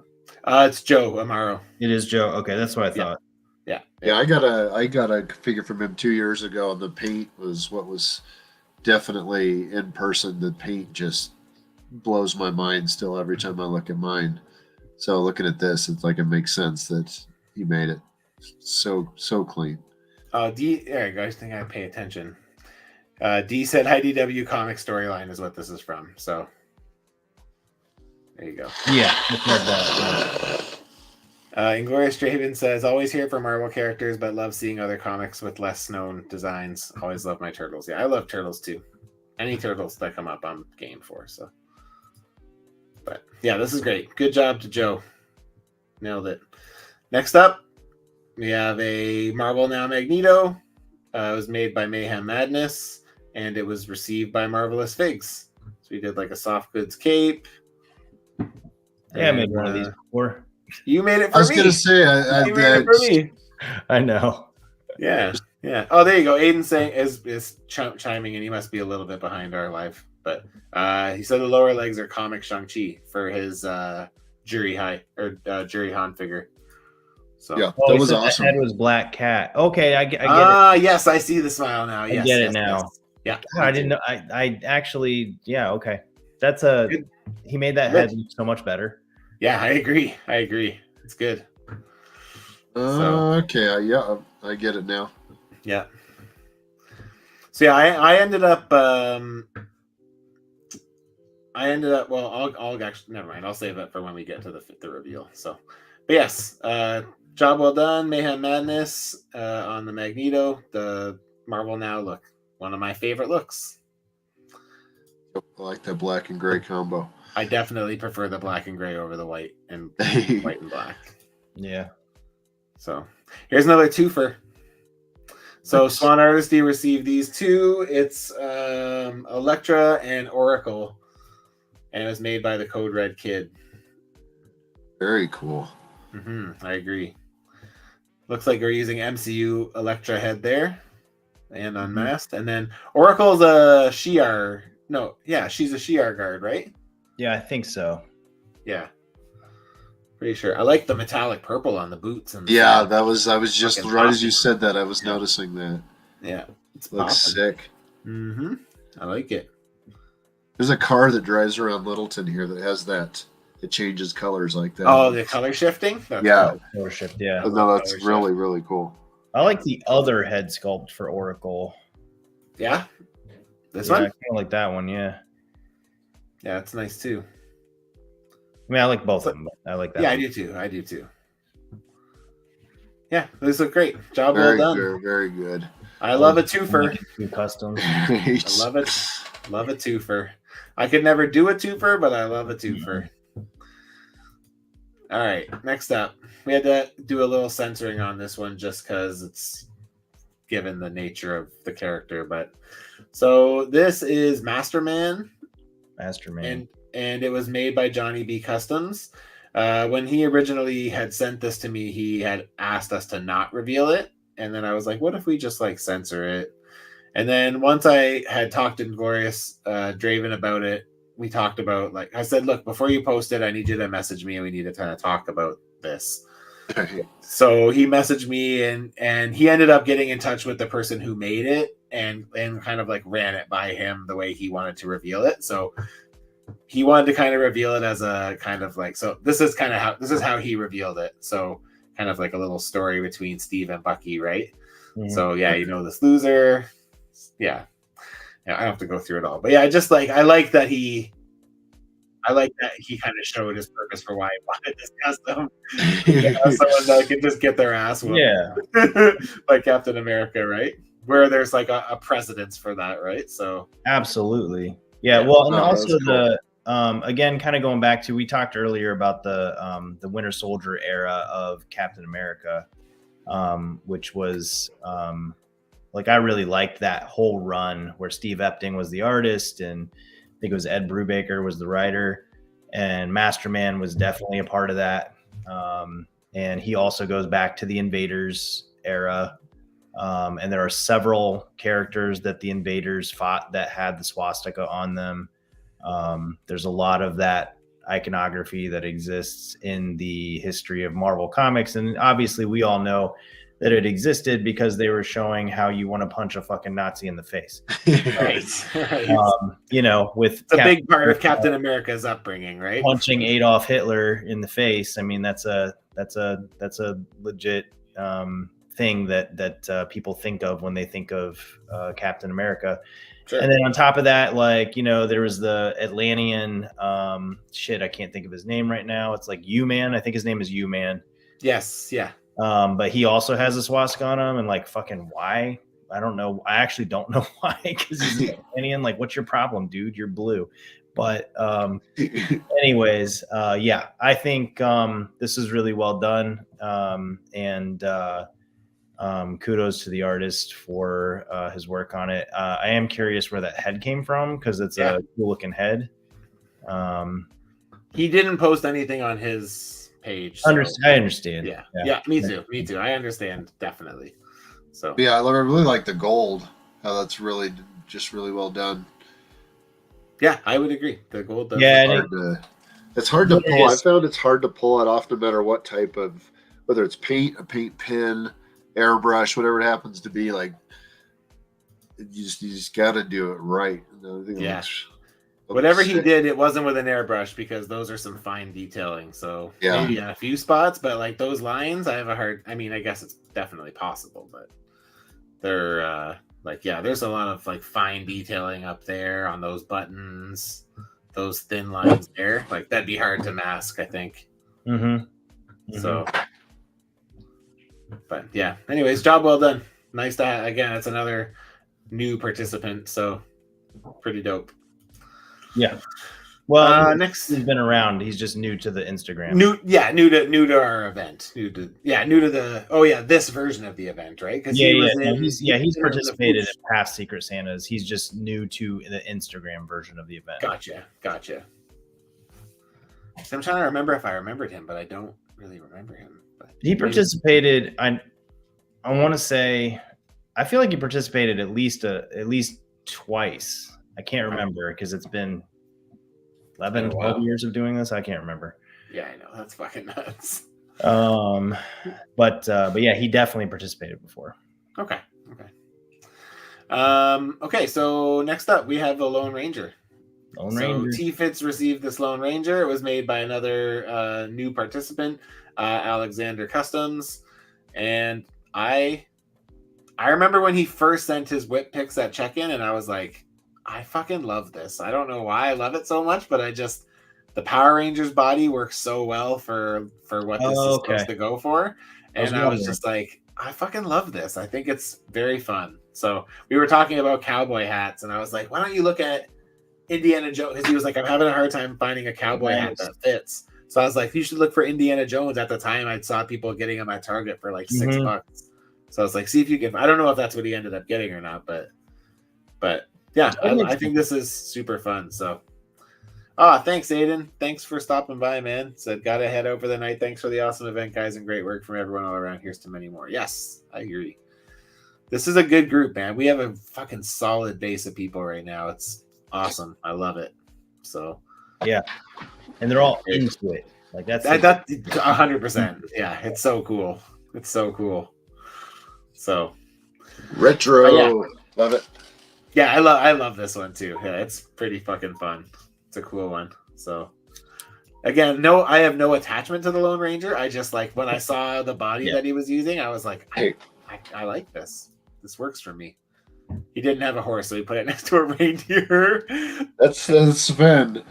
It's Joe Amaro. It is Joe. Okay, that's what I thought. Yeah. I got a figure from him 2 years ago, and the paint was what was definitely in person. The paint just blows my mind still every time I look at mine. So looking at this, it's like it makes sense that he made it so clean. D, there you go. I think I pay attention. D said IDW comic storyline is what this is from. So there you go. Yeah. Inglorious Draven says, always here for Marvel characters, but love seeing other comics with less known designs. Always love my turtles. Yeah, I love turtles too. Any turtles that come up, I'm game for. So, but yeah, this is great. Good job to Joe. Nailed it. Next up, we have a Marvel Now Magneto. It was made by Mayhem Madness, and it was received by Marvelous Figs. So we did like a soft goods cape. Yeah, I made one of these before. You made it for me. I was going to say, you made it for me. I know. Yeah. Yeah. Oh, there you go. Aiden saying is chiming in. He must be a little bit behind our live, but he said the lower legs are comic Shang-Chi for his Jury Han figure. So Yeah, Oh, that he was said awesome. the head was Black Cat. Okay, I get it. Yes, I see the smile now. I Yes, get it yes, now. yes. Yeah. God, I didn't know. I actually, yeah, okay. That's Good. he made that Good. head look so much better. Yeah, I agree. It's good. Okay, yeah, I get it now. Yeah. So yeah, I ended up well, I'll actually never mind. I'll save it for when we get to the reveal. So, but yes, job well done. Mayhem Madness on the Magneto, the Marvel Now look, one of my favorite looks. Yep, I like that black and gray combo. I definitely prefer the black and gray over the white and black. Yeah. So here's another twofer. So Nice. Swan Artisty received these two. It's Elektra and Oracle, and it was made by the Code Red Kid. Very cool. I agree. Looks like we're using MCU Elektra head there and unmasked. And then Oracle's a Shi'ar. No, yeah, she's a Shi'ar guard, right? Yeah, I think so. Yeah. Pretty sure. I like the metallic purple on the boots. And Yeah, I was just fucking right as you popping. said that, I was noticing that. Yeah. It's Looks popping. sick. I like it. There's a car that drives around Littleton here that has that. It changes colors like that. Oh, the color shifting? That's Yeah. cool. Color shift, yeah. No, that's really, really cool. I like the other head sculpt for Oracle. Yeah? This Yeah, I one? kind of like that one, yeah. Yeah, it's nice too. I mean, I like both of them, but I like that Yeah, one. I do too. Yeah, these look great. Job Very, well done. very, very good. I love a twofer. Custom. I love it. Love a twofer. I could never do a twofer, but I love a twofer. All right, next up. We had to do a little censoring on this one just because it's given the nature of the character. But so this is Masterman. Masterman. And it was made by Johnny B. Customs. When he originally had sent this to me, he had asked us to not reveal it. And then I was like, what if we just like censor it? And then once I had talked to Glorious Draven about it, we talked about, like, I said, look, before you post it, I need you to message me and we need to kind of talk about this. So he messaged me and he ended up getting in touch with the person who made it and kind of like ran it by him the way he wanted to reveal it. So he wanted to kind of reveal it as a kind of like, so this is how he revealed it. So kind of like a little story between Steve and Bucky, right? So yeah, you know, this loser. Yeah, I don't have to go through it all, but yeah, I like that he kind of showed his purpose for why he wanted this custom. Someone that can just get their ass whooped. Yeah. Like Captain America, right? Where there's like a precedence for that, right? So absolutely. Yeah. Well, and also cool. Again, kind of going back to, we talked earlier about the Winter Soldier era of Captain America, which was like, I really liked that whole run where Steve Epting was the artist and I think it was Ed Brubaker was the writer, and Masterman was definitely a part of that. And he also goes back to the Invaders era. And there are several characters that the Invaders fought that had the swastika on them. There's a lot of that iconography that exists in the history of Marvel Comics. And obviously we all know that it existed because they were showing how you want to punch a fucking Nazi in the face. Right. You know, with it's a big part of Captain America's upbringing, right? Punching Adolf Hitler in the face. I mean, that's a legit thing that people think of when they think of Captain America. Sure. And then on top of that, like, you know, there was the Atlantean I can't think of his name right now. It's like U-Man. I think his name is U-Man. Yes, yeah. But he also has a swastika on him, and like, fucking why? I don't know. I actually don't know why, because he's Atlantean. Like, what's your problem, dude? You're blue. But anyways, yeah, I think this is really well done. And kudos to the artist for his work on it. I am curious where that head came from, because it's a cool looking head. He didn't post anything on his page. So. I understand. Yeah, me too. I understand, definitely. So yeah, I really like the gold. How that's really just really well done. yeah, I would agree. The gold does Yeah, It's hard to pull. I Yes. found it's hard to pull it off no matter what type of, whether it's paint, a paint pen, airbrush, whatever it happens to be. Like you just got to do it right. I think Yeah. looks whatever he sick. did, it wasn't with an airbrush because those are some fine detailing. So Yeah. maybe on a few spots, but like those lines, I have a hard. I mean, I guess it's definitely possible, but they're like there's a lot of like fine detailing up there on those buttons, those thin lines there. Like that'd be hard to mask, I think. So, but yeah. Anyways, job well done. Nice to again. It's another new participant, so pretty dope. Yeah. Well, next he's been around. He's just new to the Instagram. New to our event. New to the this version of the event, right? Because he's participated in past Secret Santas. He's just new to the Instagram version of the event. Gotcha. So I'm trying to remember if I remembered him, but I don't really remember him. But he participated. I want to say, I feel like he participated at least twice. I can't remember because it's been 11, 12 years of doing this. I can't remember. Yeah, I know. That's fucking nuts. But yeah, he definitely participated before. Okay. So next up we have the Lone Ranger. T-Fits received this Lone Ranger. It was made by another new participant, Alexander Customs. And I remember when he first sent his whip pics at check-in, and I was like, I fucking love this. I don't know why I love it so much, but the Power Rangers body works so well for what this is supposed to go for. And I was just like, I fucking love this. I think it's very fun. So we were talking about cowboy hats, and I was like, why don't you look at Indiana Jones? Because he was like, I'm having a hard time finding a cowboy hat that fits. So I was like, you should look for Indiana Jones. At the time, I saw people getting them at Target for like $6. So I was like, see if you can. I don't know if that's what he ended up getting or not, but yeah, I think this is super fun. So, thanks, Aiden. Thanks for stopping by, man. Said, got to head over the night. Thanks for the awesome event, guys, and great work from everyone all around. Here's to many more. Yes, I agree. This is a good group, man. We have a fucking solid base of people right now. It's awesome. I love it. So, yeah, and they're all into it. Like that's 100%. Yeah, it's so cool. So, retro, love it. Yeah, I love this one too. Yeah, it's pretty fucking fun. It's a cool one. So again, I have no attachment to the Lone Ranger. I just like when I saw the body that he was using, I was like, I like this. This works for me. He didn't have a horse, so he put it next to a reindeer. That's Sven.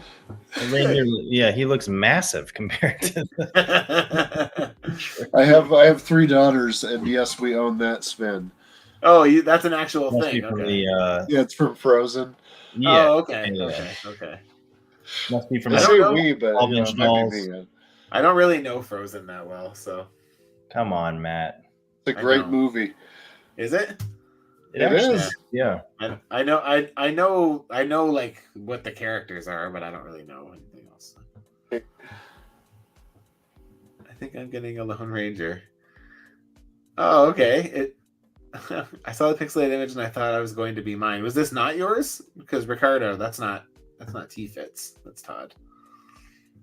Reindeer, yeah, he looks massive compared to. I have 3 daughters, and yes, we own that Sven. Oh, that's an actual thing. Okay. Yeah, it's from Frozen. Yeah. Oh, okay. Must be from. I say we, but it might be me. I don't really know Frozen that well, so. Come on, Matt. It's a great movie. Is it? It is. Yeah. I know like what the characters are, but I don't really know anything else. I think I'm getting a Lone Ranger. Oh, okay. I saw the pixelated image and I thought I was going to be mine. Was this not yours? Because Ricardo, that's not T-Fits. That's Todd.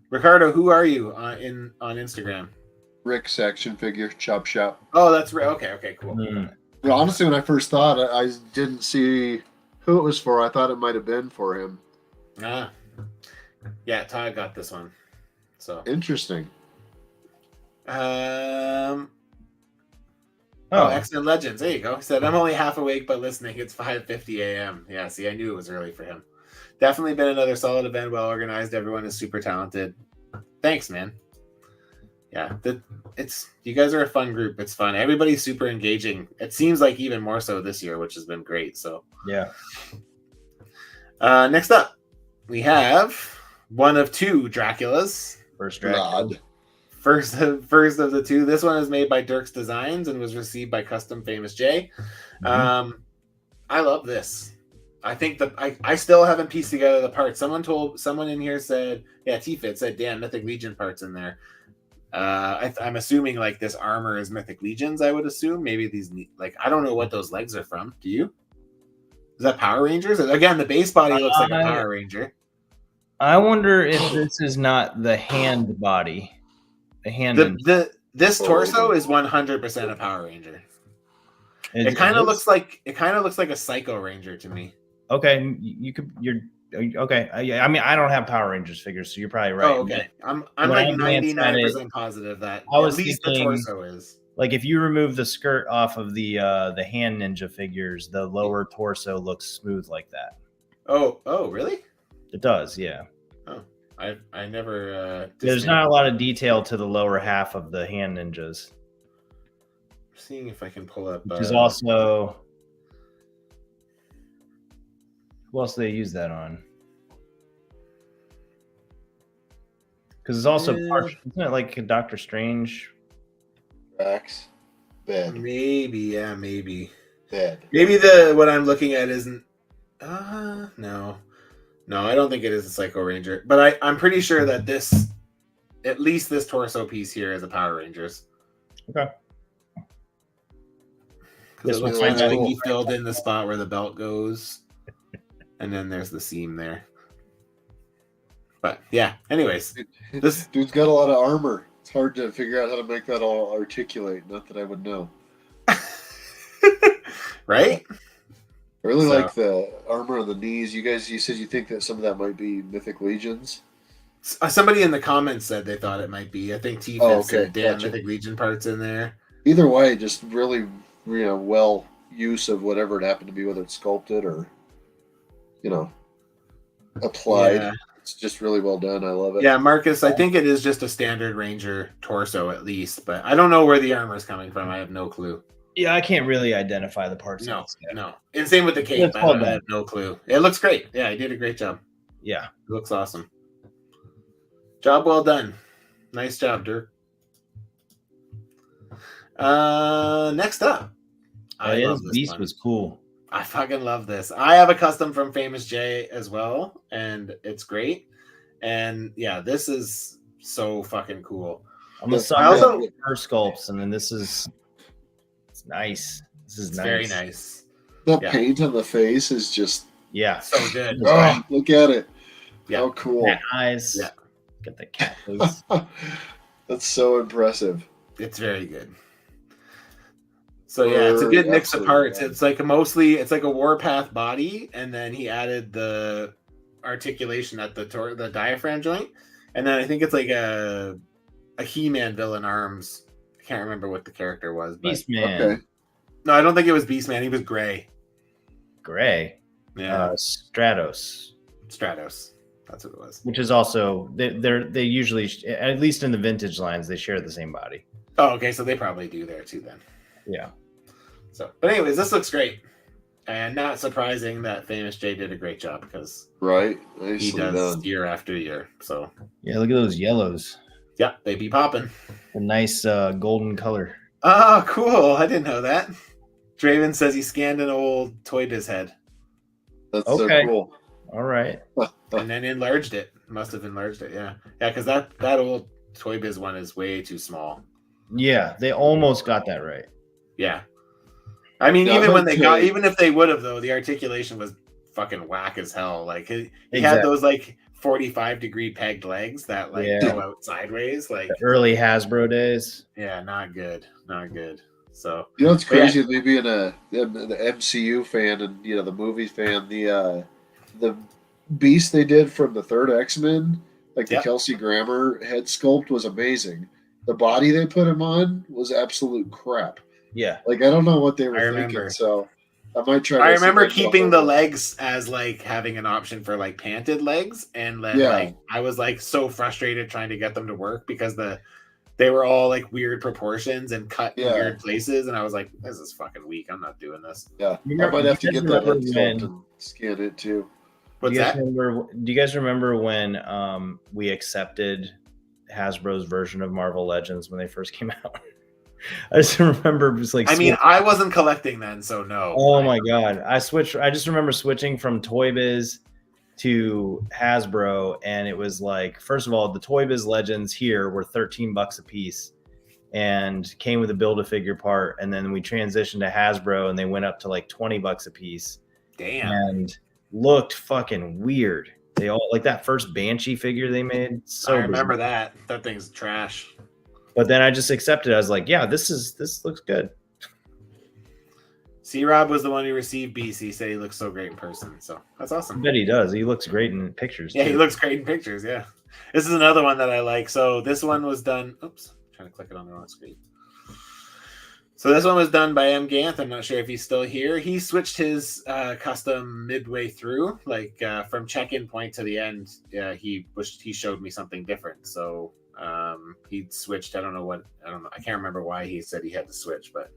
Ricardo, who are you on Instagram? Rick's action figure chop shop. Oh, that's right. Okay, cool. Well, honestly, when I first thought it, I didn't see who it was for. I thought it might have been for him. Yeah, Todd got this one. So interesting. Excellent Legends. There you go. He said, I'm only half awake, but listening. It's 5:50 a.m. Yeah, see, I knew it was early for him. Definitely been another solid event, well organized. Everyone is super talented. Thanks, man. Yeah, you guys are a fun group. It's fun. Everybody's super engaging. It seems like even more so this year, which has been great. So yeah. Next up, we have one of 2 Draculas. First Dracula. First of the 2. This one is made by Dirk's Designs and was received by Custom Famous J. I love this. I think I still haven't pieced together the parts. Someone in here said, T-Fit said, damn, Mythic Legion parts in there. I'm assuming like this armor is Mythic Legions. I would assume maybe these like I don't know what those legs are from. Do you? Is that Power Rangers? Again, the base body looks like a Power Ranger. I wonder if this is not the hand body. The hand. This torso is 100% a Power Ranger. It kind of looks like a Psycho Ranger to me. Okay, you're okay. I mean, I don't have Power Rangers figures, so you're probably right. Oh, okay. I'm like 99% positive that I was at least thinking, the torso is. Like if you remove the skirt off of the hand ninja figures, the lower torso looks smooth like that. Oh, really? It does, yeah. Oh, I never. There's not a lot of detail to the lower half of the hand ninjas. I'm seeing if I can pull up. Which is also. Who else do they use that on? Because it's also isn't it like a Doctor Strange? Drax, bed. Maybe, Bed. Maybe what I'm looking at isn't. No, I don't think it is a Psycho Ranger. But I'm pretty sure that at least this torso piece here is a Power Rangers. Okay. Because it looks like he filled in the spot where the belt goes. And then there's the seam there. But yeah, anyways. This dude's got a lot of armor. It's hard to figure out how to make that all articulate. Not that I would know. Right? I really like the armor on the knees. You said you think that some of that might be Mythic Legions? Somebody in the comments said they thought it might be. I think T-Fit said Mythic Legion parts in there. Either way, just really, well use of whatever it happened to be, whether it's sculpted or applied. Yeah. It's just really well done. I love it. Yeah, Marcus, I think it is just a standard Ranger torso at least, but I don't know where the armor is coming from. I have no clue. Yeah, I can't really identify the parts. No. And same with the cape. I have no clue. It looks great. Yeah, he did a great job. Yeah. It looks awesome. Job well done. Nice job, Dirk. Next up. Beast was cool. I fucking love this. I have a custom from Famous J as well, and it's great. And yeah, this is so fucking cool. I'm a sucker for her sculpts, and then it's nice. This is nice. Very nice. The paint on the face is just so good. Oh, look at it. Yeah. How cool. Cat eyes. Yeah. Get the cat face. That's so impressive. It's very good. So yeah, it's a good mix of parts. Yeah. It's like a Warpath body, and then he added the articulation at the diaphragm joint, and then I think it's like a He-Man villain arms. I can't remember what the character was. Beastman. Okay. No, I don't think it was Beastman. He was Gray. Gray. Yeah. Stratos. That's what it was. Which is also they usually, at least in the vintage lines, they share the same body. Oh, okay. So they probably do there too then. Yeah. So, but anyways, this looks great, and not surprising that Famous J did a great job because he does year after year. So yeah, look at those yellows. Yeah, they be popping. A nice golden color. Oh, cool! I didn't know that. Draven says he scanned an old Toy Biz head. That's so cool. All right. And then enlarged it. Must have enlarged it. Yeah, because that old Toy Biz one is way too small. Yeah, they almost got that right. Yeah. I mean, even if they would have, though, the articulation was fucking whack as hell. Like he had those like 45-degree pegged legs that go out sideways, like the early Hasbro days. Yeah, not good. So it's crazy. They being the MCU fan and the movie fan, the Beast they did from the third X-Men, like the Kelsey Grammer head sculpt was amazing. The body they put him on was absolute crap. Yeah. Like, I don't know what they were thinking, so I might try to I remember keeping the legs as, like, having an option for, like, panted legs, and then, like, I was, like, so frustrated trying to get them to work because they were all, like, weird proportions and cut in weird places, and I was like, this is fucking weak. I'm not doing this. Yeah. I might have to get that head sculpt and scan it, too. What's that? Do you guys remember when we accepted Hasbro's version of Marvel Legends when they first came out? I just remember just like I wasn't collecting then, so no. Oh my god. I just remember switching from Toy Biz to Hasbro, and it was like, first of all, the Toy Biz Legends here were $13 a piece and came with a Build-A-Figure part. And then we transitioned to Hasbro and they went up to like $20 a piece. Damn. And looked fucking weird. They all like that first Banshee figure they made. So I remember bizarre. that thing's trash. But then I just accepted. I was like, yeah, this looks good. C-Rob was the one who received BC, said he looks so great in person. So that's awesome. I bet he does. He looks great in pictures. Yeah, too. he looks great in pictures. Yeah. This is another one that I like. So this one was done. Oops, I'm trying to click it on the wrong screen. So this one was done by M. Ganth. I'm not sure if he's still here. He switched his custom midway through, like from check-in point to the end. He showed me something different. So he switched. I don't know. I can't remember why he said he had to switch, but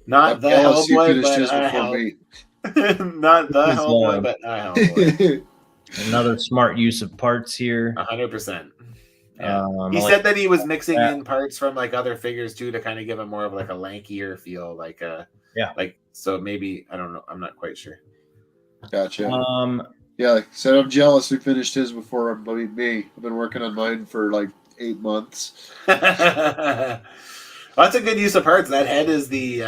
not the Hellboy, but not the Hellboy, but Hellboy. Another smart use of parts here. 100%. Yeah. He said that he was mixing in parts from like other figures too to kind of give him more of like a lankier feel, like so maybe I don't know, I'm not quite sure. Gotcha. Yeah, like I said, I'm jealous. He finished his before me. I've been working on mine for like 8 months. Well, that's a good use of parts. That head is the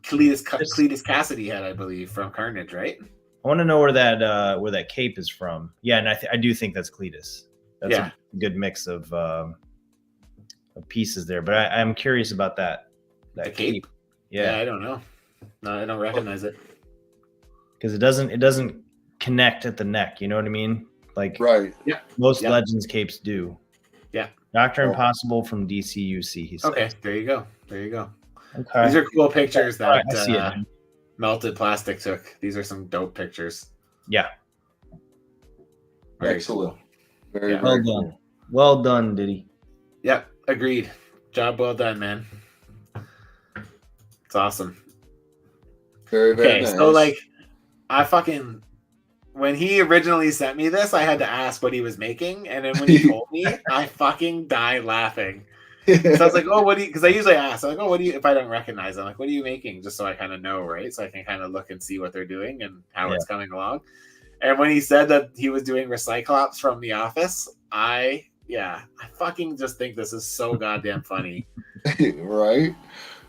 Cletus Cassidy head, I believe, from Carnage, right? I want to know where that cape is from. Yeah, and I do think that's Cletus. That's a good mix of pieces there. But I'm curious about that the cape. Yeah, I don't know. No, I don't recognize it because it doesn't connect at the neck. You know what I mean? Like most Legends capes do. Yeah. Dr. Impossible from DCUC. He says. Okay, there you go. Okay. These are cool pictures that Melted Plastic took. These are some dope pictures. Yeah. Very excellent. Cool. Very well done. Cool. Well done, Diddy. Yep, agreed. Job well done, man. It's awesome. Very nice. So like when he originally sent me this, I had to ask what he was making, and then when he told me, I fucking died laughing. So I was like, "Oh, what do you?" Because I usually ask, I'm like, "Oh, what do you?" If I don't recognize, I'm like, "What are you making?" Just so I kind of know, right? So I can kind of look and see what they're doing and how it's coming along. And when he said that he was doing Recyclops from The Office, I fucking just think this is so goddamn funny. Right?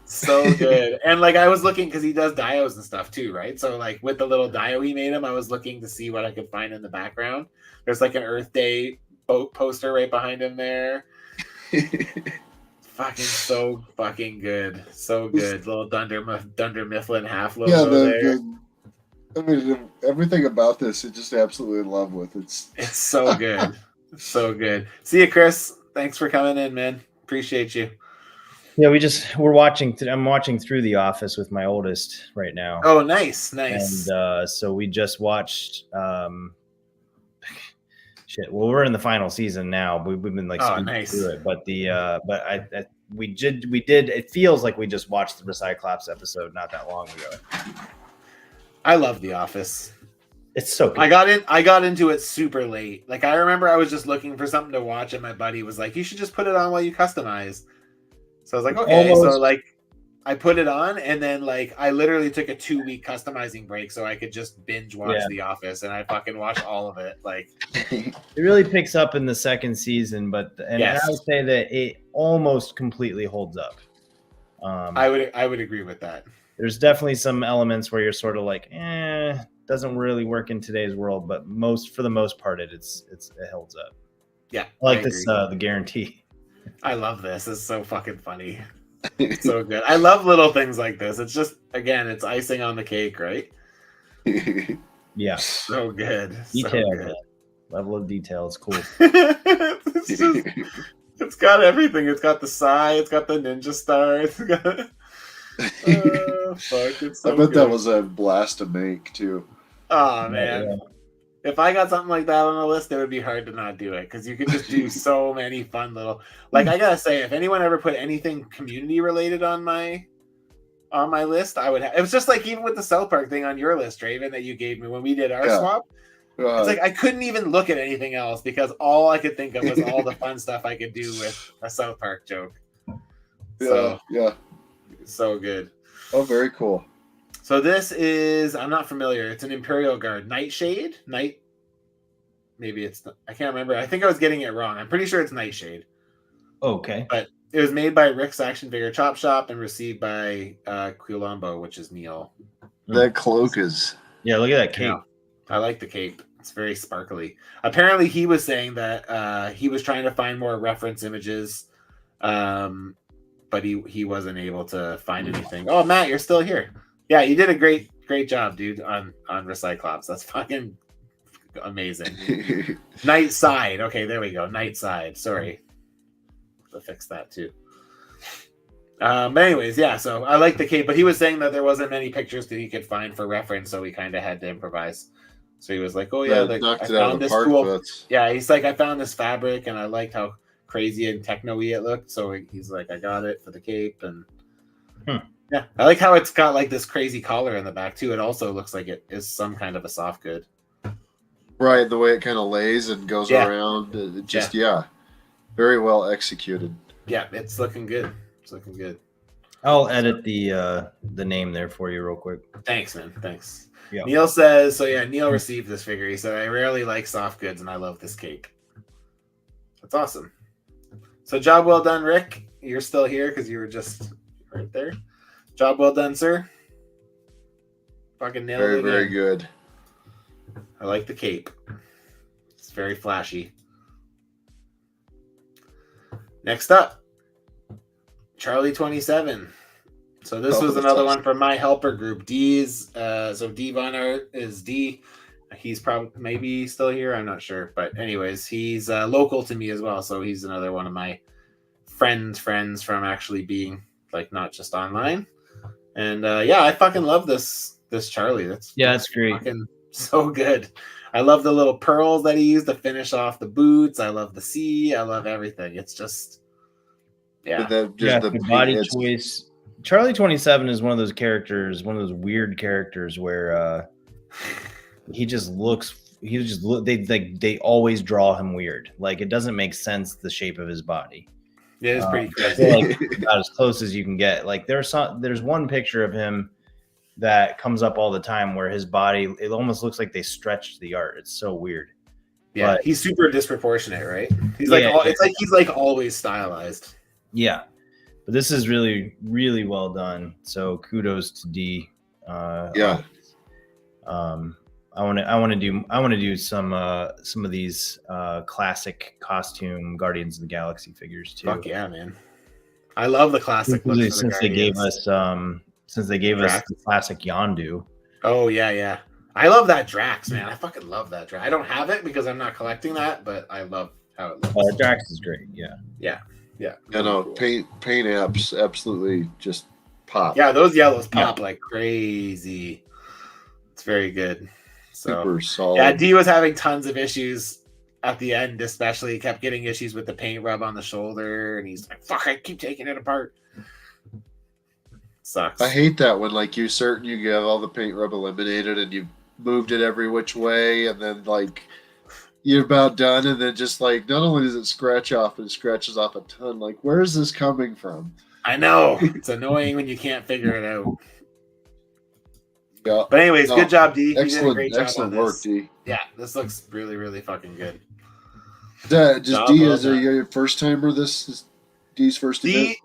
So good. And like I was looking because he does dios and stuff too, right? So like with the little dio he made him, I was looking to see what I could find in the background. There's like an Earth Day boat poster right behind him there. Fucking so fucking good. So good. Little Dunder Mifflin half logo there. I mean, everything about this, I'm just absolutely in love with. It's so good. So good. See you, Chris. Thanks for coming in, man. Appreciate you. Yeah, we're watching. I'm watching through The Office with my oldest right now. Oh, nice. And so we just watched. Well, we're in the final season now. We've been like speeding through it, but we did. It feels like we just watched the Recyclops episode not that long ago. I love The Office. It's so good. I got into it super late. Like I remember I was just looking for something to watch, and my buddy was like, "You should just put it on while you customize." So I was like, "Okay." Almost. So like, I put it on, and then like I literally took a 2-week customizing break so I could just binge watch The Office, and I fucking watched all of it. Like, it really picks up in the second season, I would say that it almost completely holds up. I would agree with that. There's definitely some elements where you're sort of like, doesn't really work in today's world, but for the most part, it holds up. Yeah, I like this the guarantee. I love this. It's so fucking funny. So good. I love little things like this. It's just it's icing on the cake, right? Yeah. So good. Detail. So good. Level of detail is cool. It's got everything. It's got the sai. It's got the ninja star. It's got. Fuck! It's so I bet good. that was a blast to make too. Oh man. Yeah. If I got something like that on the list, it would be hard to not do it because you could just do so many fun little. Like I gotta say, if anyone ever put anything community related on my list, I would have. It was just like even with the South Park thing on your list, Draven, that you gave me when we did our swap. It's like I couldn't even look at anything else because all I could think of was all the fun stuff I could do with a South Park joke. Yeah. So good. Oh, very cool. So this is, I'm not familiar. It's an Imperial Guard. Nightshade? maybe it's I can't remember. I think I was getting it wrong. I'm pretty sure it's Nightshade. Okay. But it was made by Rick's Action Figure Chop Shop and received by Quilombo, which is Neil. That cloak is. Yeah, look at that cape. I like the cape. It's very sparkly. Apparently, he was saying that he was trying to find more reference images, but he wasn't able to find anything. Oh, Matt, you're still here. Yeah, you did a great job, dude, on Recyclops. That's fucking amazing. Night Side. Okay, there we go. Night Side. Sorry. To fix that too. But anyways, yeah, so I like the cape, but he was saying that there wasn't many pictures that he could find for reference, so he kind of had to improvise. So he was like, oh yeah, like, knocked I it out of found the this park. cool. Yeah, he's like, I found this fabric and I liked how crazy and techno-y it looked. So he's like, I got it for the cape. And yeah, I like how it's got like this crazy collar in the back too. It also looks like it is some kind of a soft good. Right, the way it kind of lays and goes around. It just, very well executed. Yeah, it's looking good. It's looking good. I'll edit the name there for you real quick. Thanks, man. Thanks. Yeah. Neil says, so yeah, Neil received this figure. He said, I rarely like soft goods and I love this cape. That's awesome. So job well done, Rick. You're still here because you were just right there. Job well done, sir. Fucking nailed it. Very good. I like the cape. It's very flashy. Next up, Charlie 27. So this was another one from my helper group. D's. So D Von Art is D. He's probably maybe still here. I'm not sure, but anyways, he's local to me as well. So he's another one of my friends from actually being like not just online. And yeah, I fucking love this Charlie. That's great. Fucking so good. I love the little pearls that he used to finish off the boots. I love the C. I love everything. It's just the body choice. Charlie 27 is one of those characters, one of those weird characters where they always draw him weird. Like it doesn't make sense the shape of his body. Yeah, it's pretty crazy. Like about as close as you can get. Like there's one picture of him that comes up all the time where his body, it almost looks like they stretched the art. It's so weird. Yeah, but he's super disproportionate, right? He's like it's like he's like always stylized. Yeah, but this is really, really well done. So kudos to D. I want to do some of these classic costume Guardians of the Galaxy figures too. Fuck yeah, man! I love the classic looks since they gave us the classic Yondu. Oh yeah. I love that Drax, man. I fucking love that Drax. I don't have it because I'm not collecting that, but I love how it looks. Drax is great. Yeah. Paint apps absolutely just pop. Yeah, those yellows pop like crazy. It's very good. So, super solid. Yeah, D was having tons of issues at the end, especially. He kept getting issues with the paint rub on the shoulder, and he's like, "Fuck! I keep taking it apart." Sucks. I hate that when like you have all the paint rub eliminated and you moved it every which way, and then like you're about done, and then just like not only does it scratch off, but it scratches off a ton. Like, where is this coming from? I know it's annoying when you can't figure it out. Yeah. But anyways, good job, D. Excellent, you did a great job excellent on work, this. D. Yeah, this looks really, really fucking good. Just D, is it your first timer? This is D's first event?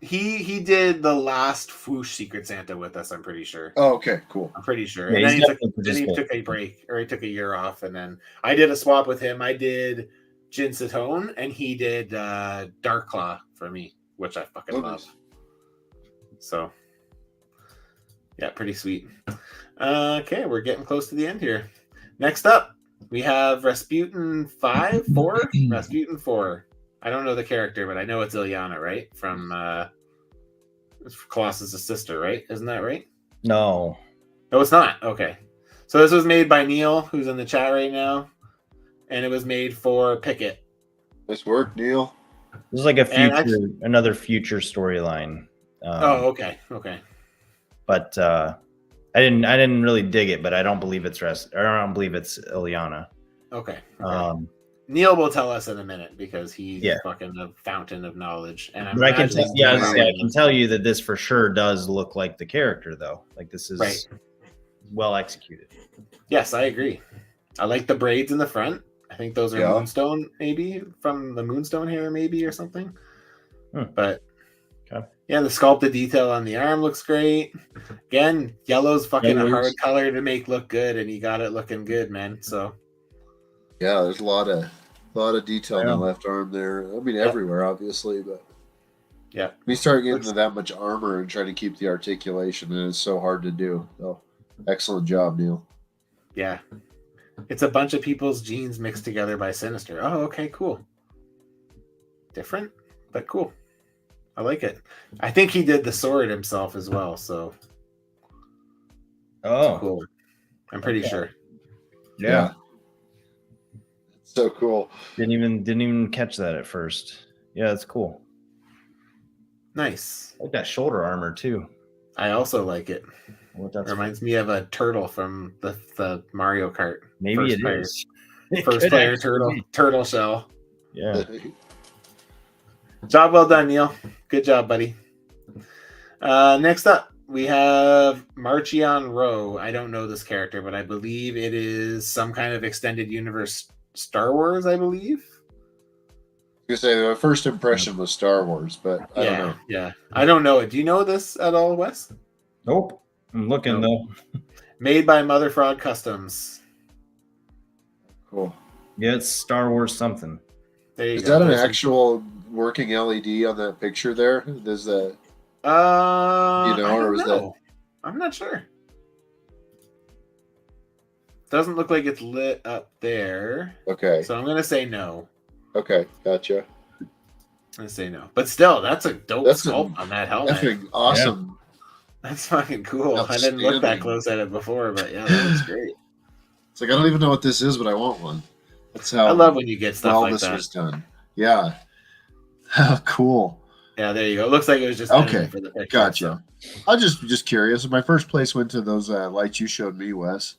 He did the last Whoosh Secret Santa with us, I'm pretty sure. Oh, okay, cool. I'm pretty sure. Yeah, and then he took a break, or he took a year off, and then I did a swap with him. I did Jin Satone, and he did Dark Claw for me, which I fucking love. Nice. So, yeah, pretty sweet. Okay, we're getting close to the end here. Next up, we have Rasputin 4? Rasputin 4. I don't know the character, but I know it's Ilyana, right? From Colossus' sister, right? Isn't that right? No, it's not. Okay. So this was made by Neil, who's in the chat right now, and it was made for Pickett. Nice work, Neil. This is like another future storyline. Okay. But I didn't really dig it, but I don't believe it's Ilyana. Okay. Neil will tell us in a minute because he's fucking a fountain of knowledge. And I can tell you that this for sure does look like the character, though. Like this is well executed. Yes, I agree. I like the braids in the front. I think those are Yeah. Moonstone, maybe from the Moonstone hair, maybe or something. But okay. Yeah, the sculpted detail on the arm looks great. Again, yellow's fucking a Colors. hard color to make look good, and you got it looking good, man. So yeah, there's a lot of detail in Yeah. the left arm there. I mean, everywhere, obviously, but yeah, we start getting into that much armor and trying to keep the articulation, and it's so hard to do. So, excellent job, Neil. yeah. It's a bunch of people's genes mixed together by Sinister. Oh, okay, cool. Different, but cool. I like it. I think he did the sword himself as well, so cool. I'm pretty sure. Yeah. So cool. Didn't even catch that at first. Yeah, that's cool. Nice. I like that shoulder armor too. I also like it. What that's Reminds me of a turtle from the Mario Kart. Maybe it is. First player turtle shell. Yeah. Job well done, Neil. Good job, buddy. Next up, we have Marchion Rowe. I don't know this character, but I believe it is some kind of extended universe Star Wars, I believe. You say my first impression was Star Wars, but I don't know. Yeah, I don't know it. Do you know this at all, Wes? Nope. I'm looking though. Made by Mother Fraud Customs. Cool. Yeah, it's Star Wars something. There you Is go. that an actual working LED on that picture there? There's that. Or was that? I'm not sure. Doesn't look like it's lit up there. Okay. So I'm gonna say no. Okay, gotcha. I'm gonna say no, but still, that's a dope sculpt on that helmet. That's awesome. Yeah. That's fucking cool. I didn't look that close at it before, but yeah, that looks great. It's like I don't even know what this is, but I want one. That's how I love when you get stuff like this that. was done. Yeah. Cool. Yeah, there you go. It looks like it was just okay. For the picture, gotcha. So. I'm just curious. My first place went to those lights you showed me, Wes.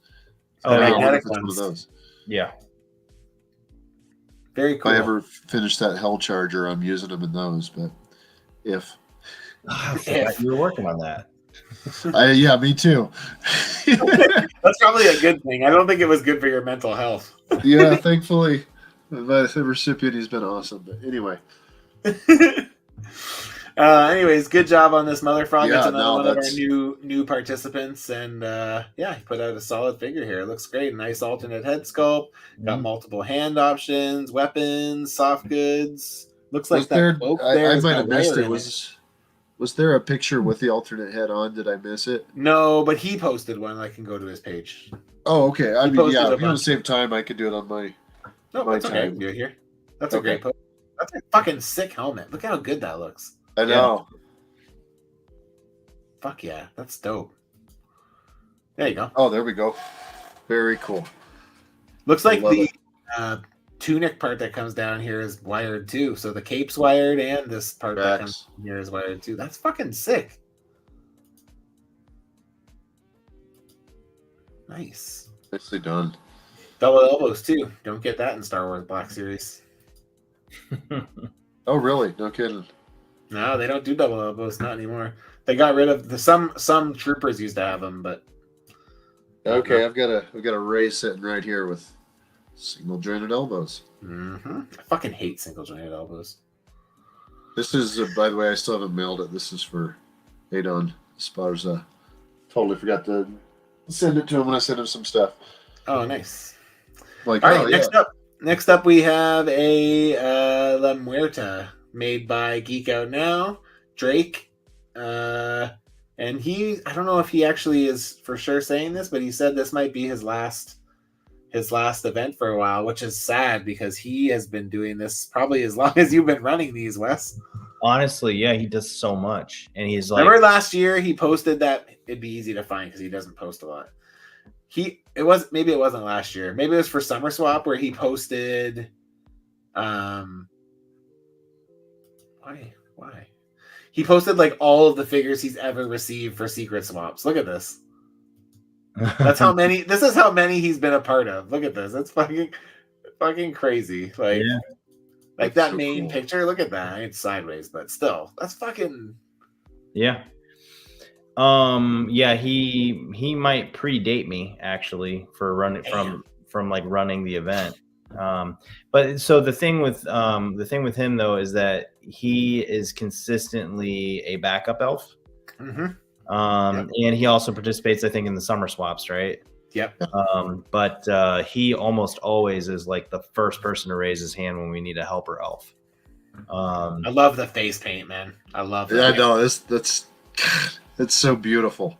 So I wonder if it's one of those. Yeah. Very cool. If I ever finish that Hell Charger, I'm using them in those. But if you were working on that. Yeah, me too. That's probably a good thing. I don't think it was good for your mental health. Yeah, thankfully, my recipient has been awesome. But anyway. Anyways, good job on this, Mother Frog. That's another one of our new participants, and he put out a solid figure here. It looks great. Nice alternate head sculpt. Got multiple hand options, weapons, soft goods. Looks like that cloak there. I might have missed it. Was there a picture with the alternate head on? Did I miss it? No, but he posted one. I can go to his page. Oh, okay. I mean, yeah. If you want to save time, I could do it on my. No, that's okay. Do it here. That's a great post. That's a fucking sick helmet. Look how good that looks. I know. Yeah. Fuck yeah, that's dope. There you go. Oh, there we go. Very cool. Looks like the tunic part that comes down here is wired too. So the cape's wired and this part that comes here is wired too. That's fucking sick. Nice. Nicely done. Double elbows too. Don't get that in Star Wars Black Series. Oh, really? No kidding. No, they don't do double elbows, not anymore. They got rid of some troopers used to have them, but okay, I've got a Ray sitting right here with single jointed elbows. I fucking hate single jointed elbows. This is, by the way, I still haven't mailed it. This is for Adon Esparza. Totally forgot to send it to him when I sent him some stuff. Oh, nice. Like, all right, next up we have a La Muerta made by Geek Out Now, Drake. And I don't know if he actually is for sure saying this, but he said this might be his last event for a while, which is sad because he has been doing this probably as long as you've been running these, Wes. Honestly, yeah, he does so much. And he's like, remember last year he posted that it'd be easy to find because he doesn't post a lot. Maybe it wasn't last year. Maybe it was for Summer Swap where he posted why? He posted like all of the figures he's ever received for secret swaps. Look at this. That's how many. This is how many he's been a part of. Look at this. That's fucking crazy. Like, like that main picture. Look at that. It's sideways, but still, that's fucking. Yeah. Yeah. He might predate me actually for running like running the event. But so the thing with him though is that he is consistently a backup elf. And he also participates, I think, in the summer swaps, right? Yep. But he almost always is like the first person to raise his hand when we need a helper elf. I love the face paint, man. I love that. Yeah, I know. That's it's so beautiful.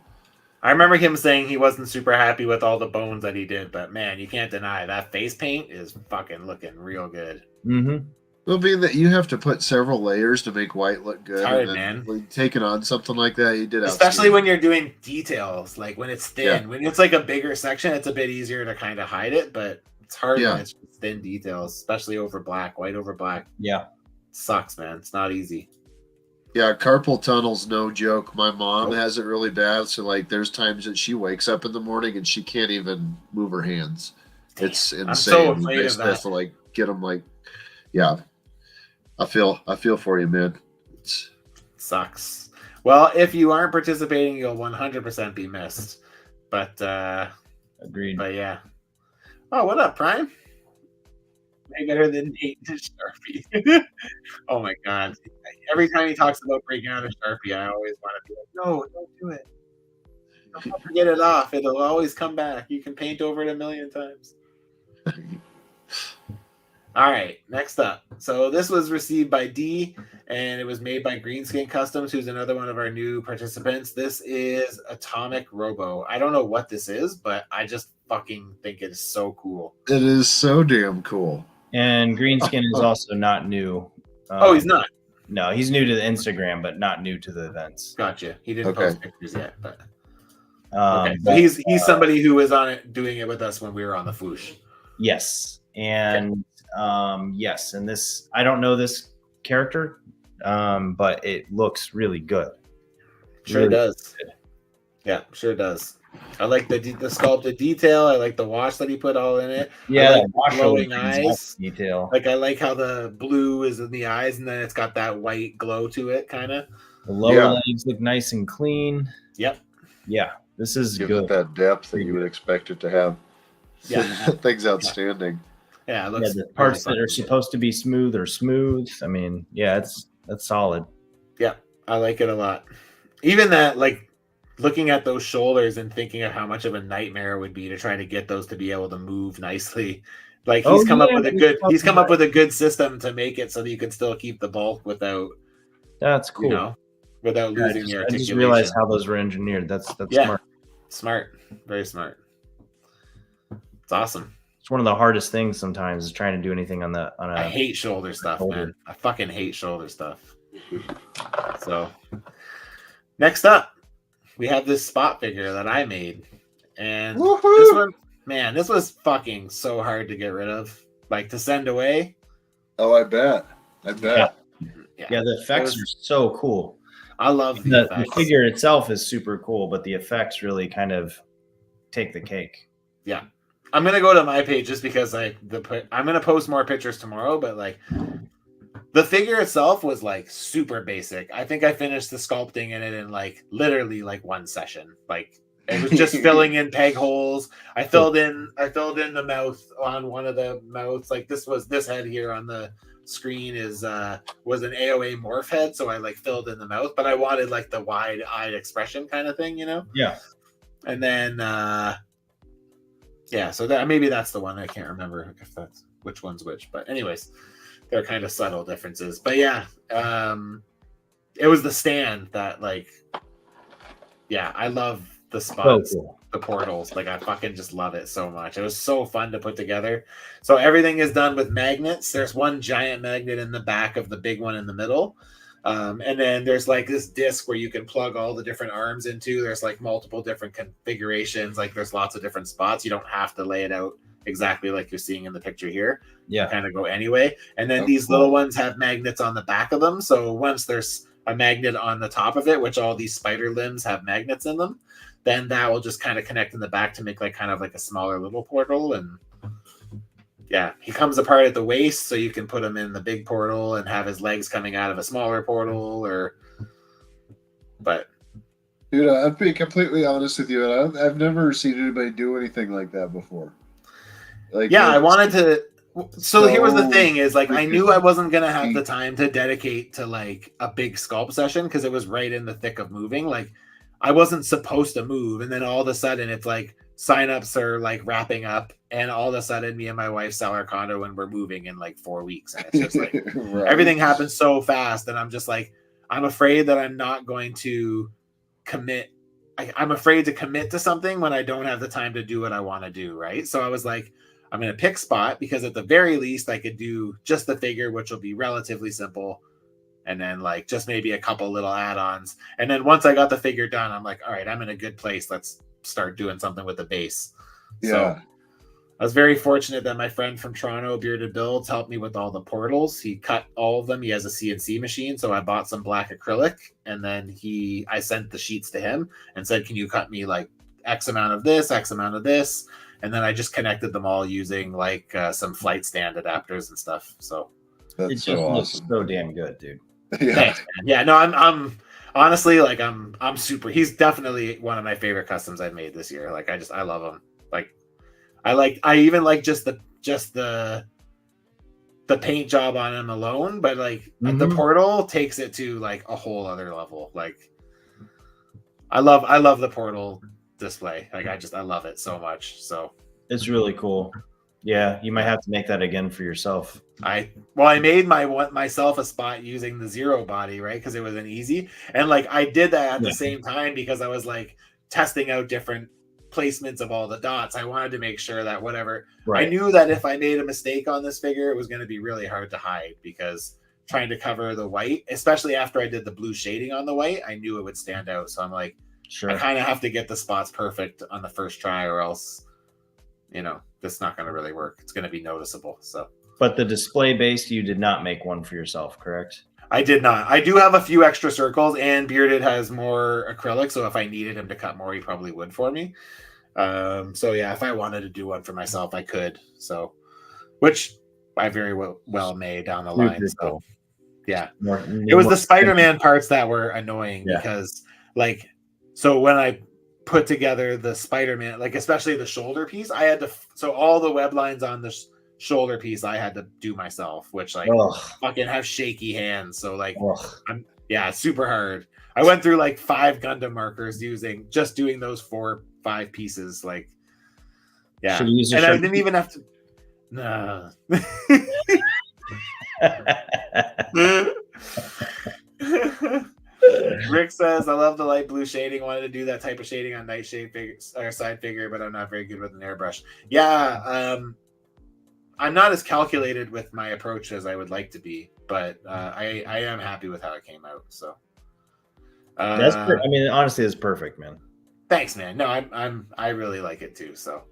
I remember him saying he wasn't super happy with all the bones that he did, but man, you can't deny that face paint is fucking looking real good. Mm-hmm. Well, being that you have to put several layers to make white look good, It's hard, and then man. taking on something like that, you did. Especially when you're doing details, like when it's thin. Yeah. When it's like a bigger section, it's a bit easier to kind of hide it, but it's hard when it's just thin details, especially over black, white over black. Yeah. It sucks, man. It's not easy. Yeah, carpal tunnel's no joke. My mom has it really bad, so like there's times that she wakes up in the morning and she can't even move her hands. Damn, it's insane. I'm so afraid of that. Have to like get them like, yeah. I feel for you, man. It sucks. Well, if you aren't participating, you'll 100% be missed. But agreed. But yeah. Oh, what up, Prime? Way better than Nate to Sharpie. Oh my god. Every time he talks about breaking out a Sharpie, I always want to be like, no, don't do it. Don't forget it off. It'll always come back. You can paint over it a million times. All right, next up. So this was received by D, and it was made by Greenskin Customs, who's another one of our new participants. This is Atomic Robo. I don't know what this is, but I just fucking think it's so cool. It is so damn cool. And Greenskin is also not new. Oh, he's not? No, he's new to the Instagram, but not new to the events. Gotcha. He didn't post pictures yet, but okay. So he's somebody who was on it doing it with us when we were on the Foosh. Yes. And yes, and this, I don't know this character, but it looks really good. Sure really does. Good. Yeah, sure does. I like the sculpted detail. I like the wash that he put all in it. Yeah, I like glowing eyes detail. Like I like how the blue is in the eyes, and then it's got that white glow to it, kind of. The lower legs look nice and clean. Yep. Yeah, this is Gives good. It that depth that you would expect it to have. Yeah, thing's outstanding. Yeah, it looks the parts that are supposed to be smooth are smooth. I mean, yeah, that's solid. Yeah, I like it a lot. Even that, like, looking at those shoulders and thinking of how much of a nightmare it would be to try to get those to be able to move nicely. Like he's come up with a good system to make it so that you can still keep the bulk without. That's cool. You know, without losing your articulation. I just realized how those were engineered. That's smart. Smart, very smart. It's awesome. It's one of the hardest things sometimes is trying to do anything on a. I hate shoulder stuff, man. I fucking hate shoulder stuff. So, next up, we have this spot figure that I made, and this one, man, this was fucking so hard to get rid of, like to send away. Oh, I bet. Yeah, the effects are so cool. I love the figure itself is super cool, but the effects really kind of take the cake. Yeah. I'm gonna go to my page just because I'm gonna post more pictures tomorrow, but like the figure itself was like super basic. I think I finished the sculpting in it in like literally like one session. Like it was just filling in peg holes. I filled in the mouth on one of the mouths. Like this head here on the screen was an AOA morph head, so I like filled in the mouth, but I wanted like the wide-eyed expression kind of thing, you know? Yeah. And then so that maybe that's the one. I can't remember if that's which one's which, but anyways, they're kind of subtle differences. But yeah, it was the stand that like, yeah, I love the spots, the portals. Like I fucking just love it so much. It was so fun to put together. So everything is done with magnets. There's one giant magnet in the back of the big one in the middle. And then there's like this disc where you can plug all the different arms into. There's like multiple different configurations. Like there's lots of different spots. You don't have to lay it out exactly like you're seeing in the picture here. Yeah. Kind of go anyway. And then these little ones have magnets on the back of them. So once there's a magnet on the top of it, which all these spider limbs have magnets in them, then that will just kind of connect in the back to make like kind of like a smaller little portal. And yeah, he comes apart at the waist, so you can put him in the big portal and have his legs coming out of a smaller portal. But dude, I'll be completely honest with you. I've never seen anybody do anything like that before. Like, yeah, I wanted to. So here was the so thing: is like I knew I freaking wasn't gonna have the cheap. time to dedicate to like a big sculpt session because it was right in the thick of moving. Like I wasn't supposed to move, and then all of a sudden it's like signups are like wrapping up, and all of a sudden me and my wife sell our condo and we're moving in like 4 weeks, and it's just like Right. everything happens so fast, and I'm just like I'm afraid that I'm not going to commit. I'm afraid to commit to something when I don't have the time to do what I want to do. Right. So I was like, I'm going to pick spot because at the very least I could do just the figure, which will be relatively simple. And then like just maybe a couple little add-ons. And then once I got the figure done, I'm like, all right, I'm in a good place. Let's start doing something with the base. Yeah. So I was very fortunate that my friend from Toronto, Bearded Builds, helped me with all the portals. He cut all of them. He has a CNC machine, so I bought some black acrylic, and then I sent the sheets to him and said, "Can you cut me like X amount of this, X amount of this?" And then I just connected them all using like some flight stand adapters and stuff. So That's it just so looks awesome. so damn good, dude. Yeah. thanks, man. Yeah, no, I'm honestly like I'm super. He's definitely one of my favorite customs I've made this year. Like I love him. Like. I even like just the paint job on him alone, but like the portal takes it to like a whole other level. Like I love the portal display. Like I love it so much. So it's really cool. Yeah, you might have to make that again for yourself. I made myself a spot using the zero body, right? Because it was an easy, and like I did that at the same time because I was like testing out different placements of all the dots. I wanted to make sure that whatever I knew that if I made a mistake on this figure, it was going to be really hard to hide because trying to cover the white, especially after I did the blue shading on the white, I knew it would stand out. So I'm like, I kind of have to get the spots perfect on the first try, or else, this is not going to really work. It's going to be noticeable. So, but the display base, you did not make one for yourself, correct? I did not. I do have a few extra circles, and Bearded has more acrylic, so if I needed him to cut more, he probably would for me. So yeah, if I wanted to do one for myself, I could. So, which I very well may down the line. So, yeah, it was the Spider-Man parts that were annoying because, like, so when I put together the Spider-Man, like especially the shoulder piece, I had to. So all the web lines on the shoulder piece I had to do myself, which like fucking have shaky hands. So like it's super hard. I went through like 5 Gundam markers doing those 4-5 pieces. Like and I didn't even have to Rick says, I love the light blue shading. Wanted to do that type of shading on Nightshade figure or side figure, but I'm not very good with an airbrush. I'm not as calculated with my approach as I would like to be, but I am happy with how it came out. So that's I mean, honestly, it's perfect, man. Thanks, man. No, I really like it too. So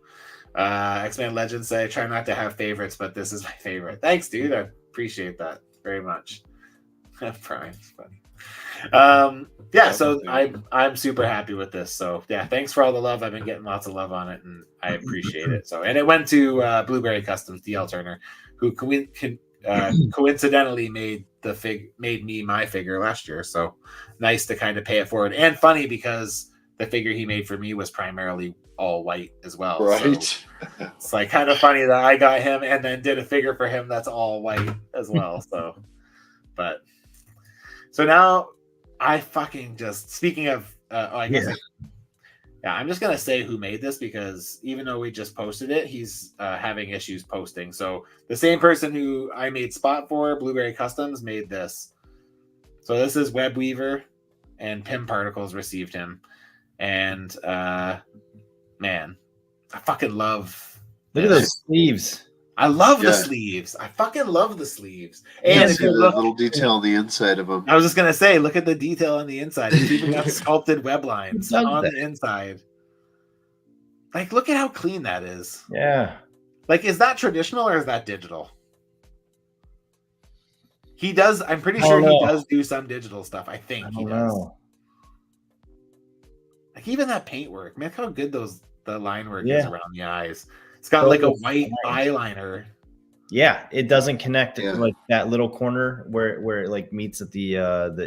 X-Men Legends say, try not to have favorites, but this is my favorite. Thanks, dude. I appreciate that very much. Brian's funny. So I'm super happy with this. So yeah, thanks for all the love. I've been getting lots of love on it, and I appreciate it. So, and it went to Blueberry Customs, DL Turner, who coincidentally made me my figure last year. So nice to kind of pay it forward, and funny because the figure he made for me was primarily all white as well. Right. So it's like kind of funny that I got him and then did a figure for him that's all white as well. So now I fucking just, speaking of, I'm just going to say who made this because even though we just posted it, he's having issues posting. So the same person who I made spot for, Blueberry Customs, made this. So this is Web Weaver, and Pim Particles received him. And man, I fucking love. Look at those sleeves. I love the sleeves. I fucking love the sleeves. And if you look, little detail on the inside of them. I was just gonna say, look at the detail on the inside. It's even got sculpted web lines on the inside. Like, look at how clean that is. Yeah. Like, is that traditional or is that digital? He does. I'm pretty sure he does do some digital stuff. I think he does. Like even that paint work, man, look how good the line work is around the eyes. It's got like a white eyeliner. Yeah, it doesn't connect like that little corner where it like meets at the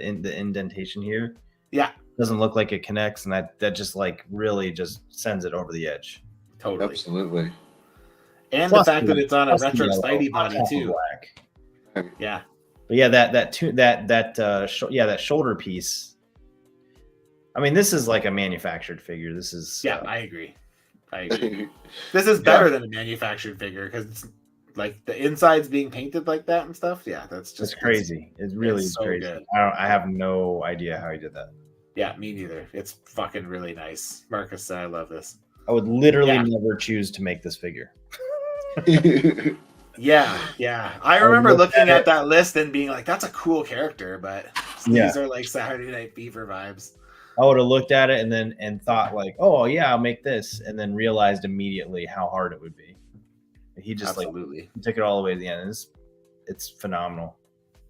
indentation here. Yeah, it doesn't look like it connects, and that just like really just sends it over the edge. Totally, absolutely. And Plus the fact that it's on a plus the retro yellow Spidey on body top of too. black. Yeah. But yeah, that shoulder piece. I mean, this is like a manufactured figure. This is I agree. This is better than a manufactured figure because it's like the inside's being painted like that and stuff. Yeah, that's crazy. It really is so crazy. Good. I have no idea how he did that. Yeah, me neither. It's fucking really nice. Marcus said, I love this. I would literally never choose to make this figure. Yeah. I remember looking at that list and being like, that's a cool character, but these are like Saturday Night Fever vibes. I would have looked at it and thought like, oh yeah, I'll make this, and then realized immediately how hard it would be. He just absolutely he took it all the way to the end. It's phenomenal.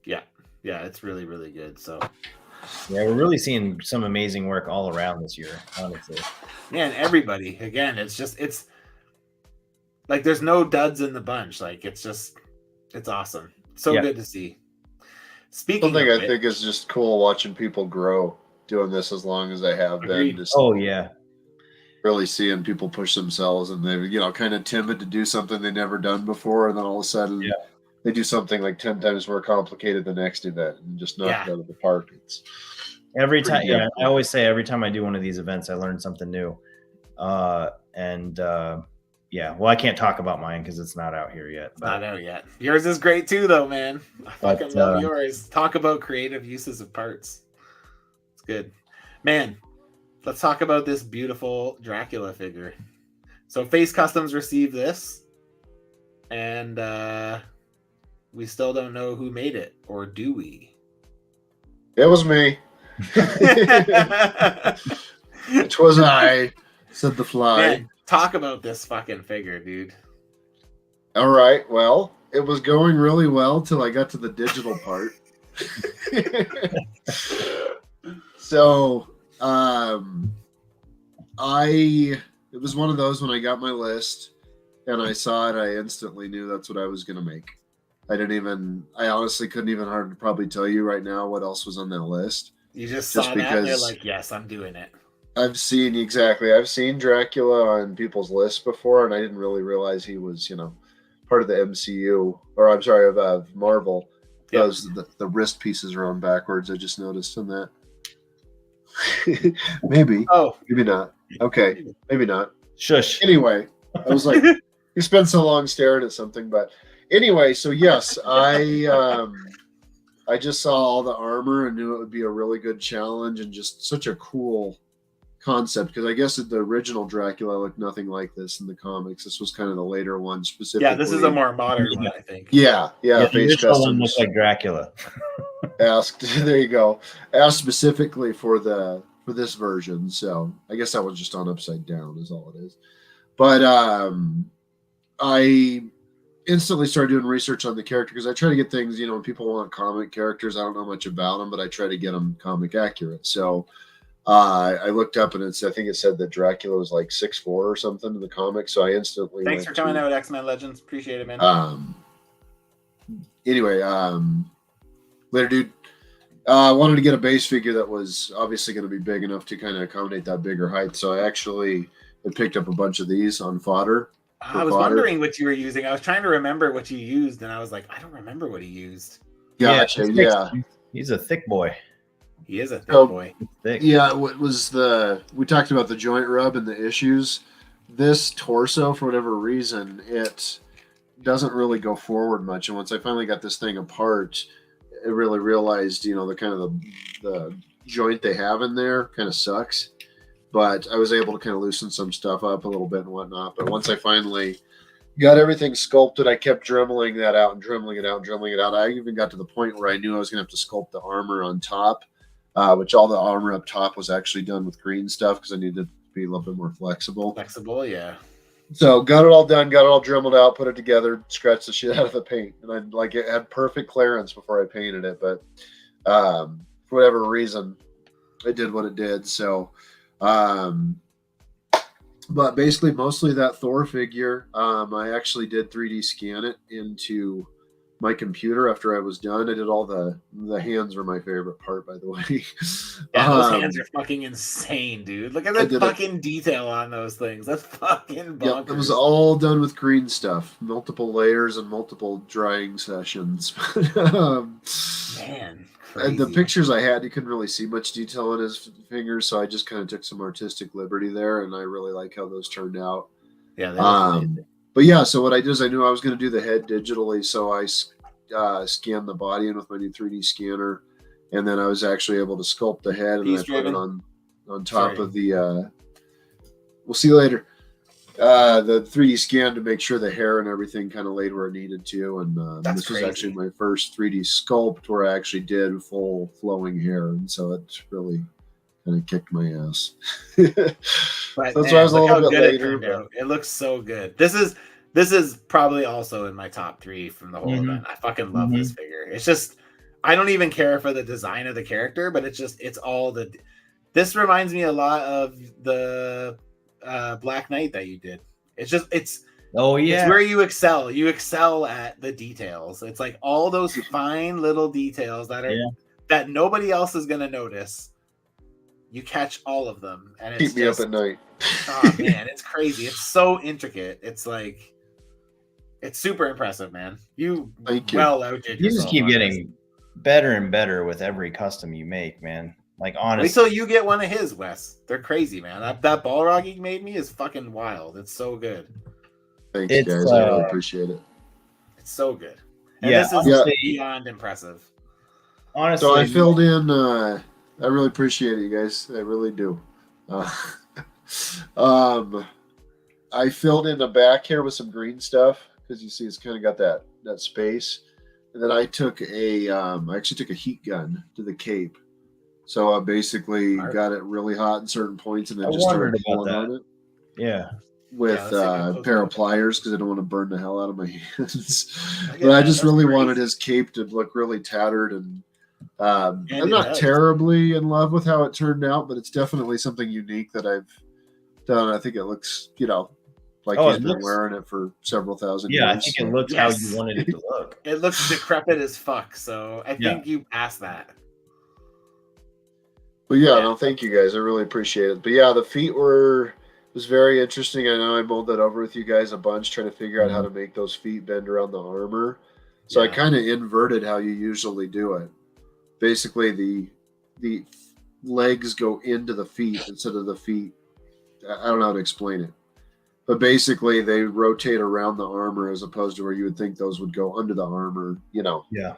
Yeah, it's really, really good. So yeah, we're really seeing some amazing work all around this year, honestly. Man, everybody. Again, it's like there's no duds in the bunch. Like it's awesome. So good to see. Speaking something I think is just cool watching people grow doing this as long as they have been. Just really seeing people push themselves, and they're kind of timid to do something they've never done before, and then all of a sudden they do something like 10 times more complicated the next event and just knock it out of the park. It's every time. Yeah, I always say every time I do one of these events, I learn something new. Well, I can't talk about mine because it's not out here yet. But not out yet. Yours is great too, though, man. I fucking love yours. Talk about creative uses of parts. It's good, man. Let's talk about this beautiful Dracula figure. So Face Customs received this, and we still don't know who made it, or do we? It was me. It was I, said the fly. Man, talk about this fucking figure, dude. All right, well, it was going really well till I got to the digital part. So... it was one of those when I got my list and I saw it, I instantly knew that's what I was going to make. I honestly couldn't even hardly probably tell you right now what else was on that list. You just saw that and you're like, yes, I'm doing it. I've seen Dracula on people's lists before, and I didn't really realize he was, part of the MCU, or I'm sorry, of Marvel. Yep. Those the wrist pieces are on backwards. I just noticed on that. Maybe. Oh, maybe not. Okay, maybe not. Shush. Anyway, I was like, you spent so long staring at something, but anyway, so yes, I just saw all the armor and knew it would be a really good challenge and just such a cool concept, because I guess the original Dracula looked nothing like this in the comics. This was kind of the later one specifically. Yeah, this is a more modern one, I think. Yeah. Face Customs one looks like Dracula. There you go. Asked specifically for this version, so I guess that was just on upside down is all it is. But I instantly started doing research on the character because I try to get things, when people want comic characters, I don't know much about them, but I try to get them comic accurate. So I looked up and I think it said that Dracula was like 6'4" or something in the comic. So I instantly thanks for coming out, X-Men Legends. Appreciate it, man. Anyway, later, dude. I wanted to get a base figure that was obviously going to be big enough to kind of accommodate that bigger height. So I actually picked up a bunch of these on fodder. I was wondering what you were using. I was trying to remember what you used, and I was like, I don't remember what he used. Gotcha. Yeah. He's a thick boy. He is a thick boy. Thick. Yeah. What was we talked about the joint rub and the issues. This torso, for whatever reason, it doesn't really go forward much. And once I finally got this thing apart, I really realized, the kind of the joint they have in there kind of sucks. But I was able to kind of loosen some stuff up a little bit and whatnot. But once I finally got everything sculpted, I kept dremeling that out and dremeling it out and dremeling it out. I even got to the point where I knew I was going to have to sculpt the armor on top, which all the armor up top was actually done with green stuff because I needed to be a little bit more flexible. Yeah. So got it all done, got it all dremeled out, put it together, scratched the shit out of the paint. And it had perfect clearance before I painted it. But for whatever reason, it did what it did. So, but basically mostly that Thor figure, I actually did 3D scan it into my computer after I was done. I did all the hands were my favorite part, by the way. Yeah, those hands are fucking insane, dude. Look at that fucking detail on those things. That's fucking bonkers. Yeah, it was all done with green stuff, multiple layers and multiple drying sessions. Man, crazy. And the pictures I had, you couldn't really see much detail on his fingers, so I just kind of took some artistic liberty there, and I really like how those turned out. Yeah, they look amazing. But yeah, so what I did is I knew I was going to do the head digitally, so I scanned the body in with my new 3D scanner, and then I was actually able to sculpt the head, and I put it on top of the. We'll see you later. The 3D scan to make sure the hair and everything kind of laid where it needed to, and this was actually my first 3D sculpt where I actually did full flowing hair, and so it really kind of kicked my ass. But so that's why I was a little bit later. It looks so good. This is probably also in my top 3 from the whole event. I fucking love this figure. It's just, I don't even care for the design of the character, but it's all the. This reminds me a lot of the Black Knight that you did. It's where you excel. You excel at the details. It's like all those fine little details that nobody else is gonna notice. You catch all of them, and it's keep me up at night. Oh man, it's crazy. It's so intricate. It's like, it's super impressive, man. You well outdid yourself. You just keep getting better and better with every custom you make, man. Like, honestly, wait till you get one of his, Wes. They're crazy, man. That Balrog he made me is fucking wild. It's so good. Thanks, guys. I really appreciate it. It's so good. And this is beyond impressive. Honestly, so I filled in. I really appreciate it, you guys. I really do. I filled in the back here with some green stuff because you see it's kind of got that space. And then I took I actually took a heat gun to the cape. So I basically got it really hot in certain points and then just started pulling on it. Yeah. With a pair of pliers because I don't want to burn the hell out of my hands. But I just really wanted his cape to look really tattered, and I'm not terribly in love with how it turned out, but it's definitely something unique that I've done. I think it looks, like he's been wearing it for several thousand years. Yeah, I think it looks how you wanted it to look. It looks decrepit as fuck, so I think you passed that. But no, thank you guys. I really appreciate it. But the feet was very interesting. I know I mulled that over with you guys a bunch, trying to figure out how to make those feet bend around the armor. So I kind of inverted how you usually do it. Basically, the legs go into the feet instead of the feet. I don't know how to explain it. But basically, they rotate around the armor as opposed to where you would think those would go under the armor, Yeah.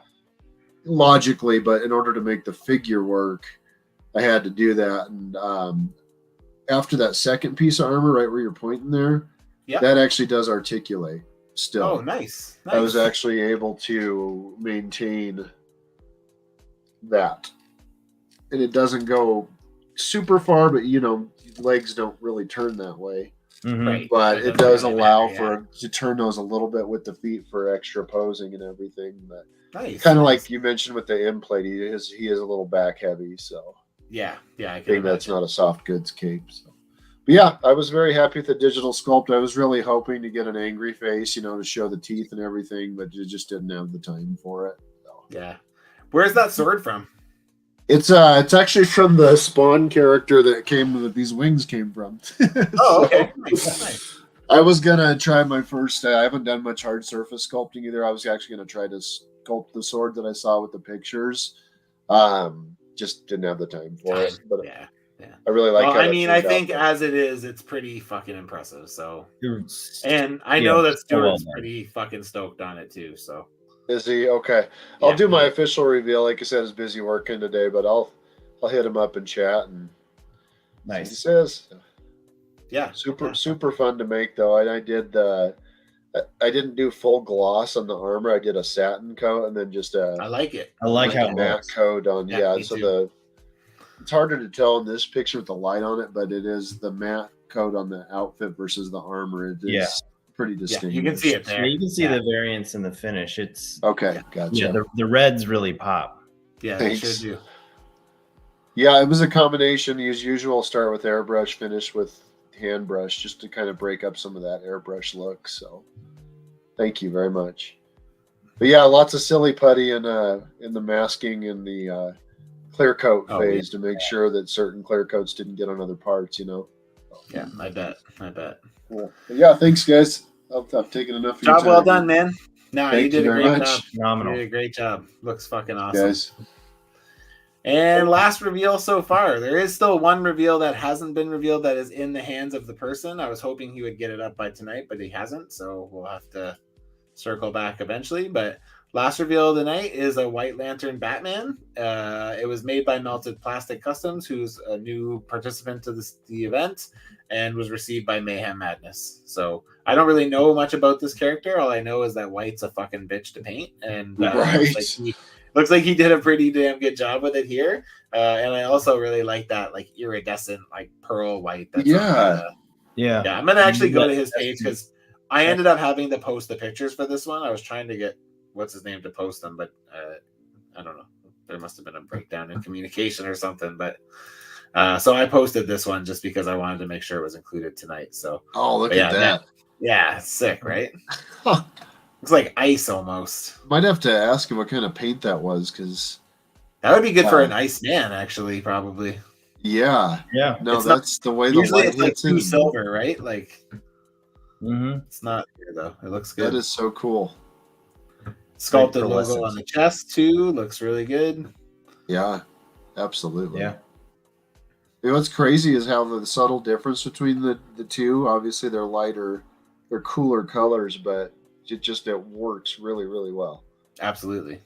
logically. But in order to make the figure work, I had to do that. And after that second piece of armor, right where you're pointing there, that actually does articulate still. Oh, nice. I was actually able to maintain that. And it doesn't go super far, but legs don't really turn that way. Right. But it does allow to turn those a little bit with the feet for extra posing and everything. But kind of like you mentioned with the end plate, he is a little back heavy, so I think that's not a soft goods cape. So. But I was very happy with the digital sculpt. I was really hoping to get an angry face, to show the teeth and everything, but you just didn't have the time for it. So. Yeah. Where's that sword from? It's actually from the Spawn character that these wings came from. Oh, okay. Nice. I was gonna try my first. I haven't done much hard surface sculpting either. I was actually gonna try to sculpt the sword that I saw with the pictures. Just didn't have the time for it. But I really like. Well, I think as it is, it's pretty fucking impressive. So, and I know that Stuart's pretty fucking stoked on it too. So. Is he okay? I'll do my official reveal. Like I said, he's busy working today, but I'll hit him up and chat and nice. He says, super fun to make though. I didn't do full gloss on the armor. I did a satin coat and then just I like it. I like how matte coat on. So it's harder to tell in this picture with the light on it, but it is the matte coat on the outfit versus the armor. It is. Pretty distinct. You can see it there. You can see the variance in the finish. It's okay. Gotcha. Yeah, the reds really pop. Yeah, they should do. Yeah, it was a combination. As usual, start with airbrush, finish with hand brush, just to kind of break up some of that airbrush look. So, thank you very much. But yeah, lots of silly putty in the masking and the clear coat phase to make sure that certain clear coats didn't get on other parts. Yeah, I bet. Cool. But yeah, thanks guys. I've taken enough of your Job time. well done, man. No, you Thank you did a very great much. job. Phenomenal. You did a great job. Looks fucking awesome. Guys. And last reveal so far. There is still one reveal that hasn't been revealed that is in the hands of the person. I was hoping he would get it up by tonight, but he hasn't. So we'll have to circle back eventually. But last reveal of the night is a White Lantern Batman. It was made by Melted Plastic Customs, who's a new participant to the event, and was received by Mayhem Madness. So I don't really know much about this character. All I know is that White's a fucking bitch to paint, and looks like he did a pretty damn good job with it here. And I also really like that like iridescent like pearl white. That's yeah. I'm gonna actually go to his page because I ended up having to post the pictures for this one. I was trying to get what's his name to post them, but I don't know. There must have been a breakdown in communication or something. But so I posted this one just because I wanted to make sure it was included tonight. So look at that. Yeah, sick, right? Looks like ice almost. Might have to ask him what kind of paint that was, because that would be good for an ice man, actually, probably. Yeah. No, it's that's the way the usually light it's like hits in. silver, right? Like, it's not here though. It looks good. That is so cool. Sculpted logo on the chest too. Looks really good. Yeah, absolutely. Yeah. You know what's crazy is how the subtle difference between the two. Obviously, they're lighter, they're cooler colors, but it works really, really well. Absolutely.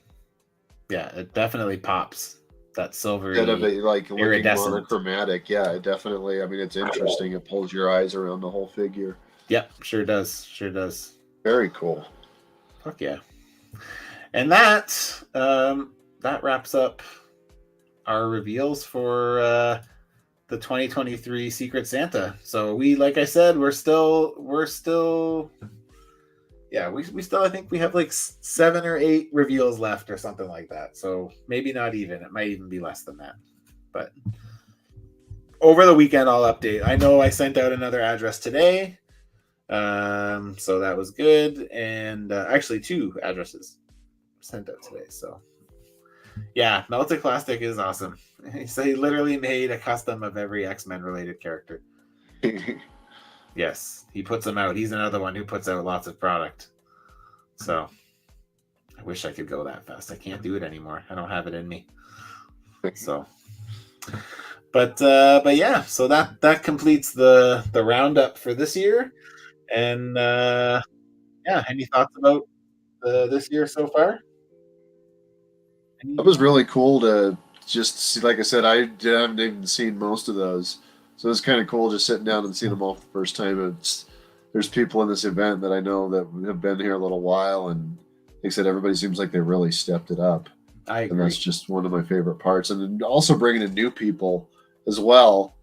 Yeah, it definitely pops. That silvery, instead of it like looking iridescent. monochromatic. Yeah, it definitely. I mean, it's interesting. It pulls your eyes around the whole figure. Yep, sure does. Sure does. Very cool. Fuck yeah. And that wraps up our reveals for the 2023 Secret Santa. So we, like I said, we're still yeah, we still, I think we have like 7 or 8 reveals left or something like that. So maybe not even. It might even be less than that. But over the weekend, I'll update. I know I sent out another address today. So that was good. And actually 2 addresses sent out today. So yeah, Melted Plastic is awesome. So he literally made a custom of every X-Men related character. Yes, he puts them out. He's another one who puts out lots of product. So I wish I could go that fast. I can't do it anymore. I don't have it in me. So, but yeah. So that completes the roundup for this year. And yeah, any thoughts about this year so far? That was really cool to just see. Like I said, I haven't even seen most of those. So it's kind of cool just sitting down and seeing them all for the first time. There's people in this event that I know that have been here a little while, and like I said, everybody seems like they really stepped it up. I agree. And that's just one of my favorite parts. And then also bringing in new people as well.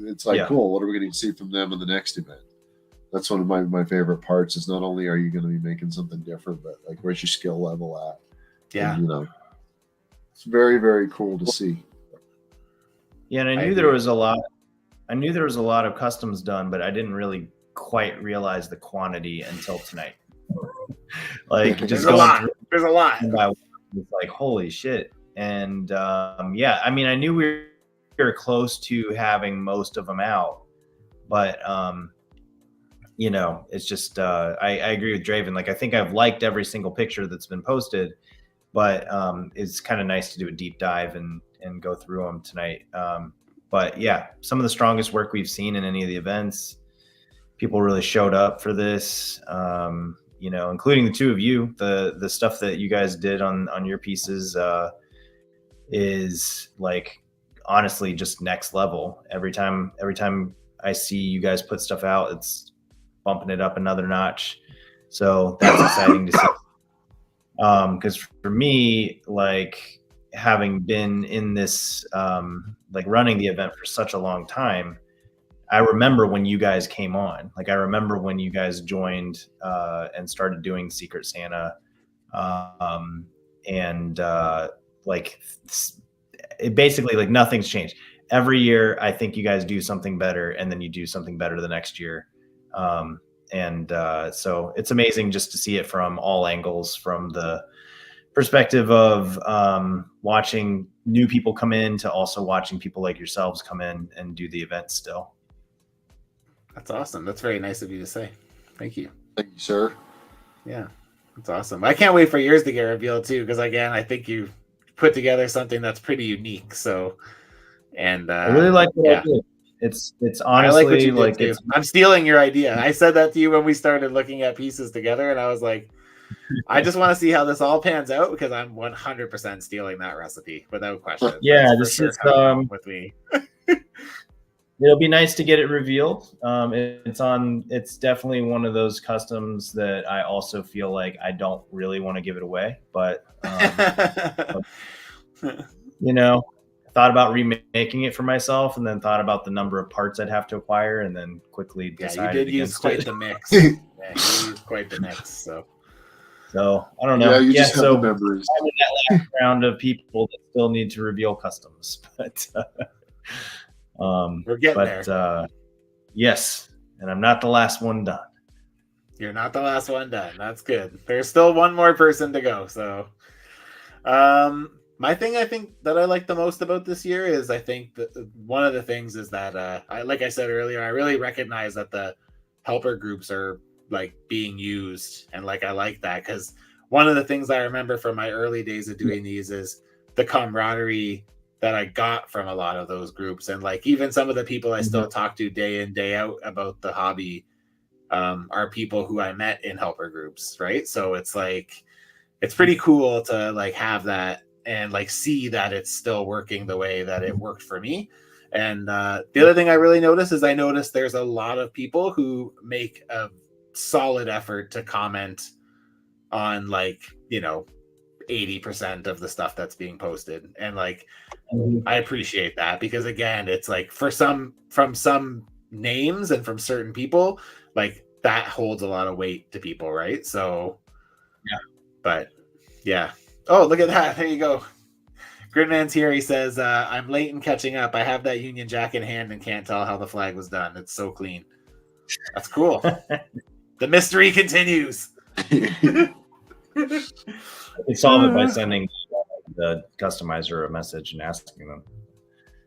It's like, cool, what are we going to see from them in the next event? That's one of my favorite parts is not only are you going to be making something different, but like where's your skill level at? Yeah. And, it's very, very cool to see. Yeah, and I knew there was a lot of customs done, but I didn't really quite realize the quantity until tonight. Like there's a lot. There's a lot. It's like holy shit. And yeah, I mean, I knew we were close to having most of them out, but it's just I agree with Draven. Like I think I've liked every single picture that's been posted, but it's kind of nice to do a deep dive and go through them tonight. But yeah, some of the strongest work we've seen in any of the events. People really showed up for this, including the 2 of you. The stuff that you guys did on your pieces is like honestly just next level. Every time I see you guys put stuff out, it's bumping it up another notch. So that's exciting to see. Because for me, like having been in this, like running the event for such a long time, I remember when you guys came on. Like I remember when you guys joined and started doing Secret Santa, and like it basically like nothing's changed. Every year, I think you guys do something better, and then you do something better the next year. And so it's amazing just to see it from all angles, from the perspective of watching new people come in to also watching people like yourselves come in and do the event still. That's awesome. That's very nice of you to say. Thank you. Thank you, sir. Yeah, that's awesome. I can't wait for yours to get revealed too, because again, I think you put together something that's pretty unique. So, and I really like what I did. It's honestly, I like what you did like too. I'm stealing your idea. I said that to you when we started looking at pieces together, and I was like, I just want to see how this all pans out, because I'm 100% stealing that recipe without question. Yeah, That's this for is sure with me. It'll be nice to get it revealed. It's definitely one of those customs that I also feel like I don't really want to give it away, but you know, I thought about remaking it for myself, and then thought about the number of parts I'd have to acquire, and then quickly decided you did use quite it. the mix. Yeah, you used quite the mix. So I don't know. Yeah, you just have the memories. I'm in that last round of people that still need to reveal customs, but we're getting there. Yes, and I'm not the last one done. You're not the last one done. That's good. There's still one more person to go. So, my thing I think that I like the most about this year is, I think that one of the things is that like I said earlier, I really recognize that the helper groups are like being used, and like I like that, because one of the things I remember from my early days of doing these is the camaraderie that I got from a lot of those groups, and like even some of the people I still talk to day in day out about the hobby are people who I met in helper groups, right? So it's like, it's pretty cool to like have that and like see that it's still working the way that it worked for me. And the other thing I really notice is, I notice there's a lot of people who make a solid effort to comment on, like, 80% of the stuff that's being posted. And like, I appreciate that, because again, it's like from some names and from certain people, like that holds a lot of weight to people, right? So yeah, but yeah. Oh, look at that. There you go. Gridman's here. He says, I'm late in catching up. I have that Union Jack in hand and can't tell how the flag was done. It's so clean. That's cool. The mystery continues. You solve it by sending the customizer a message and asking them.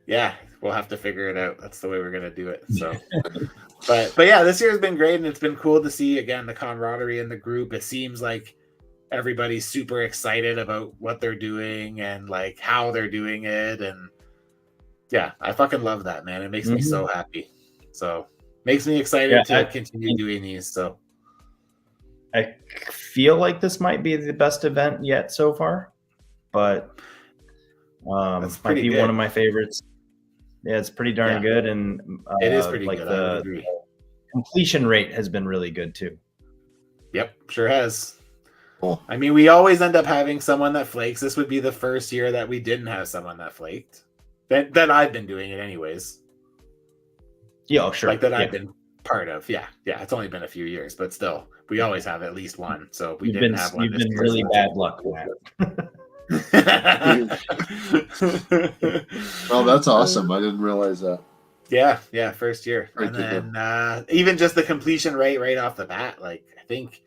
Yeah, we'll have to figure it out. That's the way we're gonna do it. So, but yeah, this year has been great, and it's been cool to see again the camaraderie in the group. It seems like everybody's super excited about what they're doing and like how they're doing it, and yeah, I fucking love that, man. It makes me so happy. So makes me excited to continue doing these. So I feel like this might be the best event yet so far, but might be one of my favorites. Yeah, it's pretty darn good, and it is pretty like good. The completion rate has been really good too. Yep, sure has. Cool. I mean, we always end up having someone that flakes. This would be the first year that we didn't have someone that flaked. That I've been doing it anyways. Yeah, sure. Like that I've been part of. Yeah. It's only been a few years, but still, we always have at least one. So we didn't have one. You've been really bad luck, Matt. Well, that's awesome. I didn't realize that. Yeah, first year. Great and then even just the completion rate right off the bat, like I think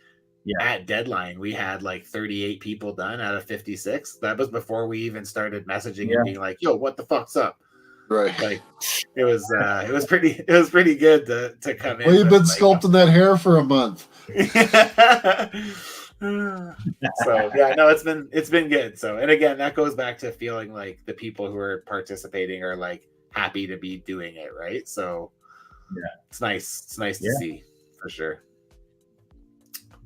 at deadline we had like 38 people done out of 56. That was before we even started messaging and being like, yo, what the fuck's up? Right. Like it was pretty good to come in. Well, you've been sculpting that hair for a month. So yeah, no, it's been good. So, and again, that goes back to feeling like the people who are participating are like happy to be doing it, right? So yeah, it's nice to see for sure.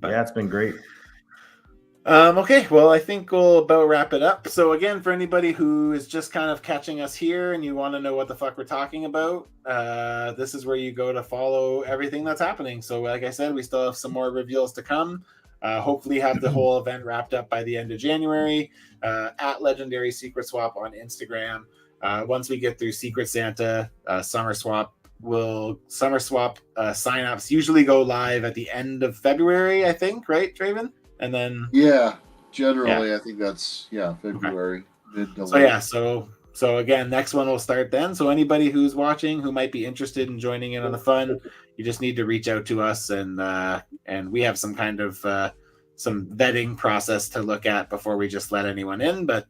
But yeah, it's been great. Okay, well, I think we'll about wrap it up. So again, for anybody who is just kind of catching us here and you want to know what the fuck we're talking about, this is where you go to follow everything that's happening. So like I said, we still have some more reveals to come. Hopefully have the whole event wrapped up by the end of January. At Legendary Secret Swap on Instagram. Once we get through Secret Santa, Summer Swap signups usually go live at the end of February, I think, right, Draven? And then generally I think that's February. Okay. So again, next one will start then. So anybody who's watching who might be interested in joining in on the fun, You just need to reach out to us, and we have some kind of some vetting process to look at before we just let anyone in. But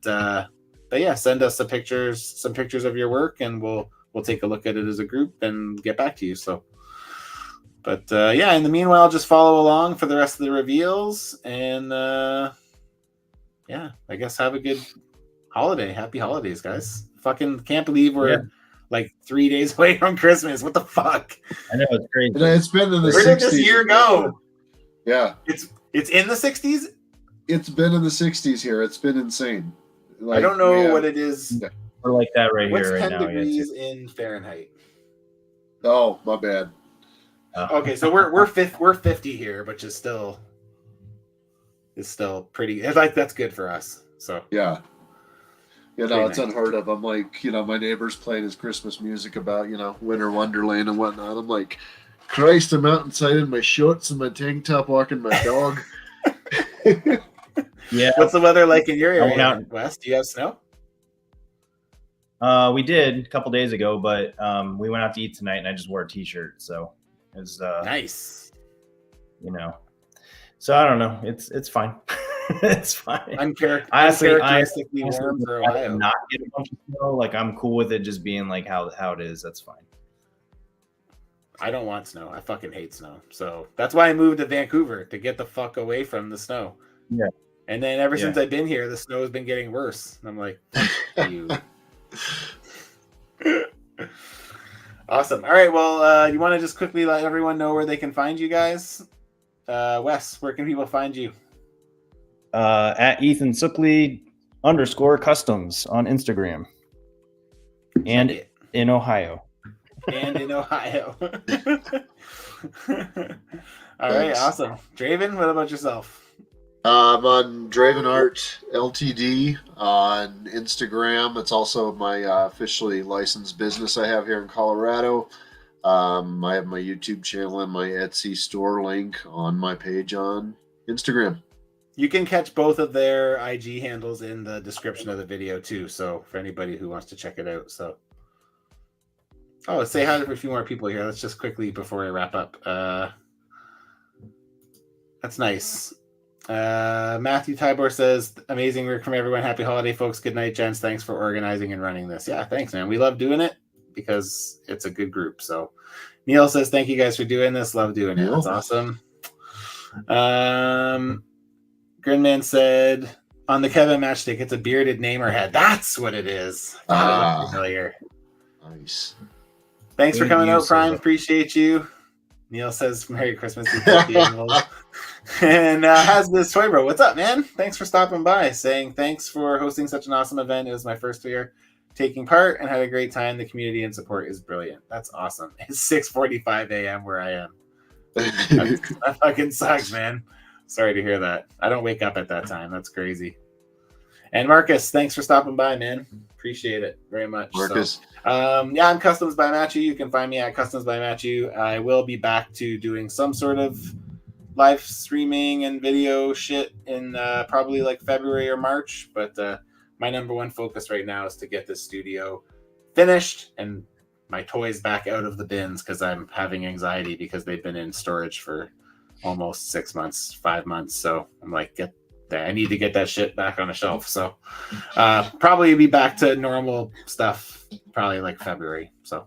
yeah, send us some pictures of your work, and we'll take a look at it as a group and get back to you. So, but yeah, in the meanwhile, just follow along for the rest of the reveals, and yeah, I guess have a good holiday. Happy holidays, guys. Fucking can't believe we're like 3 days away from Christmas. What the fuck? I know, it's crazy. It's been in the 60s. Where did this year go? Yeah. It's in the 60s? It's been in the 60s here. It's been insane. Like, I don't know what it is. Yeah. We're like that right What's here right 10 now. degrees in Fahrenheit? Oh, my bad. Okay, so we're 50 here, which is still pretty. Like, that's good for us. So yeah. You know, pretty it's nice. Unheard of. I'm like, my neighbor's playing his Christmas music about, Winter Wonderland and whatnot. I'm like, Christ, I'm out inside in my shorts and my tank top walking my dog. Yeah. What's the weather like in your area, Wes? Do you have snow? We did a couple days ago, but we went out to eat tonight, and I just wore a t-shirt, so it was nice. So I don't know. It's fine. It's fine. Uncharacteristically warm for Ohio. Not get a bunch of snow. Like, I'm cool with it just being like how it is. That's fine. I don't want snow. I fucking hate snow. So that's why I moved to Vancouver, to get the fuck away from the snow. Yeah. And then ever since I've been here, the snow has been getting worse. And I'm like, you. Awesome. All right. Well, you want to just quickly let everyone know where they can find you guys? Wes, where can people find you? At Ethan Suckley _customs on Instagram. And in Ohio. And in Ohio. All right, awesome. Draven, what about yourself? I'm on Draven Art Ltd on Instagram. It's also my officially licensed business I have here in Colorado. I have my YouTube channel and my Etsy store link on my page on Instagram. You can catch both of their IG handles in the description of the video too. So for anybody who wants to check it out. So, say hi to a few more people here. Let's just quickly, before I wrap up. That's nice. Matthew Tybor says, amazing work from everyone. Happy holiday, folks. Good night, gents. Thanks for organizing and running this. Yeah, thanks, man. We love doing it because it's a good group. So Neil says, thank you guys for doing this. Love doing it. That's awesome. Grinman said, on the Kevin matchstick, it's a bearded namer head. That's what it is. Familiar. Nice. Thanks for coming out, Prime. Appreciate you. Neil says, Merry Christmas. And how's this toy bro? What's up, man? Thanks for stopping by. Saying thanks for hosting such an awesome event. It was my first year taking part and had a great time. The community and support is brilliant. That's awesome. It's 6:45 a.m. where I am. That fucking sucks, man. Sorry to hear that. I don't wake up at that time. That's crazy. And Marcus, thanks for stopping by, man. Appreciate it very much. Marcus. Yeah, I'm Customs by Matchu. You can find me at Customs by Matchu. I will be back to doing some sort of live streaming and video shit in probably like February or March. But my number one focus right now is to get this studio finished and my toys back out of the bins, because I'm having anxiety because they've been in storage for almost 6 months, 5 months. So I'm like, I need to get that shit back on the shelf. So probably be back to normal stuff probably like February. So,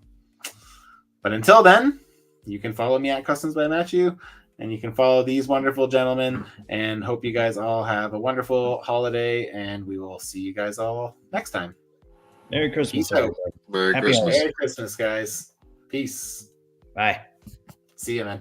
but until then, you can follow me at Customs by Matchu, and you can follow these wonderful gentlemen, and hope you guys all have a wonderful holiday, and we will see you guys all next time. Merry Christmas. Merry Christmas. Merry Christmas, guys. Peace. Bye. See you, man.